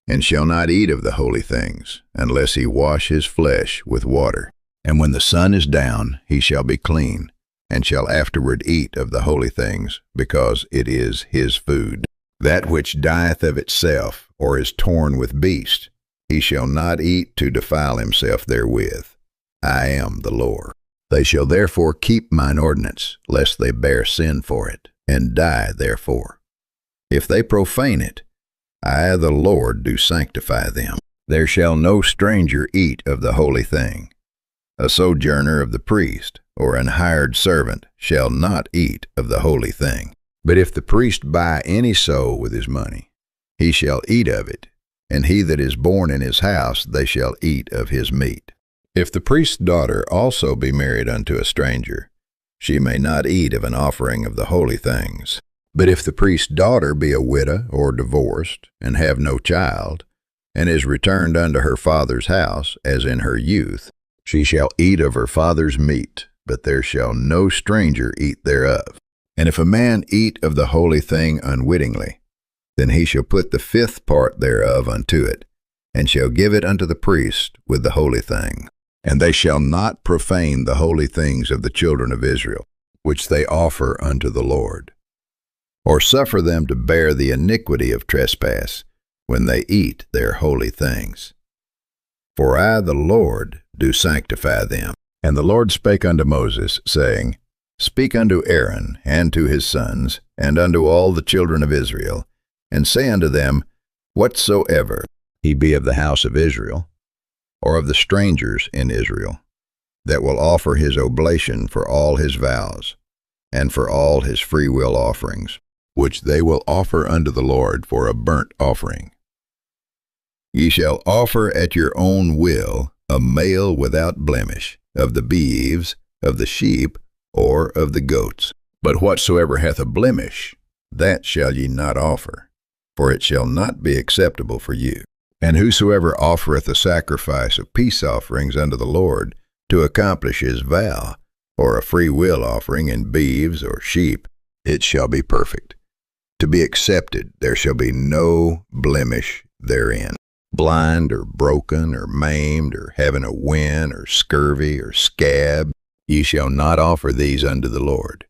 A: and shall not eat of the holy things, unless he wash his flesh with water. And when the sun is down, he shall be clean, and shall afterward eat of the holy things, because it is his food. That which dieth of itself, or is torn with beast, he shall not eat to defile himself therewith. I am the Lord. They shall therefore keep mine ordinance, lest they bear sin for it, and die therefore. If they profane it, I, the Lord, do sanctify them. There shall no stranger eat of the holy thing. A sojourner of the priest, or an hired servant, shall not eat of the holy thing. But if the priest buy any soul with his money, he shall eat of it, and he that is born in his house, they shall eat of his meat. If the priest's daughter also be married unto a stranger, she may not eat of an offering of the holy things. But if the priest's daughter be a widow or divorced, and have no child, and is returned unto her father's house, as in her youth, she shall eat of her father's meat, but there shall no stranger eat thereof. And if a man eat of the holy thing unwittingly, then he shall put the fifth part thereof unto it, and shall give it unto the priest with the holy thing. And they shall not profane the holy things of the children of Israel, which they offer unto the Lord, or suffer them to bear the iniquity of trespass when they eat their holy things. For I, the Lord, do sanctify them. And the Lord spake unto Moses, saying, Speak unto Aaron, and to his sons, and unto all the children of Israel, and say unto them, Whatsoever he be of the house of Israel, or of the strangers in Israel, that will offer his oblation for all his vows, and for all his freewill offerings, which they will offer unto the Lord for a burnt offering. Ye shall offer at your own will a male without blemish, of the beeves, of the sheep, or of the goats. But whatsoever hath a blemish, that shall ye not offer, for it shall not be acceptable for you. And whosoever offereth a sacrifice of peace offerings unto the Lord to accomplish his vow, or a free will offering in beeves or sheep, it shall be perfect. To be accepted, there shall be no blemish therein. Blind or broken or maimed or having a wen or scurvy or scab, ye shall not offer these unto the Lord,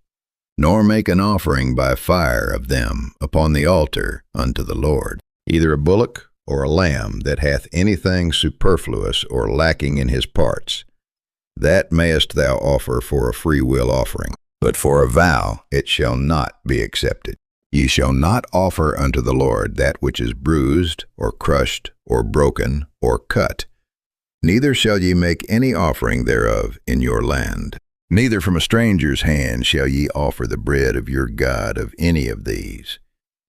A: nor make an offering by fire of them upon the altar unto the Lord, either a bullock or a lamb that hath anything superfluous or lacking in his parts. That mayest thou offer for a free will offering, but for a vow it shall not be accepted. Ye shall not offer unto the Lord that which is bruised, or crushed, or broken, or cut. Neither shall ye make any offering thereof in your land. Neither from a stranger's hand shall ye offer the bread of your God of any of these,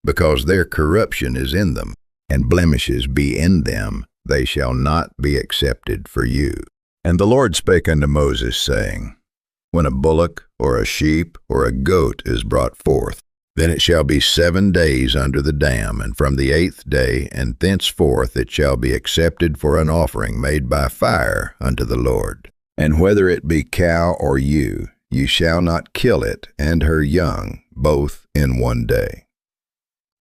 A: because their corruption is in them, and blemishes be in them, they shall not be accepted for you. And the Lord spake unto Moses, saying, When a bullock, or a sheep, or a goat is brought forth, then it shall be 7 days under the dam, and from the 8th day, and thenceforth it shall be accepted for an offering made by fire unto the Lord. And whether it be cow or ewe, ye shall not kill it and her young, both in 1 day.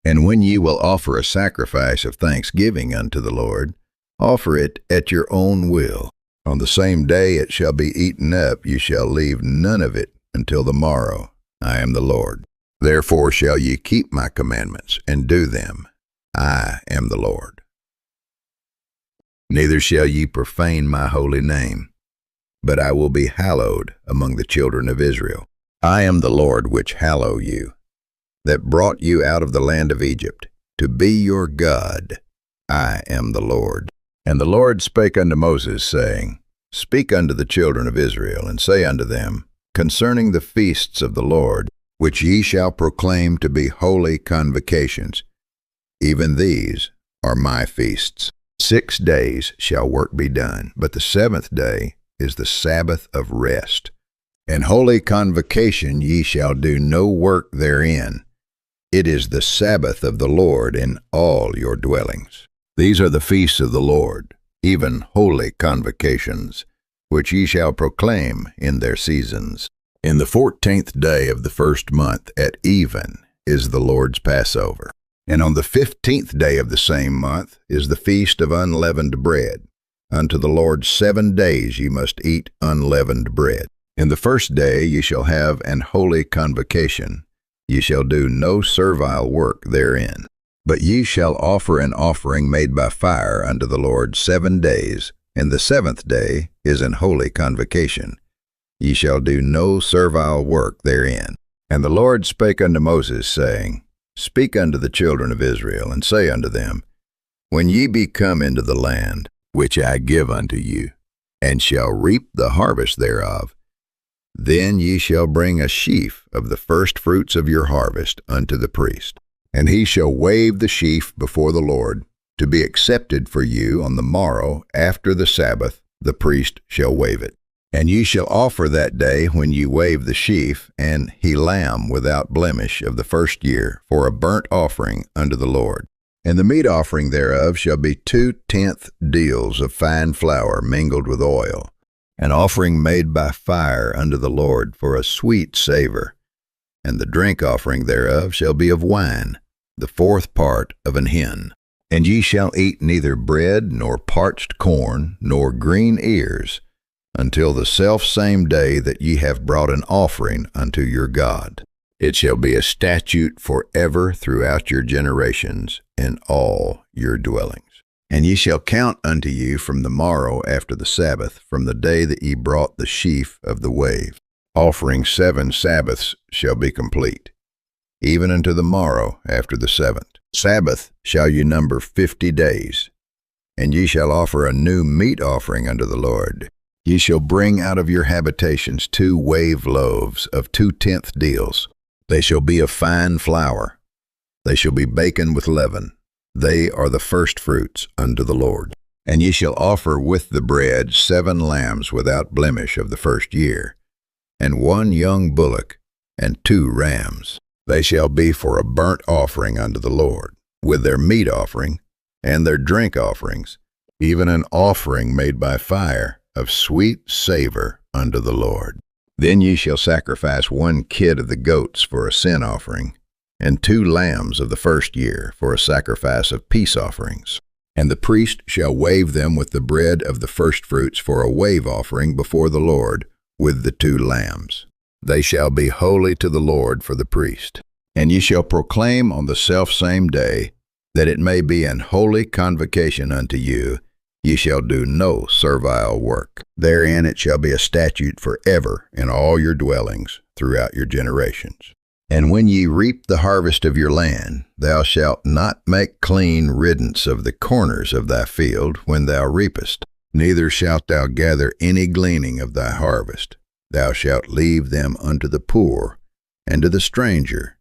A: And when ye will offer a sacrifice of thanksgiving unto the Lord, offer it at your own will. On the same day it shall be eaten up, ye shall leave none of it until the morrow. I am the Lord. Therefore shall ye keep my commandments, and do them. I am the Lord. Neither shall ye profane my holy name, but I will be hallowed among the children of Israel. I am the Lord which hallow you, that brought you out of the land of Egypt, to be your God. I am the Lord. And the Lord spake unto Moses, saying, Speak unto the children of Israel, and say unto them, Concerning the feasts of the Lord, which ye shall proclaim to be holy convocations, even these are my feasts. 6 days shall work be done, but the seventh day is the Sabbath of rest. In holy convocation ye shall do no work therein. It is the Sabbath of the Lord in all your dwellings. These are the feasts of the Lord, even holy convocations, which ye shall proclaim in their seasons. In the 14th day of the first month at even is the Lord's Passover. And on the 15th day of the same month is the feast of unleavened bread. Unto the Lord 7 days ye must eat unleavened bread. In the first day ye shall have an holy convocation. Ye shall do no servile work therein. But ye shall offer an offering made by fire unto the Lord 7 days, and the 7th day is an holy convocation. Ye shall do no servile work therein. And the Lord spake unto Moses, saying, Speak unto the children of Israel, and say unto them, When ye be come into the land, which I give unto you, and shall reap the harvest thereof, then ye shall bring a sheaf of the first fruits of your harvest unto the priest. And he shall wave the sheaf before the Lord, to be accepted for you on the morrow after the Sabbath, the priest shall wave it. And ye shall offer that day when ye wave the sheaf an he lamb without blemish of the first year for a burnt offering unto the Lord. And the meat offering thereof shall be 2/10 deals of fine flour mingled with oil, an offering made by fire unto the Lord for a sweet savor. And the drink offering thereof shall be of wine, the 4th part of an hin. And ye shall eat neither bread, nor parched corn, nor green ears, until the selfsame day that ye have brought an offering unto your God. It shall be a statute forever throughout your generations in all your dwellings. And ye shall count unto you from the morrow after the Sabbath, from the day that ye brought the sheaf of the wave. Offering 7 Sabbaths shall be complete, even unto the morrow after the 7th. Sabbath shall ye number 50 days, and ye shall offer a new meat offering unto the Lord. Ye shall bring out of your habitations 2 wave loaves of 2/10 deals. They shall be of fine flour. They shall be baken with leaven. They are the first fruits unto the Lord. And ye shall offer with the bread 7 lambs without blemish of the first year, and 1 young bullock, and 2 rams. They shall be for a burnt offering unto the Lord, with their meat offering, and their drink offerings, even an offering made by fire, of sweet savor unto the Lord. Then ye shall sacrifice 1 kid of the goats for a sin offering, and 2 lambs of the first year for a sacrifice of peace offerings. And the priest shall wave them with the bread of the firstfruits for a wave offering before the Lord, with the 2 lambs. They shall be holy to the Lord for the priest. And ye shall proclaim on the selfsame day, that it may be an holy convocation unto you, ye shall do no servile work. Therein it shall be a statute forever in all your dwellings throughout your generations. And when ye reap the harvest of your land, thou shalt not make clean riddance of the corners of thy field when thou reapest, neither shalt thou gather any gleaning of thy harvest. Thou shalt leave them unto the poor and to the stranger.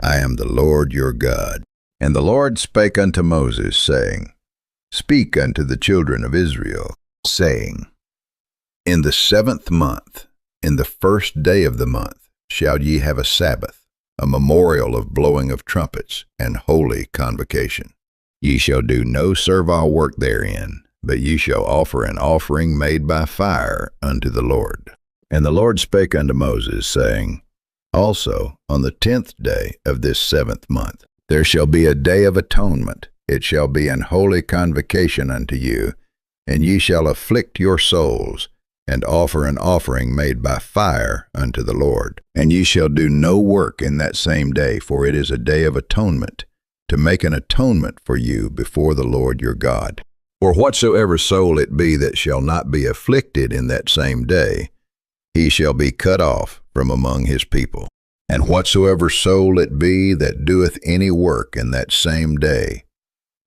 A: I am the Lord your God. And the Lord spake unto Moses, saying, Speak unto the children of Israel, saying, In the 7th month, in the 1st day of the month, shall ye have a Sabbath, a memorial of blowing of trumpets, and holy convocation. Ye shall do no servile work therein, but ye shall offer an offering made by fire unto the Lord. And the Lord spake unto Moses, saying, Also on the 10th day of this 7th month, there shall be a day of atonement. It shall be an holy convocation unto you, and ye shall afflict your souls, and offer an offering made by fire unto the Lord. And ye shall do no work in that same day, for it is a day of atonement, to make an atonement for you before the Lord your God. For whatsoever soul it be that shall not be afflicted in that same day, he shall be cut off from among his people. And whatsoever soul it be that doeth any work in that same day,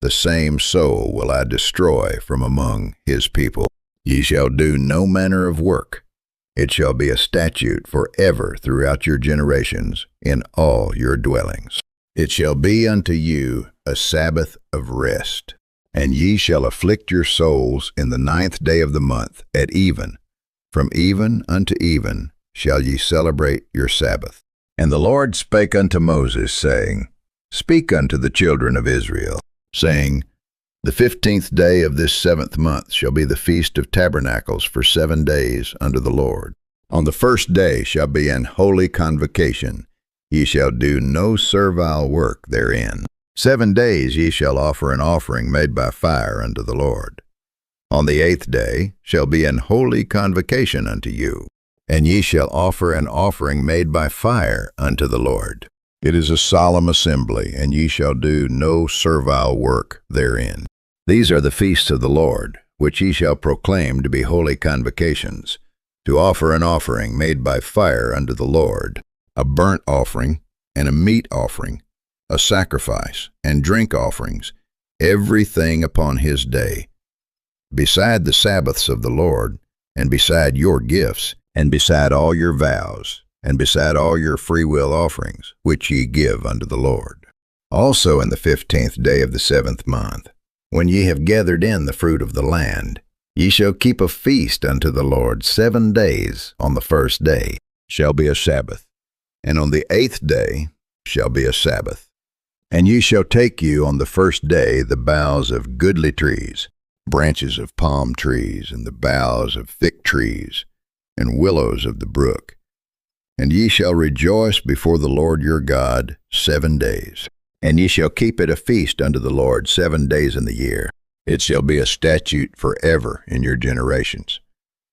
A: the same soul will I destroy from among his people. Ye shall do no manner of work. It shall be a statute forever throughout your generations in all your dwellings. It shall be unto you a Sabbath of rest. And ye shall afflict your souls in the 9th day of the month at even. From even unto even shall ye celebrate your Sabbath. And the Lord spake unto Moses, saying, Speak unto the children of Israel, saying, The 15th day of this 7th month shall be the feast of tabernacles for 7 days unto the Lord. On the 1st day shall be an holy convocation. Ye shall do no servile work therein. 7 days ye shall offer an offering made by fire unto the Lord. On the 8th day shall be an holy convocation unto you, and ye shall offer an offering made by fire unto the Lord. It is a solemn assembly, and ye shall do no servile work therein. These are the feasts of the Lord, which ye shall proclaim to be holy convocations, to offer an offering made by fire unto the Lord, a burnt offering and a meat offering, a sacrifice and drink offerings, everything upon his day, beside the Sabbaths of the Lord, and beside your gifts, and beside all your vows, and beside all your freewill offerings, which ye give unto the Lord. Also in the 15th day of the 7th month, when ye have gathered in the fruit of the land, ye shall keep a feast unto the Lord 7 days. On the 1st day shall be a Sabbath, and on the 8th day shall be a Sabbath. And ye shall take you on the 1st day the boughs of goodly trees, branches of palm trees, and the boughs of thick trees, and willows of the brook. And ye shall rejoice before the Lord your God 7 days. And ye shall keep it a feast unto the Lord 7 days in the year. It shall be a statute forever in your generations.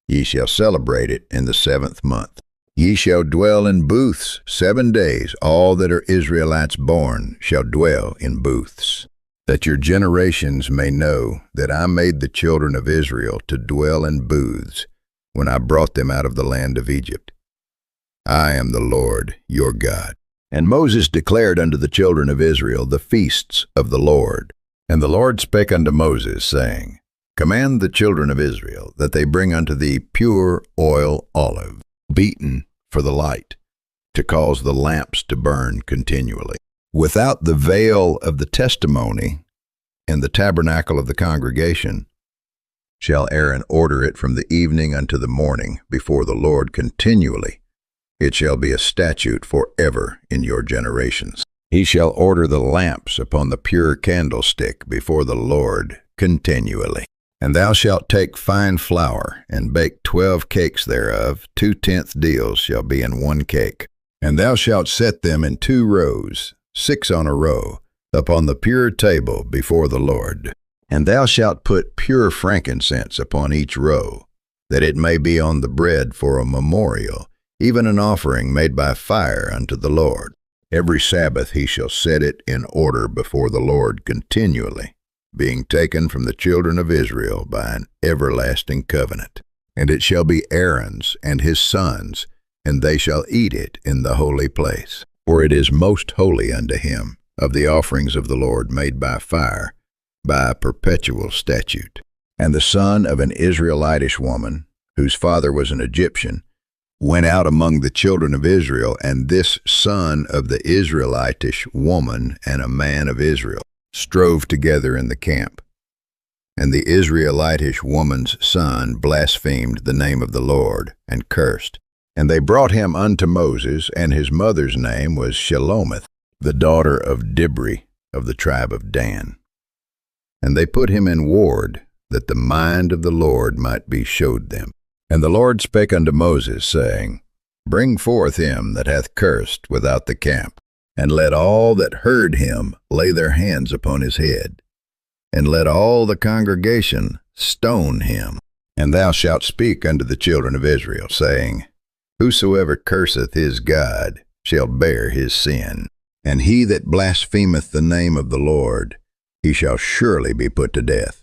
A: Ye shall celebrate it in the 7th month. Ye shall dwell in booths 7 days. All that are Israelites born shall dwell in booths, that your generations may know that I made the children of Israel to dwell in booths when I brought them out of the land of Egypt. I am the Lord your God. And Moses declared unto the children of Israel the feasts of the Lord. And the Lord spake unto Moses, saying, Command the children of Israel that they bring unto thee pure oil olive, beaten for the light, to cause the lamps to burn continually. Without the veil of the testimony in the tabernacle of the congregation shall Aaron order it from the evening unto the morning before the Lord continually. It shall be a statute forever in your generations. He shall order the lamps upon the pure candlestick before the Lord continually. And thou shalt take fine flour, and bake 12 cakes thereof. 2/10 deals shall be in 1 cake. And thou shalt set them in 2 rows, 6 on a row, upon the pure table before the Lord. And thou shalt put pure frankincense upon each row, that it may be on the bread for a memorial, even an offering made by fire unto the Lord. Every Sabbath he shall set it in order before the Lord continually, being taken from the children of Israel by an everlasting covenant. And it shall be Aaron's and his sons, and they shall eat it in the holy place. For it is most holy unto him, of the offerings of the Lord made by fire, by a perpetual statute. And the son of an Israelitish woman, whose father was an Egyptian, went out among the children of Israel, and this son of the Israelitish woman and a man of Israel strove together in the camp. And the Israelitish woman's son blasphemed the name of the Lord, and cursed. And they brought him unto Moses, and his mother's name was Shelomith, the daughter of Dibri, of the tribe of Dan. And they put him in ward, that the mind of the Lord might be showed them. And the Lord spake unto Moses, saying, Bring forth him that hath cursed without the camp, and let all that heard him lay their hands upon his head, and let all the congregation stone him. And thou shalt speak unto the children of Israel, saying, Whosoever curseth his God shall bear his sin, and he that blasphemeth the name of the Lord, he shall surely be put to death.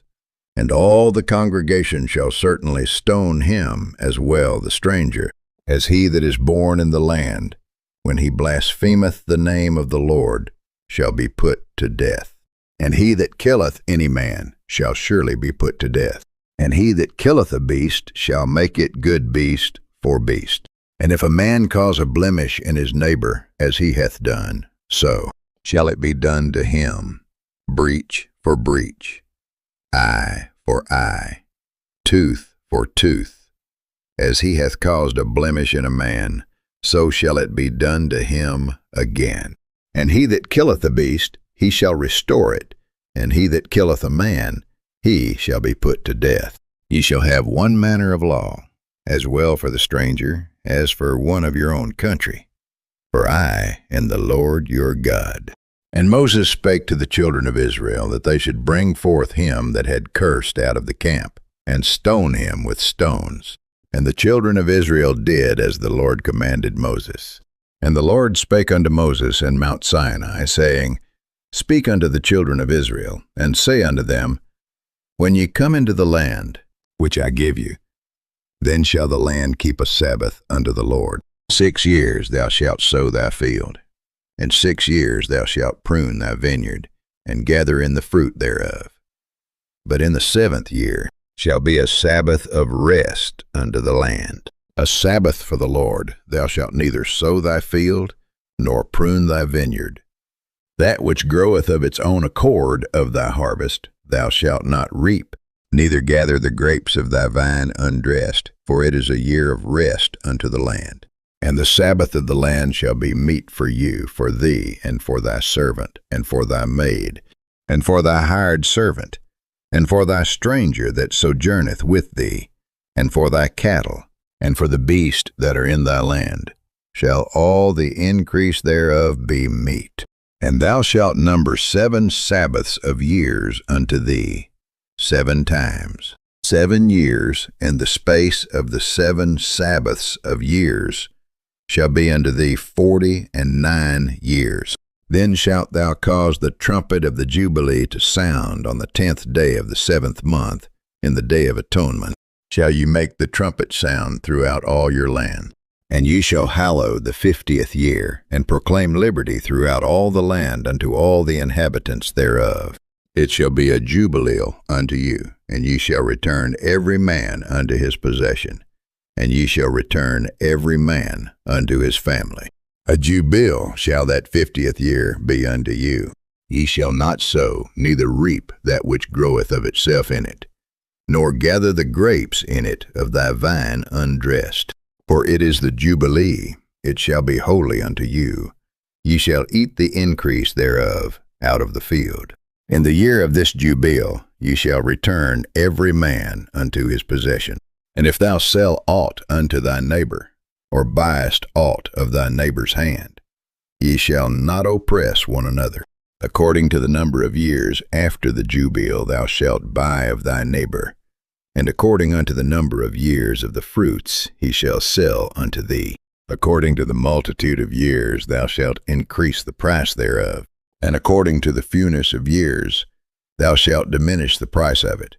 A: And all the congregation shall certainly stone him, as well the stranger, as he that is born in the land, when he blasphemeth the name of the Lord, shall be put to death. And he that killeth any man shall surely be put to death. And he that killeth a beast shall make it good beast for beast. And if a man cause a blemish in his neighbor, as he hath done, so shall it be done to him, breach for breach. eye for eye, tooth for tooth. As he hath caused a blemish in a man, so shall it be done to him again. And he that killeth a beast, he shall restore it, and he that killeth a man, he shall be put to death. Ye shall have one manner of law, as well for the stranger as for one of your own country. For I am the Lord your God. And Moses spake to the children of Israel that they should bring forth him that had cursed out of the camp, and stone him with stones. And the children of Israel did as the Lord commanded Moses. And the Lord spake unto Moses in Mount Sinai, saying, Speak unto the children of Israel, and say unto them, When ye come into the land which I give you, then shall the land keep a Sabbath unto the Lord. 6 years thou shalt sow thy field, and 6 years thou shalt prune thy vineyard, and gather in the fruit thereof. But in the 7th year shall be a Sabbath of rest unto the land, a Sabbath for the Lord. Thou shalt neither sow thy field, nor prune thy vineyard. That which groweth of its own accord of thy harvest thou shalt not reap, neither gather the grapes of thy vine undressed, for it is a year of rest unto the land. And the Sabbath of the land shall be meat for you, for thee, and for thy servant, and for thy maid, and for thy hired servant, and for thy stranger that sojourneth with thee, and for thy cattle, and for the beasts that are in thy land, shall all the increase thereof be meat. And thou shalt number 7 Sabbaths of years unto thee, 7 times. 7 years, and the space of the 7 Sabbaths of years shall be unto thee 49 years. Then shalt thou cause the trumpet of the Jubilee to sound on the 10th day of the 7th month, in the day of atonement. Shall you make the trumpet sound throughout all your land. And ye shall hallow the 50th year, and proclaim liberty throughout all the land unto all the inhabitants thereof. It shall be a jubileo unto you, and ye shall return every man unto his possession, and ye shall return every man unto his family. A jubil shall that 50th year be unto you. Ye shall not sow, neither reap that which groweth of itself in it, nor gather the grapes in it of thy vine undressed. For it is the Jubilee, it shall be holy unto you. Ye shall eat the increase thereof out of the field. In the year of this Jubil ye shall return every man unto his possession. And if thou sell aught unto thy neighbor, or buyest aught of thy neighbor's hand, ye shall not oppress one another. According to the number of years after the Jubil thou shalt buy of thy neighbor, and according unto the number of years of the fruits he shall sell unto thee. According to the multitude of years thou shalt increase the price thereof, and according to the fewness of years thou shalt diminish the price of it.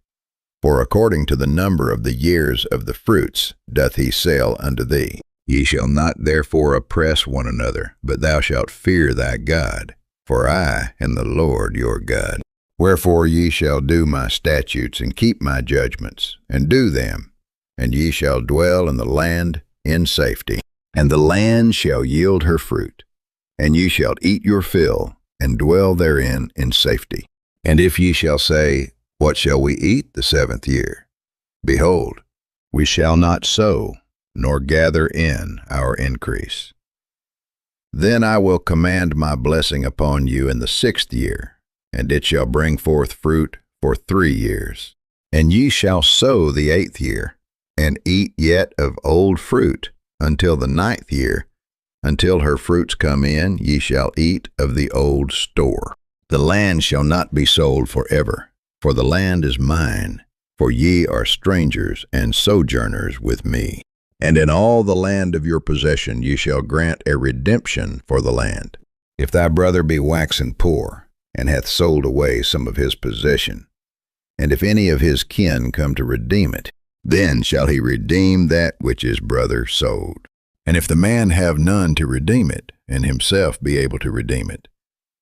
A: For according to the number of the years of the fruits doth he sell unto thee. Ye shall not therefore oppress one another, but thou shalt fear thy God, for I am the Lord your God. Wherefore ye shall do my statutes, and keep my judgments, and do them, and ye shall dwell in the land in safety. And the land shall yield her fruit, and ye shall eat your fill, and dwell therein in safety. And if ye shall say, What shall we eat the 7th year? Behold, we shall not sow, nor gather in our increase. Then I will command my blessing upon you in the 6th year, and it shall bring forth fruit for 3 years. And ye shall sow the 8th year, and eat yet of old fruit until the 9th year. Until her fruits come in, ye shall eat of the old store. The land shall not be sold forever, for the land is mine, for ye are strangers and sojourners with me. And in all the land of your possession ye shall grant a redemption for the land. If thy brother be waxen poor, and hath sold away some of his possession, and if any of his kin come to redeem it, then shall he redeem that which his brother sold. And if the man have none to redeem it, and himself be able to redeem it,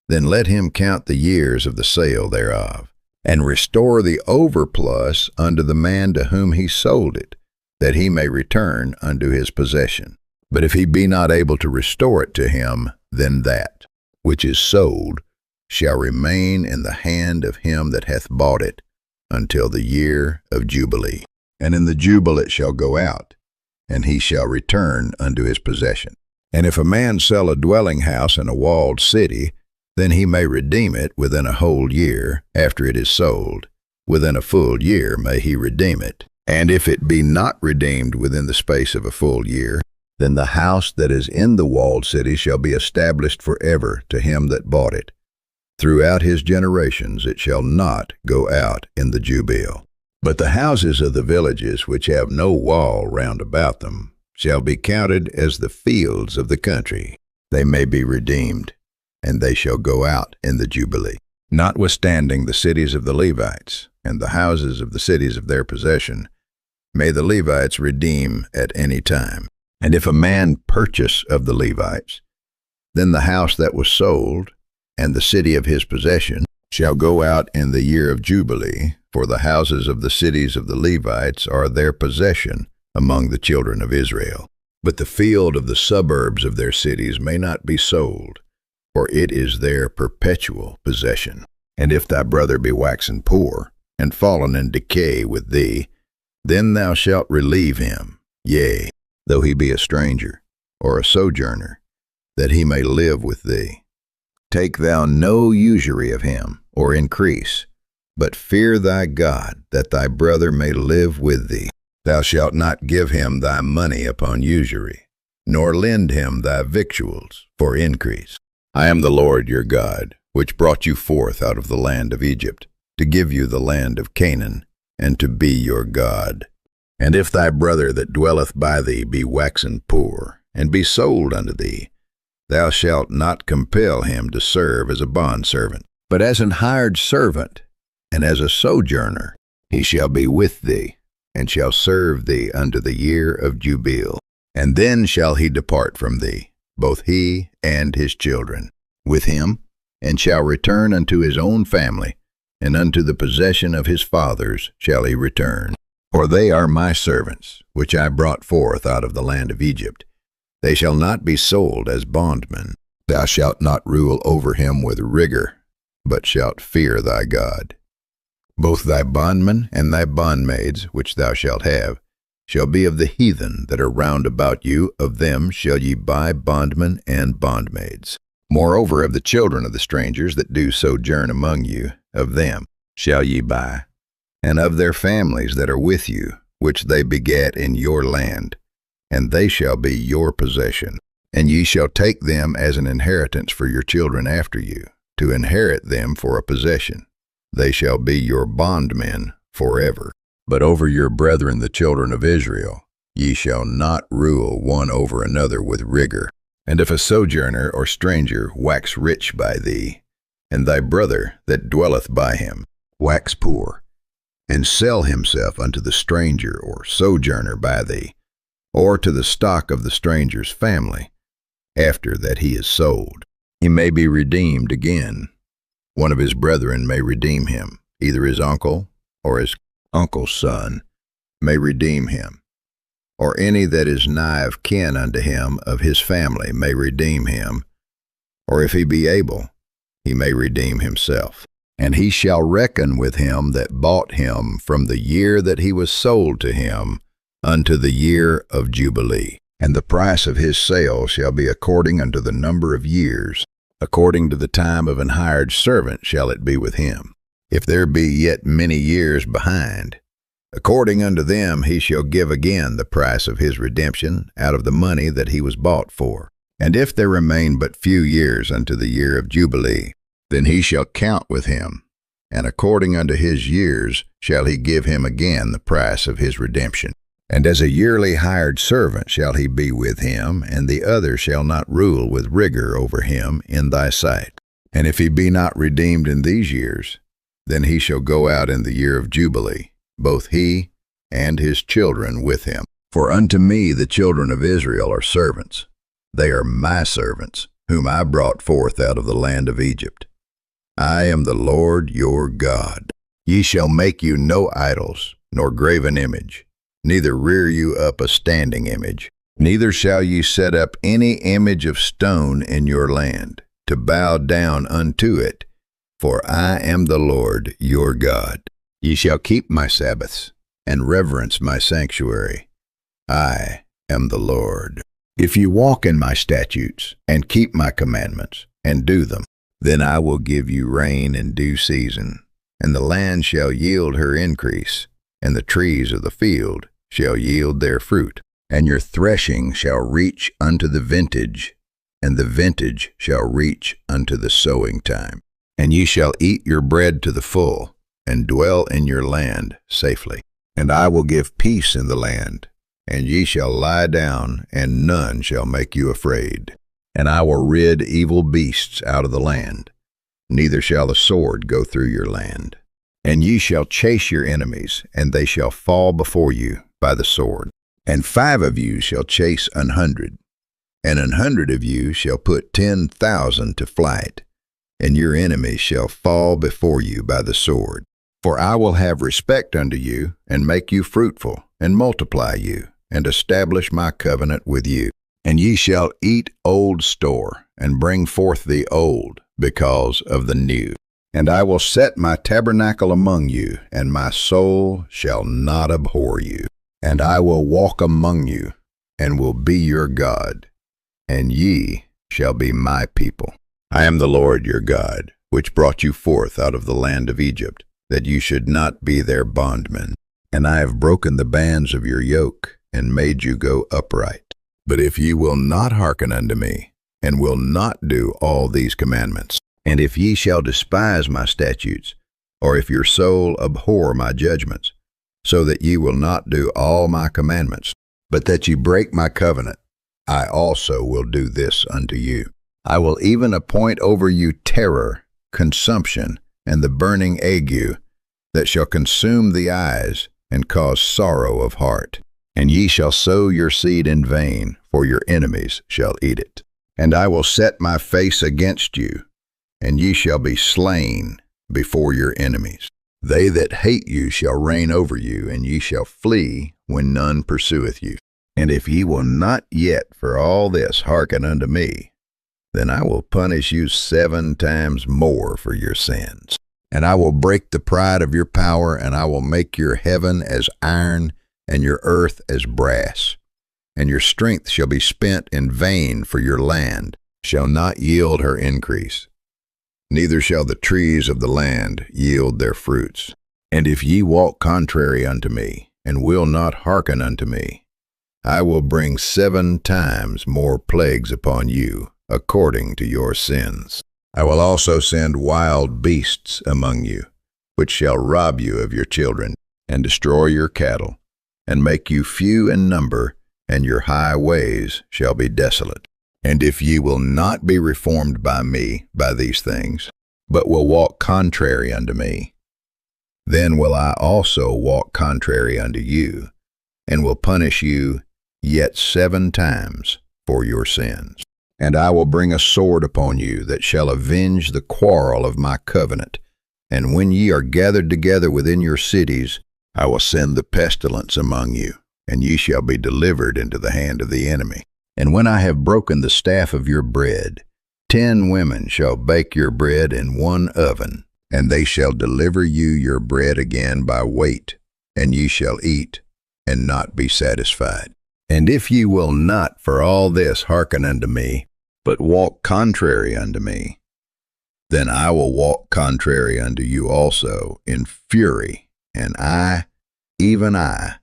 A: then let him count the years of the sale thereof, and restore the overplus unto the man to whom he sold it, that he may return unto his possession. But if he be not able to restore it to him, then that which is sold shall remain in the hand of him that hath bought it until the year of Jubilee. And in the Jubile it shall go out, and he shall return unto his possession. And if a man sell a dwelling house in a walled city, then he may redeem it within a whole year after it is sold. Within a full year may he redeem it. And if it be not redeemed within the space of a full year, then the house that is in the walled city shall be established forever to him that bought it. Throughout his generations it shall not go out in the Jubile. But the houses of the villages which have no wall round about them shall be counted as the fields of the country. They may be redeemed, and they shall go out in the Jubilee. Notwithstanding the cities of the Levites, and the houses of the cities of their possession, may the Levites redeem at any time. And if a man purchase of the Levites, then the house that was sold, and the city of his possession, shall go out in the year of Jubilee, for the houses of the cities of the Levites are their possession among the children of Israel. But the field of the suburbs of their cities may not be sold, for it is their perpetual possession. And if thy brother be waxen poor, and fallen in decay with thee, then thou shalt relieve him, yea, though he be a stranger, or a sojourner, that he may live with thee. Take thou no usury of him, or increase, but fear thy God, that thy brother may live with thee. Thou shalt not give him thy money upon usury, nor lend him thy victuals for increase. I am the Lord your God, which brought you forth out of the land of Egypt, to give you the land of Canaan, and to be your God. And if thy brother that dwelleth by thee be waxen poor, and be sold unto thee, thou shalt not compel him to serve as a bondservant, but as an hired servant, and as a sojourner. He shall be with thee, and shall serve thee unto the year of Jubile. And then shall he depart from thee, both he and his children, with him, and shall return unto his own family, and unto the possession of his fathers shall he return. For they are my servants, which I brought forth out of the land of Egypt. They shall not be sold as bondmen. Thou shalt not rule over him with rigor, but shalt fear thy God. Both thy bondmen and thy bondmaids, which thou shalt have, shall be of the heathen that are round about you. Of them shall ye buy bondmen and bondmaids. Moreover, of the children of the strangers that do sojourn among you, of them shall ye buy, and of their families that are with you, which they begat in your land, and they shall be your possession. And ye shall take them as an inheritance for your children after you, to inherit them for a possession. They shall be your bondmen forever. But over your brethren the children of Israel ye shall not rule one over another with rigor. And if a sojourner or stranger wax rich by thee, and thy brother that dwelleth by him wax poor, and sell himself unto the stranger or sojourner by thee, or to the stock of the stranger's family, after that he is sold, he may be redeemed again. One of his brethren may redeem him, either his uncle or his uncle's son may redeem him, or any that is nigh of kin unto him of his family may redeem him, or if he be able, he may redeem himself. And he shall reckon with him that bought him from the year that he was sold to him unto the year of Jubilee. And the price of his sale shall be according unto the number of years. According to the time of an hired servant shall it be with him. If there be yet many years behind, according unto them he shall give again the price of his redemption out of the money that he was bought for. And if there remain but few years unto the year of Jubilee, then he shall count with him, and according unto his years shall he give him again the price of his redemption. And as a yearly hired servant shall he be with him, and the other shall not rule with rigor over him in thy sight. And if he be not redeemed in these years, then he shall go out in the year of Jubilee, both he and his children with him. For unto me the children of Israel are servants. They are my servants, whom I brought forth out of the land of Egypt. I am the Lord your God. Ye shall make you no idols, nor graven image, neither rear you up a standing image. Neither shall ye set up any image of stone in your land, to bow down unto it, for I am the Lord your God. Ye shall keep my Sabbaths, and reverence my sanctuary. I am the Lord. If you walk in my statutes, and keep my commandments, and do them, then I will give you rain in due season, and the land shall yield her increase, and the trees of the field shall yield their fruit. And your threshing shall reach unto the vintage, and the vintage shall reach unto the sowing time. And ye shall eat your bread to the full, and dwell in your land safely. And I will give peace in the land, and ye shall lie down, and none shall make you afraid. And I will rid evil beasts out of the land, neither shall the sword go through your land. And ye shall chase your enemies, and they shall fall before you by the sword. And 5 of you shall chase 100, and 100 of you shall put 10,000 to flight, and your enemies shall fall before you by the sword. For I will have respect unto you, and make you fruitful, and multiply you, and establish my covenant with you. And ye shall eat old store, and bring forth the old, because of the new. And I will set my tabernacle among you, and my soul shall not abhor you. And I will walk among you, and will be your God, and ye shall be my people. I am the Lord your God, which brought you forth out of the land of Egypt, that you should not be their bondmen. And I have broken the bands of your yoke, and made you go upright. But if ye will not hearken unto me, and will not do all these commandments, and if ye shall despise my statutes, or if your soul abhor my judgments, so that ye will not do all my commandments, but that ye break my covenant, I also will do this unto you. I will even appoint over you terror, consumption, and the burning ague, that shall consume the eyes, and cause sorrow of heart. And ye shall sow your seed in vain, for your enemies shall eat it. And I will set my face against you, and ye shall be slain before your enemies. They that hate you shall reign over you, and ye shall flee when none pursueth you. And if ye will not yet for all this hearken unto me, then I will punish you 7 times more for your sins. And I will break the pride of your power, and I will make your heaven as iron, and your earth as brass. And your strength shall be spent in vain, for your land shall not yield her increase. Neither shall the trees of the land yield their fruits. And if ye walk contrary unto me, and will not hearken unto me, I will bring 7 times more plagues upon you, according to your sins. I will also send wild beasts among you, which shall rob you of your children, and destroy your cattle, and make you few in number, and your highways shall be desolate. And if ye will not be reformed by me by these things, but will walk contrary unto me, then will I also walk contrary unto you, and will punish you yet 7 times for your sins. And I will bring a sword upon you that shall avenge the quarrel of my covenant. And when ye are gathered together within your cities, I will send the pestilence among you, and ye shall be delivered into the hand of the enemy. And when I have broken the staff of your bread, 10 women shall bake your bread in 1 oven, and they shall deliver you your bread again by weight, and ye shall eat, and not be satisfied. And if ye will not for all this hearken unto me, but walk contrary unto me, then I will walk contrary unto you also in fury, and I, even I,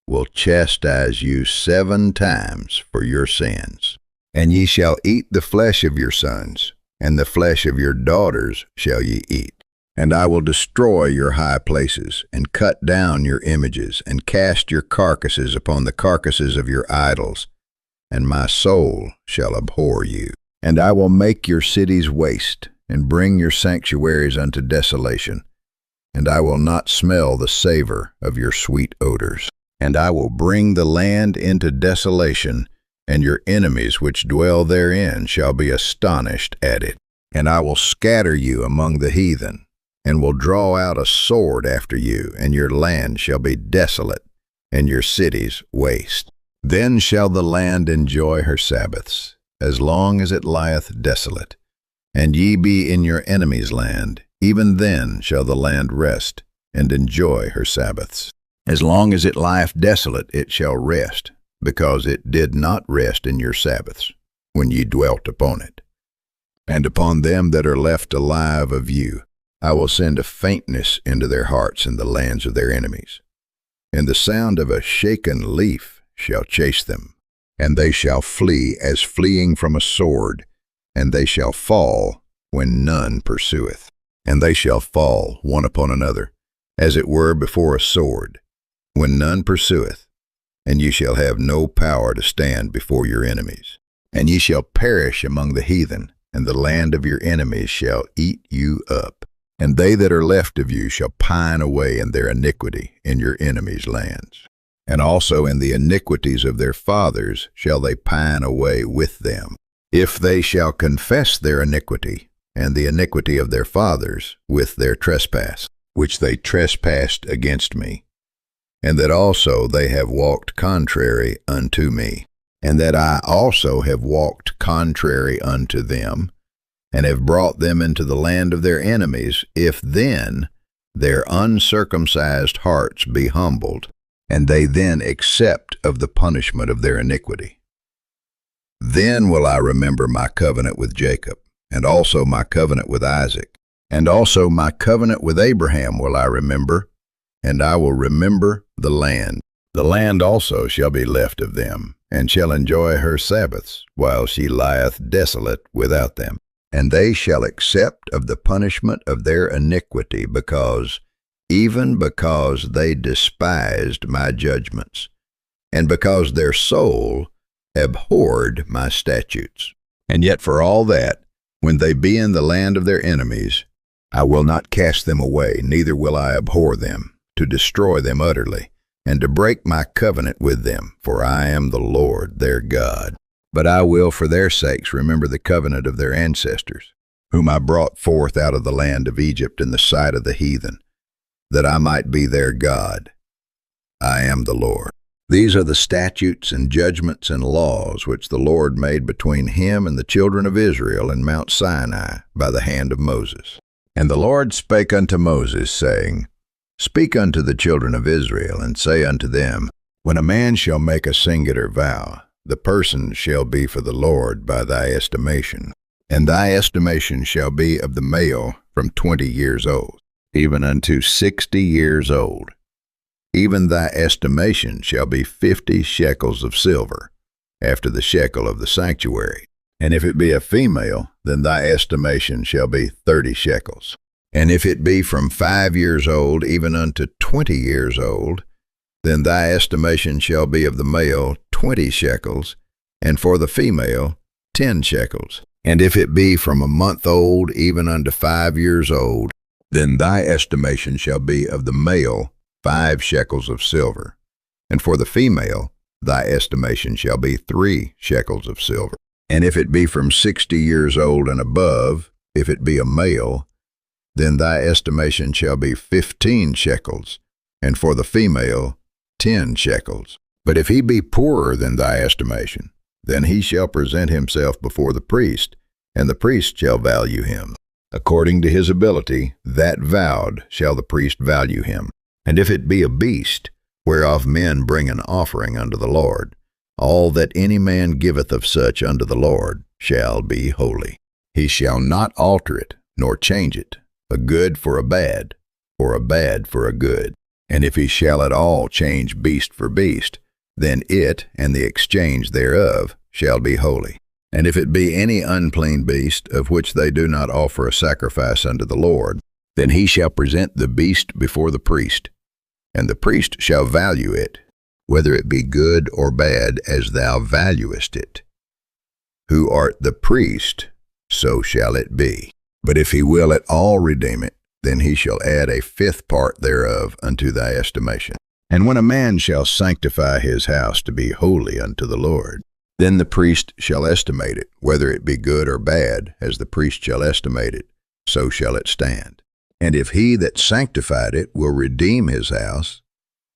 A: will chastise you 7 times for your sins. And ye shall eat the flesh of your sons, and the flesh of your daughters shall ye eat. And I will destroy your high places, and cut down your images, and cast your carcasses upon the carcasses of your idols, and my soul shall abhor you. And I will make your cities waste, and bring your sanctuaries unto desolation, and I will not smell the savor of your sweet odors. And I will bring the land into desolation, and your enemies which dwell therein shall be astonished at it. And I will scatter you among the heathen, and will draw out a sword after you, and your land shall be desolate, and your cities waste. Then shall the land enjoy her Sabbaths, as long as it lieth desolate, and ye be in your enemy's land. Even then shall the land rest, and enjoy her Sabbaths. As long as it lieth desolate, it shall rest, because it did not rest in your Sabbaths, when ye dwelt upon it. And upon them that are left alive of you, I will send a faintness into their hearts in the lands of their enemies. And the sound of a shaken leaf shall chase them, and they shall flee as fleeing from a sword, and they shall fall when none pursueth. And they shall fall one upon another, as it were before a sword, when none pursueth, and ye shall have no power to stand before your enemies. And ye shall perish among the heathen, and the land of your enemies shall eat you up. And they that are left of you shall pine away in their iniquity in your enemies' lands. And also in the iniquities of their fathers shall they pine away with them. If they shall confess their iniquity, and the iniquity of their fathers with their trespass, which they trespassed against me, and that also they have walked contrary unto me, and that I also have walked contrary unto them, and have brought them into the land of their enemies, if then their uncircumcised hearts be humbled, and they then accept of the punishment of their iniquity. Then will I remember my covenant with Jacob, and also my covenant with Isaac, and also my covenant with Abraham will I remember, and I will remember the land. The land also shall be left of them, and shall enjoy her Sabbaths, while she lieth desolate without them. And they shall accept of the punishment of their iniquity, even because they despised my judgments, and because their soul abhorred my statutes. And yet for all that, when they be in the land of their enemies, I will not cast them away, neither will I abhor them, to destroy them utterly, and to break my covenant with them, for I am the Lord their God. But I will for their sakes remember the covenant of their ancestors, whom I brought forth out of the land of Egypt in the sight of the heathen, that I might be their God. I am the Lord. These are the statutes and judgments and laws which the Lord made between him and the children of Israel in Mount Sinai by the hand of Moses. And the Lord spake unto Moses, saying, Speak unto the children of Israel, and say unto them, When a man shall make a singular vow, the person shall be for the Lord by thy estimation. And thy estimation shall be of the male from 20 years old, even unto 60 years old. Even thy estimation shall be 50 shekels of silver, after the shekel of the sanctuary. And if it be a female, then thy estimation shall be 30 shekels. And if it be from 5 years old even unto 20 years old, then thy estimation shall be of the male 20 shekels, and for the female 10 shekels. And if it be from a month old even unto 5 years old, then thy estimation shall be of the male 5 shekels of silver, and for the female thy estimation shall be 3 shekels of silver. And if it be from 60 years old and above, if it be a male, then thy estimation shall be 15 shekels, and for the female 10 shekels. But if he be poorer than thy estimation, then he shall present himself before the priest, and the priest shall value him. According to his ability, that vowed shall the priest value him. And if it be a beast, whereof men bring an offering unto the Lord, all that any man giveth of such unto the Lord shall be holy. He shall not alter it, nor change it, a good for a bad, or a bad for a good. And if he shall at all change beast for beast, then it and the exchange thereof shall be holy. And if it be any unclean beast, of which they do not offer a sacrifice unto the Lord, then he shall present the beast before the priest, and the priest shall value it, whether it be good or bad, as thou valuest it. Who art the priest, so shall it be. But if he will at all redeem it, then he shall add a 5th part thereof unto thy estimation. And when a man shall sanctify his house to be holy unto the Lord, then the priest shall estimate it, whether it be good or bad, as the priest shall estimate it, so shall it stand. And if he that sanctified it will redeem his house,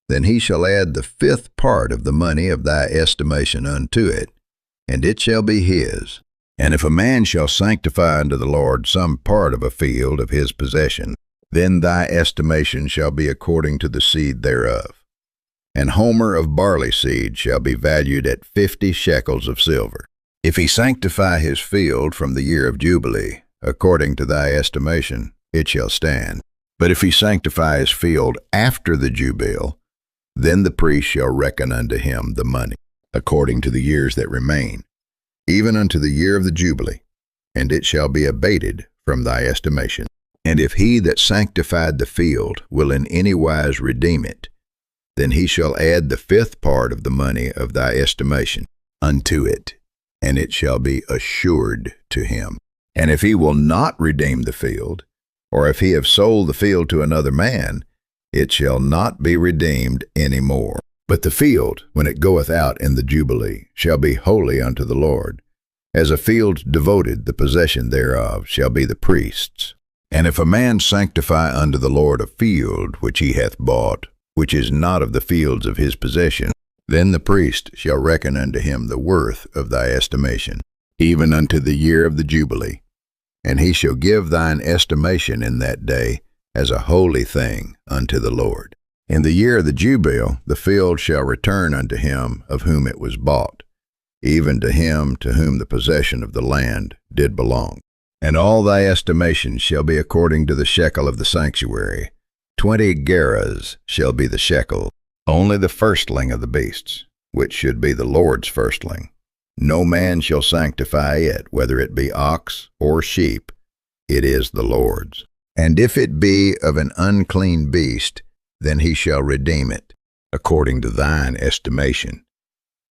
A: then he shall add the 5th part of the money of thy estimation unto it, and it shall be his. And if a man shall sanctify unto the Lord some part of a field of his possession, then thy estimation shall be according to the seed thereof. An homer of barley seed shall be valued at 50 shekels of silver. If he sanctify his field from the year of Jubilee, according to thy estimation, it shall stand. But if he sanctify his field after the Jubilee, then the priest shall reckon unto him the money, according to the years that remain, even unto the year of the Jubilee, and it shall be abated from thy estimation. And if he that sanctified the field will in any wise redeem it, then he shall add the 5th part of the money of thy estimation unto it, and it shall be assured to him. And if he will not redeem the field, or if he have sold the field to another man, it shall not be redeemed any more. But the field, when it goeth out in the Jubilee, shall be holy unto the Lord. As a field devoted, the possession thereof shall be the priest's. And if a man sanctify unto the Lord a field which he hath bought, which is not of the fields of his possession, then the priest shall reckon unto him the worth of thy estimation, even unto the year of the Jubilee. And he shall give thine estimation in that day as a holy thing unto the Lord. In the year of the Jubilee, the field shall return unto him of whom it was bought, even to him to whom the possession of the land did belong. And all thy estimation shall be according to the shekel of the sanctuary. 20 gerahs shall be the shekel, only the firstling of the beasts, which should be the Lord's firstling. No man shall sanctify it, whether it be ox or sheep, it is the Lord's. And if it be of an unclean beast, then he shall redeem it, according to thine estimation,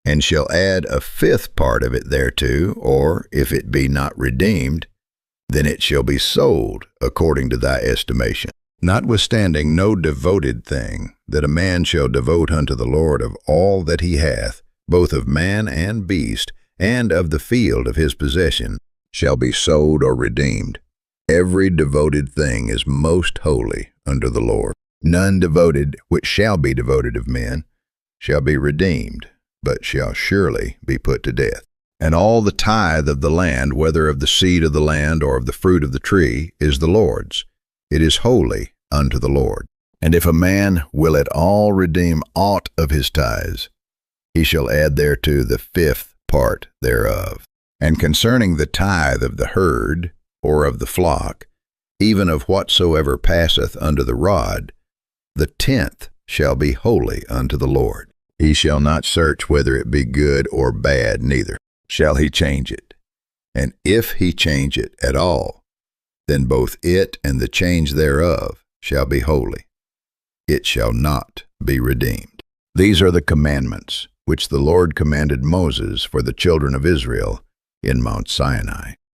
A: and shall add a 5th part of it thereto, or if it be not redeemed, then it shall be sold according to thy estimation. Notwithstanding no devoted thing, that a man shall devote unto the Lord of all that he hath, both of man and beast, and of the field of his possession, shall be sold or redeemed. Every devoted thing is most holy unto the Lord. None devoted which shall be devoted of men shall be redeemed, but shall surely be put to death. And all the tithe of the land, whether of the seed of the land or of the fruit of the tree, is the Lord's. It is holy unto the Lord. And if a man will at all redeem aught of his tithes, he shall add thereto the 5th part thereof. And concerning the tithe of the herd, or of the flock, even of whatsoever passeth under the rod, the 10th shall be holy unto the Lord. He shall not search whether it be good or bad, neither shall he change it. And if he change it at all, then both it and the change thereof shall be holy. It shall not be redeemed. These are the commandments which the Lord commanded Moses for the children of Israel in Mount Sinai.